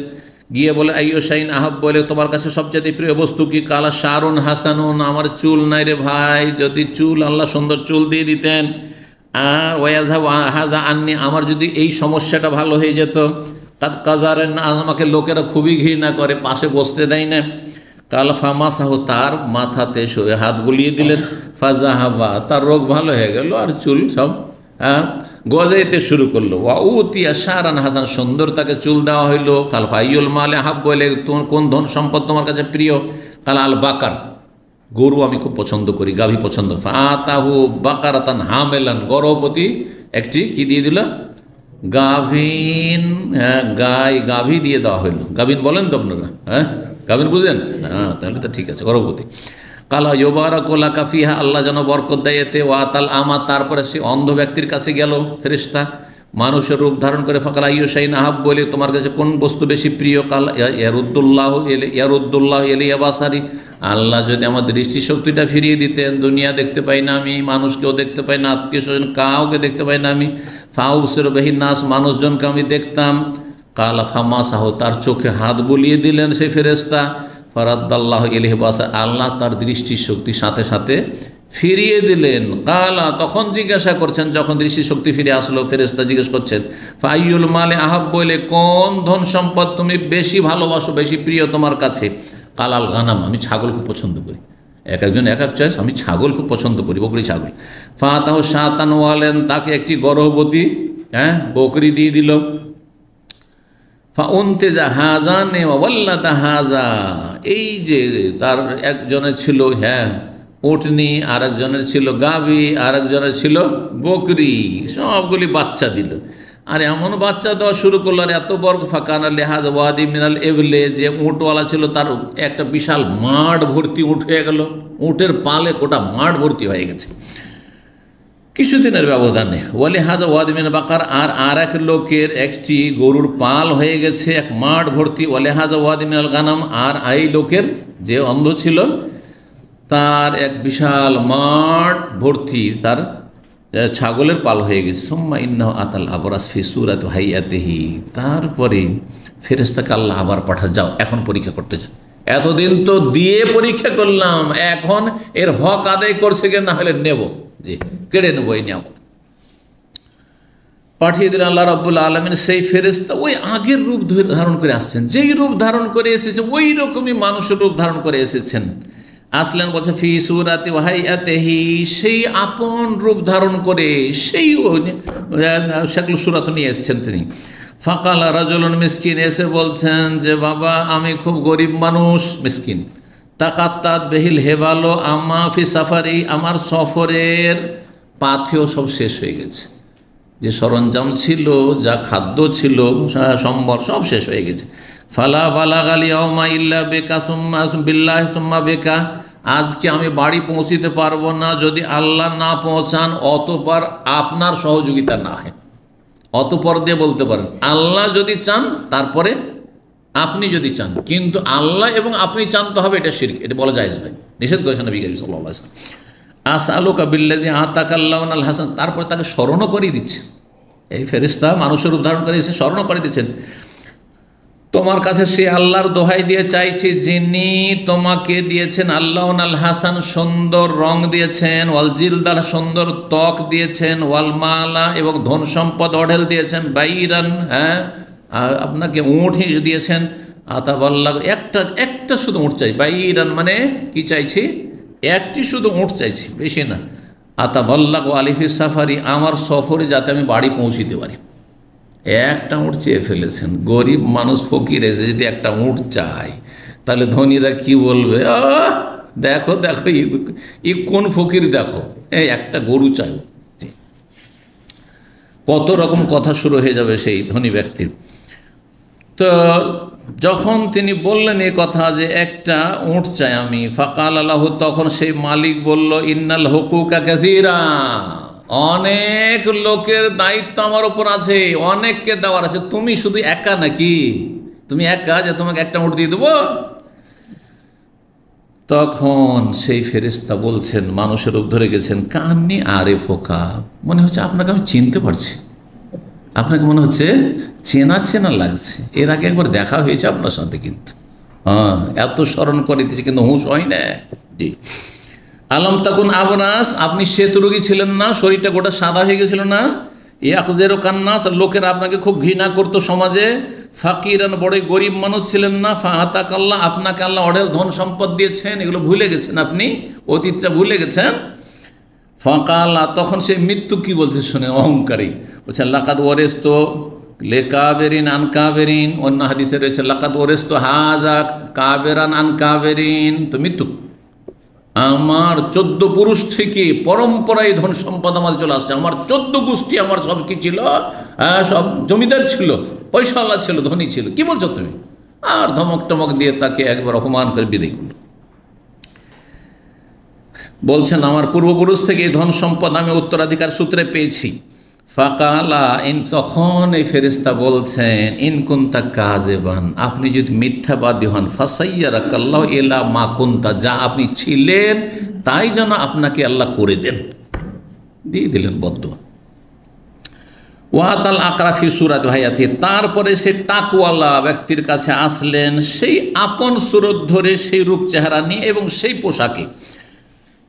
গিয়ে বলে আইয়ু শাইন আহাব, বলে তোমার কাছে সবচেয়ে প্রিয় বস্তু কি? কালা শারুন হাসানুন, আমার চুল নাই রে ভাই, যদি চুল আল্লাহ সুন্দর চুল দিয়ে দিতেন। আর ওয়াজহাব হাজা আন্নি, আমার যদি এই সমস্যাটা ভালো হয়ে যেত। কাদ কাজারেন, আমাকে লোকেরা খুবই ঘৃণা করে, পাশে বসতে দেয় না। কাল ফামাসাহ, তার মাথাতে শুয়ে হাত বুলিয়ে দিলেন। ফাজাহাবা, তার রোগ ভালো হয়ে গেল, আর চুল সব গজাইতে শুরু করলো। ওয়াউতিয়া শারান হাসান, সুন্দর তাকে চুল দেওয়া হইলো। কাল ফাইউল মালে হাব, বলে কোন ধন সম্পদ তোমার কাছে প্রিয়? কাল আল বাকার, গরু আমি খুব পছন্দ করি, গাভী পছন্দ। ফাতাহু বাকারাতান হামেলান, গর্ভবতী একটি কি দিয়ে দিল? গাভীন, হ্যাঁ গাভী দিয়ে দেওয়া হইলো। গাভীন বলেন তো আপনারা? হ্যাঁ গাভীন বুঝেন? হ্যাঁ তাহলে তো ঠিক আছে, গর্ভবতী। কালা ইউবারাকুলা কাফিহা, আল্লাহ যেন বরকত দেয় এতে। ওয়াতাল আমা, তারপরে সে অন্ধ ব্যক্তির কাছে গেল ফেরেশতা মানুষের রূপ ধারণ করে। ফাকাল আইয়ুশাইন আহাব, বলে তোমার কাছে কোন বস্তু বেশি প্রিয়? কাল ইয়ারুদ্দুল্লাহ এলিয়া বাসারি, আল্লাহ যদি আমার দৃষ্টিশক্তিটা ফিরিয়ে দিতেন, দুনিয়া দেখতে পাই না আমি, মানুষকেও দেখতে পাই না, আত্মীয় স্বজন কাউকে দেখতে পাই না আমি। ফাউসের বেহিন নাস, মানুষজনকে আমি দেখতাম। কালা ফামাসাহ, তার চোখে হাত বুলিয়ে দিলেন সেই ফেরেশতা। ফারাদ্দাল্লাহ এলিহি বাসার, আল্লাহ তার দৃষ্টিশক্তি সাথে সাথে ফিরিয়ে দিলেন। কালা, তখন জিজ্ঞাসা করছেন, যখন দৃষ্টিশক্তি ফিরে আসলো, ফেরেশতা জিজ্ঞেস করছেন ফাইয়ুল মালে আহাব, বলে কোন ধন সম্পদ তুমি বেশি ভালোবাসো, বেশি প্রিয় তোমার কাছে? কালাল গানাম, আমি ছাগল খুব পছন্দ করি। এক একজন এক এক চয়েস, আমি ছাগল খুব পছন্দ করি, বকরি ছাগল। ফাতাহ শাতান ওয়ালেন, তাকে একটি গর্ভবতী বকরি দিয়ে দিল। ফাউনতেজা হাজা নে ওয়াল্লাদা হাজা, এই যে তার একজনের ছিল উটনি, আর একজনের ছিল গাভী, আর একজনের ছিল বকরি, সবগুলি বাচ্চা দিল। আর এমন বাচ্চা দেওয়া শুরু করলো, আর এত বড় ফাঁকানা লেহাজ ওয়াদি মিনাল এবলে, যে উঁটওয়ালা ছিল তার একটা বিশাল মাঠ ভর্তি উঁট হয়ে গেল, উঁটের পালে গোটা মাঠ ভর্তি হয়ে গেছে কিছুদিনের ব্যবধানে। ওয়ালি হাজা ওয়াদি মিনাল বাকার, আর এক লোকের একটি গরুর পাল হয়ে গেছে এক মাঠ ভর্তি। ওয়ালি হাজা ওয়াদি মিনাল গানাম, আর এই লোকের যে অন্ধ ছিল তার এক বিশাল মাঠ ভর্তি তার ছাগলের পাল হয়ে গেছে। সুম্মা ইন্নাহু আতাল আবরাস ফি সূরাতি হাইয়াতিহি, তারপরে ফেরেশতাকে আল্লাহ আবার পাঠা, যাও এখন পরীক্ষা করতে যাও, এতদিন তো দিয়ে পরীক্ষা করলাম, এখন এর হক আদায় করছে কি না হলে নেব, যে কেড়ে নেব এই নিয়ামত। পাঠিয়ে দিলেন আল্লাহ রাব্বুল আলামিন সেই ফেরেশতা, ওই আগের রূপ ধারণ করে আসছেন, যেই রূপ ধারণ করে এসেছেন ওই রকমই মানুষের রূপ ধারণ করে এসেছেন। আসলেন বলছে ফি সূরাতি ওয়াহাইয়াতিহি, সেই আপন রূপ ধারণ করে সেই শাকল সূরাত নিয়ে এসেছেন তিনি। ফাকালা রাজুলুন মিসকিন, এসে বলছেন যে বাবা আমি খুব গরিব মানুষ, মিসকিন। তাকাত্তাত বেহিল হেবালো আমা ফি সাফারি, আমার সফরের পাথেও সব শেষ হয়ে গেছে, যে সরঞ্জাম ছিল, যা খাদ্য ছিল, সম্বল সব শেষ হয়ে গেছে। ফালা বালাগালি আউমা ইল্লা বেকা সুম্মা বিল্লাহ সুম্মা বেকা, আজকে আমি বাড়ি পৌঁছিতে পারবো না যদি আল্লাহ না পৌঁছান, অতঃপর আপনার সহযোগিতা না হয়। অতঃপর দিয়ে বলতে পারেন আল্লাহ যদি চান, তারপরে আপনি যদি চান, কিন্তু আল্লাহ এবং আপনি চান তো হবে, এটা শিরক, এটা বলা জায়েজ নয়, নিষেধ করেছেন নবী করিম সাল্লাল্লাহু আলাইহি ওয়াসাল্লাম। আসআলুকা বিল্লাযী আতাকাল্লাহুল হাসান, তারপরে তাকে স্মরণও করে দিচ্ছে, এই ফেরেশতা মানুষের উদাহরণ করে এসে স্মরণও করে দিচ্ছেন, তোমার কাছে সে আল্লাহর দোহাই দিয়ে চাইছি যিনি তোমাকে দিয়েছেন আল্লাহুল হাসান, সুন্দর রং দিয়েছেন, ওয়াল জিলদাল, সুন্দর ত্বক দিয়েছেন, ওয়াল মালা, এবং ধন সম্পদ অঢেল দিয়েছেন, বাইরান, আপনাকে উঁট দিয়েছেন, আতাবাল্লাহ, একটা শুধু উঁট চাই, বাইরান মানে কি চাইছি, একটি শুধু উঁট চাইছি, বেশি না। আতাবাল্লাহ আলিফি সাফারি, আমার সফরে যাতে আমি বাড়ি পৌঁছিতে পারি। একটা উঁট চেয়ে ফেলেছেন, গরিব মানুষ ফকির এসে যদি একটা উঁট চায়, তাহলে ধনীরা কি বলবে, দেখো দেখো ই কোন ফকির, দেখো এই একটা গরু চাই, কত রকম কথা শুরু হয়ে যাবে সেই ধনী ব্যক্তির। তো যখন তিনি বললেন এই কথা যে একটা উঁট চাই আমি, ফাকাল আল্লাহু, তখন সেই মালিক বলল ইন্নাল হুকুকা কাসীরা, অনেক লোকের দায়িত্ব আমার উপর আছে, অনেককে দেওয়ার আছে, তুমি শুধু একা নাকি, তুমি একা যে তোমাকে একটা উঁট দিয়ে দেবো? তখন সেই ফেরেশতা বলছেন, মানুষের রূপ ধরে গেছেন, কান্নি আরে ফোকা, মনে হচ্ছে আপনাকে আমি চিনতে পারছি, আপনাকে মনে হচ্ছে চেনা চেনা লাগছে, এর আগে একবার দেখা হয়েছে আপনার সাথে, কিন্তু এত স্মরণ করে দিয়েছে কিন্তু হুঁশ হয় না। জি, আলম তাকুন আবনাস, আপনি শ্বেত রোগী ছিলেন না, শরীরটা গোটা সাদা হয়ে গেছিল না? ইয়াকজেরো কান্নাস, লোকের আপনাকে খুব ঘৃণা করতো সমাজে। ফাকিরান, বড়ই গরিব মানুষ ছিলেন না। ফাআতাকাল্লাহ, আপনাকে আল্লাহ অঢেল ধন সম্পদ দিয়েছেন, এগুলো ভুলে গেছেন, আপনি অতীতটা ভুলে গেছেন। ফাকালা, তখন সে মৃত্যু কি বলছে শুনে অহংকারী, বলছে লাকাদ ওয়ারিসতু লিকাবেরিন আন কাবেরিন, অন্য হাদিসে রয়েছে লাকাদ ওয়ারিসতু হাযা কাবেরান আন কাবেরিন, তো মৃত্যু আমার 14 পুরুষ থেকে পরম্পরায় ধন সম্পদ আমার চলে আসছে, আমার 14 গোষ্ঠী আমার সব কি ছিল সব জমিদার ছিল, পয়সাওয়ালা ছিল, ধনী ছিল, কি বলছো তুমি? আর ধমক টমক দিয়ে তাকে একবার অপমান করে বিদায় করল। বলছেন আমার পূর্বপুরুষ থেকে এই ধন সম্পদ আমি উত্তরাধিকার সূত্রে পেয়েছি। ফাকালা তখন এই ফেরেশতা বলছেন ইনকুন্তা কাযিবান, আপনি যদি মিথ্যাবাদী হন, ফাসাইয়ারাকাল্লাহু ইলা মা কুনতা, যা আপনি ছিলেন তাই যেন আপনাকে আল্লাহ করে দেন। দিয়ে দিলেন বদদুয়া। ওয়াতাল আকরাফি সুরাত হায়াতি, তারপরে সে টাকওয়ালা ব্যক্তির কাছে আসলেন সেই আপন সুরত ধরে, সেই রূপ চেহারা নিয়ে এবং সেই পোশাকে।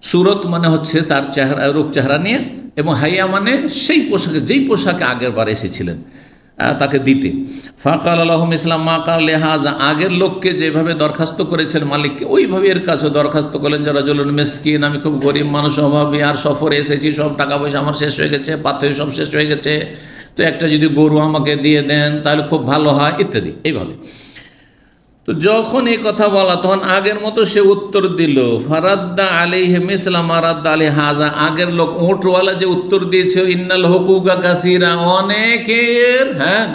সুরত মানে হচ্ছে তার চেহারা, রূপ চেহারা নিয়ে, এবং হাইয়া মানে সেই পোশাকে, যেই পোশাকে আগের বার এসেছিলেন তাকে দিতে। ফাকাল আলাহুম ইসলাম মা কাল লেহাজা, আগের লোককে যেভাবে দরখাস্ত করেছেন মালিককে, ওইভাবে এর কাছে দরখাস্ত করলেন যারা জলুন মিসকিন, আমি খুব গরিব মানুষ, অভাবী, আর সফরে এসেছি, সব টাকা পয়সা আমার শেষ হয়ে গেছে, পাথর সব শেষ হয়ে গেছে, তো একটা যদি গরু আমাকে দিয়ে দেন তাহলে খুব ভালো হয়, ইত্যাদি এইভাবে। তো যখন এই কথা বলা তখন আগের মতো সে উত্তর দিল, ফারাদ্দা আলাইহি মিসলা মা রাদ্দা আলাইহি হাযা, আগের লোক উটওয়ালা যে উত্তর দিয়েছে, ইন্নাল হুকুকা কাসীরা, অনেকের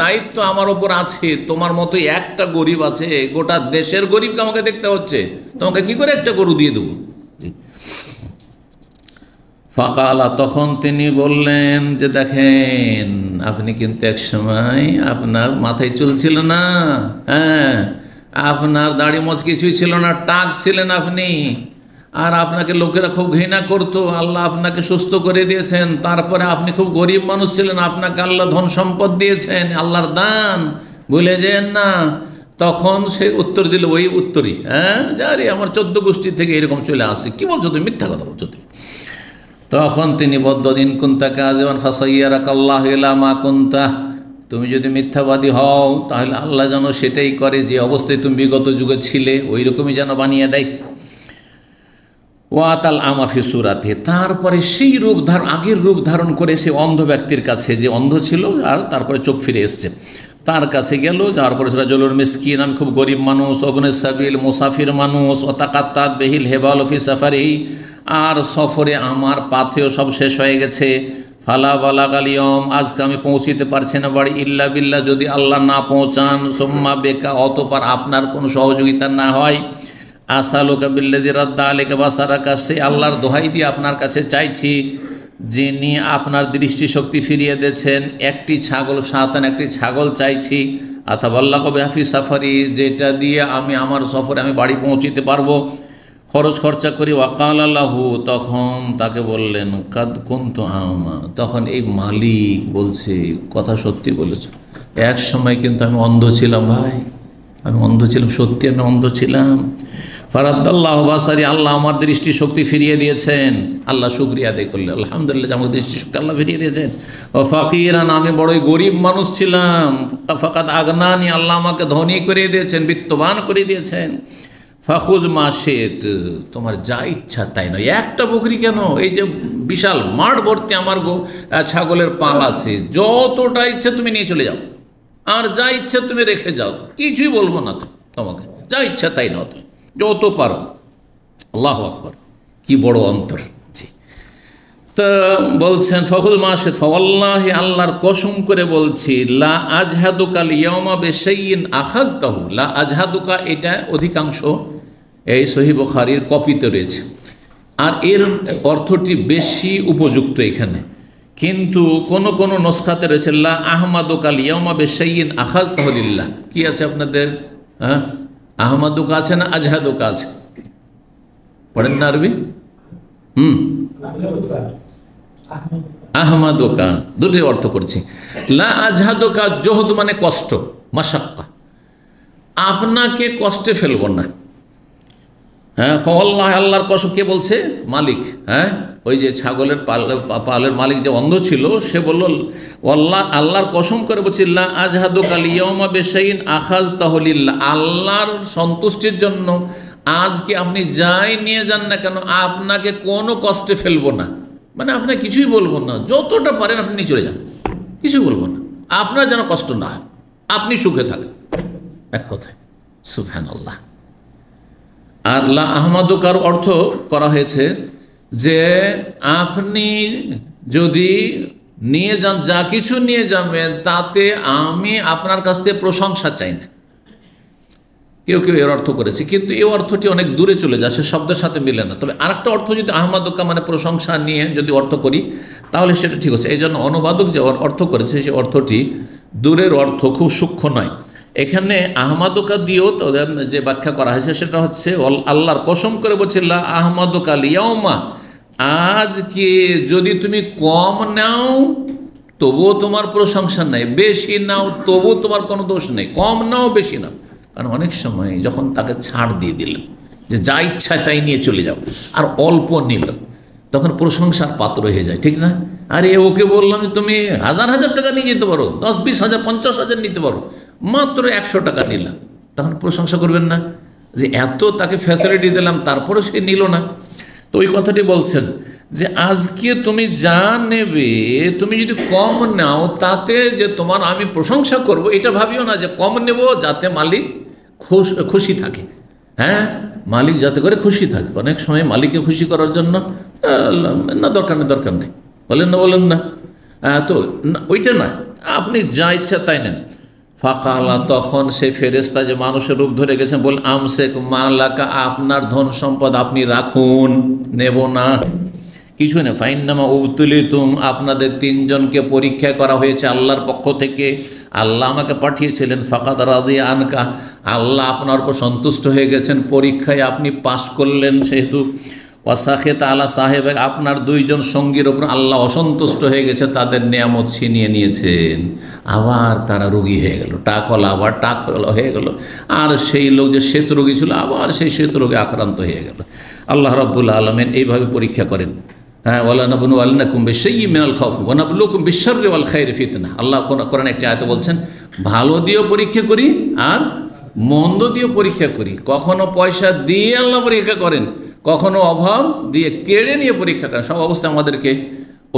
দায়িত্ব আমার ওপর আছে, তোমার মতো একটা গরিব আছে, গোটা দেশের গরিবকে আমাকে দেখতে হচ্ছে, তোমাকে কি করে একটা গরু দিয়ে দেবো? ফাকালা, তখন তিনি বললেন যে দেখেন, আপনি কিন্তু এক সময় আপনার মাথায় চুল ছিল না, আপনার দাড়ি মোচ কিছুই ছিল না, টাক ছিলেন আপনি, আর আপনাকে লোকেরা খুব ঘৃণা করতো, আল্লাহ আপনাকে সুস্থ করে দিয়েছেন, তারপরে আপনি খুব গরিব মানুষ ছিলেন, আপনাকে আল্লাহ ধন সম্পদ দিয়েছেন, আল্লাহর দান, ভুলে যেন না। তখন সে উত্তর দিল ওই উত্তরই, যারে আমার 14 গোষ্ঠী থেকে এরকম চলে আসে, কি বলছো তুমি, মিথ্যা কথা বলছো তুমি। তখন তিনি বদ্দিন কুন্তা কাযিবান ফাসাইয়ারাকাল্লাহু ইলা মা কুনতা, তুমি যদি মিথ্যাবাদী হও তাহলে আল্লাহ যেন সেটাই করে, যে অবস্থায় তুমি বিগত যুগে ছিলে ওই রকমই যেন বানিয়ে দেয়। ওয়াতাল আমাফি সুরাতে, তারপরে সেই রূপ আগের রূপ ধারণ করে সে অন্ধ ব্যক্তির কাছে, যে অন্ধ ছিল আর তারপরে চোখ ফিরে এসছে, তার কাছে গেল। যাওয়ার পরে রাজুলুন মিসকিন, আমি খুব গরিব মানুষ, অবনে সাবিল, মুসাফির মানুষ, ওতাকাত্তাত বিহিল হেবাল ফি সাফারি, আর সফরে আমার পাথেও সব শেষ হয়ে গেছে। ফালা বালাগালিয়ম, আজকে আমি পৌঁছিতে পারছি না বাড়ি, ইল্লা বিল্লাহ, যদি আল্লাহ না পৌঁছান, সোম্মা বেকা, অতপর আপনার কোনো সহযোগিতা না হয়। আসালুকা বিল্লাযী রাদ্দা আলাইকা বাসারাকা, সে আল্লাহর দোহাই দিয়ে আপনার কাছে চাইছি যিনি আপনার দৃষ্টিশক্তি ফিরিয়ে দিয়েছেন, একটি ছাগল, সাতান একটি ছাগল চাইছি। আতাবাল্লাহ কবে হাফি সাফারি, যেটা দিয়ে আমি আমার সফরে আমি বাড়ি পৌঁছিতে পারবো, খরচ খরচা করি। ওয়াকাল আল্লাহু, তখন তাকে বললেন কাদ কুনতু আমা, তখন এই মালিক বলছে কথা সত্যি বলেছ, এক সময় কিন্তু আমি অন্ধ ছিলাম ভাই, আমি অন্ধ ছিলাম, সত্যি আমি অন্ধ ছিলাম। ফারাদ্দাল্লাহু বাসারি, আল্লাহ আমার দৃষ্টিশক্তি ফিরিয়ে দিয়েছেন। আল্লাহ শুকরিয়া আদায় করলেন, আলহামদুলিল্লাহ আমার দৃষ্টিশক্তি আল্লাহ ফিরিয়ে দিয়েছেন। ও ফাকিরান, আমি বড়ই গরিব মানুষ ছিলাম। ফাকাদ আগনানি, আল্লাহ আমাকে ধনী করে দিয়েছেন, বিত্তবান করে দিয়েছেন। ফাখুজ মাশেত, তোমার যা ইচ্ছা তাই নয়, একটা বকরি কেন, এই যে বিশাল মাঠ ভর্তি আমার ছাগলের পাল আছে, যতটা ইচ্ছা তুমি নিয়ে চলে যাও, আর যা ইচ্ছা তুমি রেখে যাও, কিছুই বলবো না তোমাকে, যা ইচ্ছা তাই নাও তুমি, যত পারো। আল্লাহু আকবার, কি বড় অন্তর। জি, তা বলছেন ফখুল মাশেদ, ফাওয়াল্লাহি, আল্লাহর কসম করে বলছি, লা আজহাদুকা লিয়াউমা বিশাইইন আখাযতাহু, লা আজহাদুকা, এটা অধিকাংশ এই সহিহ বুখারীর কপিতে রয়েছে, আর এর অর্থটি বেশি উপযুক্ত এখানে, কিন্তু কোন কোন নসখাতে রয়েছে লা আহমাদুকা লিয়াউমা বিশাইইন আখাযতাহু লিল্লাহ। কি আছে আপনাদের? আহমাদুকা আছে না আজহাদুকা আছে? পড়েন না আরবি? আহমাদুকা, দুটি অর্থ করছি। লা আজহাদুকা, জহদ মানে কষ্ট, মাশাক্কা, আপনাকে কষ্টে ফেলব না। ফাওয়াল্লাহি, আল্লাহর কসম, কে বলছে? মালিক। ওই যে ছাগলের পালের মালিক যে অন্ধ ছিল, সে বলল ওয়াল্লাহ, আল্লাহর কসম করে বলছি, লা আজহাদুকা লিয়াউমা বিশাইইন আখাযতাহু লিল্লাহ, আল্লাহর সন্তুষ্টির জন্য আজকে আপনি যাই নিয়ে যান না কেন, আপনাকে কোনো কষ্টে ফেলবো না, মানে আপনাকে কিছুই বলবো না, যতটা পারেন আপনি নিয়ে চলে যান, কিছুই বলবো না, আপনার যেন কষ্ট না হয়, আপনি সুখে থাকেন, এক কথায়। সুবহানাল্লাহ। আর লা আহমাদুকার অর্থ করা হয়েছে যে আপনি যদি নিয়ে যান, যা কিছু নিয়ে যাবেন তাতে আমি আপনার কাছ থেকে প্রশংসা চাই না। কেউ কেউ এর অর্থ করেছে, কিন্তু এই অর্থটি অনেক দূরে চলে যাচ্ছে, শব্দের সাথে মিলে না। তবে আরেকটা অর্থ যদি আহমাদুকা মানে প্রশংসা নিয়ে যদি অর্থ করি তাহলে সেটা ঠিক হচ্ছে। এই জন্য অনুবাদক যে অর্থ করেছে সেই অর্থটি দূরের অর্থ, খুব সূক্ষ্ম নয়। এখানে আহমাদুকা দিয়েও যে ব্যাখ্যা করা হয়েছে সেটা হচ্ছে আল্লাহর কসম করে বলছে লা আহমাদুকা লিয়াউমা, আজকে যদি তুমি কম নাও তবুও তোমার প্রশংসা নেই, বেশি নাও তবুও তোমার কোনো দোষ নেই। কম নাও বেশি নাও, কারণ অনেক সময় যখন তাকে ছাড় দিয়ে দিলেন যে যা ইচ্ছা তাই নিয়ে চলে যাও, আর অল্প নিল, তখন প্রশংসার পাত্র হয়ে যায়, ঠিক না? আরে ওকে বললাম তুমি হাজার হাজার টাকা নিয়ে যেতে পারো, 10, 20 হাজার, 50 হাজার নিতে পারো, মাত্র 100 টাকা নিলাম, তখন প্রশংসা করবেন না যে এত তাকে ফ্যাসিলিটি দিলাম তারপরে সে নিল না। তো ওই কথাটি বলছেন যে আজকে তুমি যা নেবে, তুমি যদি কম নাও তাতে যে তোমার আমি প্রশংসা করব, এটা ভাবিও না যে কম নেব যাতে মালিক খুশি থাকে। হ্যাঁ, মালিক যাতে করে খুশি থাকে। অনেক সময় মালিককে খুশি করার জন্য না, দরকার নেই, বলেন না, তো ওইটা নয়, আপনি যা ইচ্ছা তাই নেন। ফাকালা, তখন সেই ফেরেশতা যে মানুষের রূপ ধরে গেছেন, বল আমসেক মালাকা, আপনার ধন সম্পদ আপনি রাখুন, নেব না, কিছু না। ফাইন্নামা উবতুলিতুম, আপনাদের 3 জনকে পরীক্ষা করা হয়েছে আল্লাহর পক্ষ থেকে, আল্লাহ আমাকে পাঠিয়েছিলেন। ফাকাদ রাদিয়া আনকা, আল্লাহ আপনার উপর সন্তুষ্ট হয়ে গেছেন, পরীক্ষায় আপনি পাশ করলেন সেহেতু। ওয়াসাখিত আলা সাহেব, আপনার 2 জন সঙ্গীর ওপর আল্লাহ অসন্তুষ্ট হয়ে গেছে, তাদের নিয়ামত ছিনিয়ে নিয়েছেন, আবার তারা রোগী হয়ে গেল, টাকলা আবার টাকলা হয়ে গেল, আর সেই লোক যে শ্বেত রোগী ছিল আবার সেই শ্বেত রোগে আক্রান্ত হয়ে গেল। আল্লাহ রাব্বুল আলামিন এইভাবে পরীক্ষা করেন। হ্যাঁ, ওয়ালানাবলুকুম বিশাইয়্যিম মিনাল খাউফ ওয়া নাবলুকুম বিশ-শাররি ওয়াল খায়রি ফিতনা। আল্লাহ কোরআনে একটি আয়াতে বলছেন ভালো দিয়েও পরীক্ষা করি আর মন্দ দিয়েও পরীক্ষা করি। কখনো পয়সা দিয়ে আল্লাহ পরীক্ষা করেন, কখনো অভাব দিয়ে কেড়ে নিয়ে পরীক্ষা করেন। সব অবস্থায় আমাদেরকে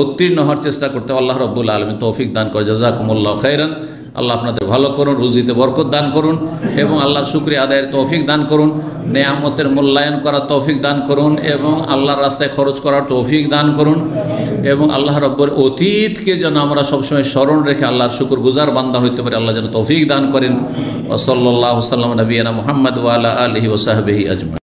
উত্তীর্ণ হওয়ার চেষ্টা করতে আল্লাহ রাব্বুল আলামিন তৌফিক দান করে। জাযাকুমুল্লাহু খাইরান। আল্লাহ আপনাদের ভালো করুন, রুজিতে বরকত দান করুন এবং আল্লাহর শুকরিয়া আদায়ের তৌফিক দান করুন, নেয়ামতের মূল্যায়ন করার তৌফিক দান করুন এবং আল্লাহর রাস্তায় খরচ করার তৌফিক দান করুন এবং আল্লাহ রাব্বুল অতীতকে যেন আমরা সবসময় স্মরণ রেখে আল্লাহর শুকরগুজার বান্দা হইতে পারি, আল্লাহ যেন তৌফিক দান করেন। ওয়া সাল্লাল্লাহু সাল্লাম নবিয়ানা মুহাম্মদ ওয়া আলা আলিহি ওয়া সাহবিহি আজমাইন।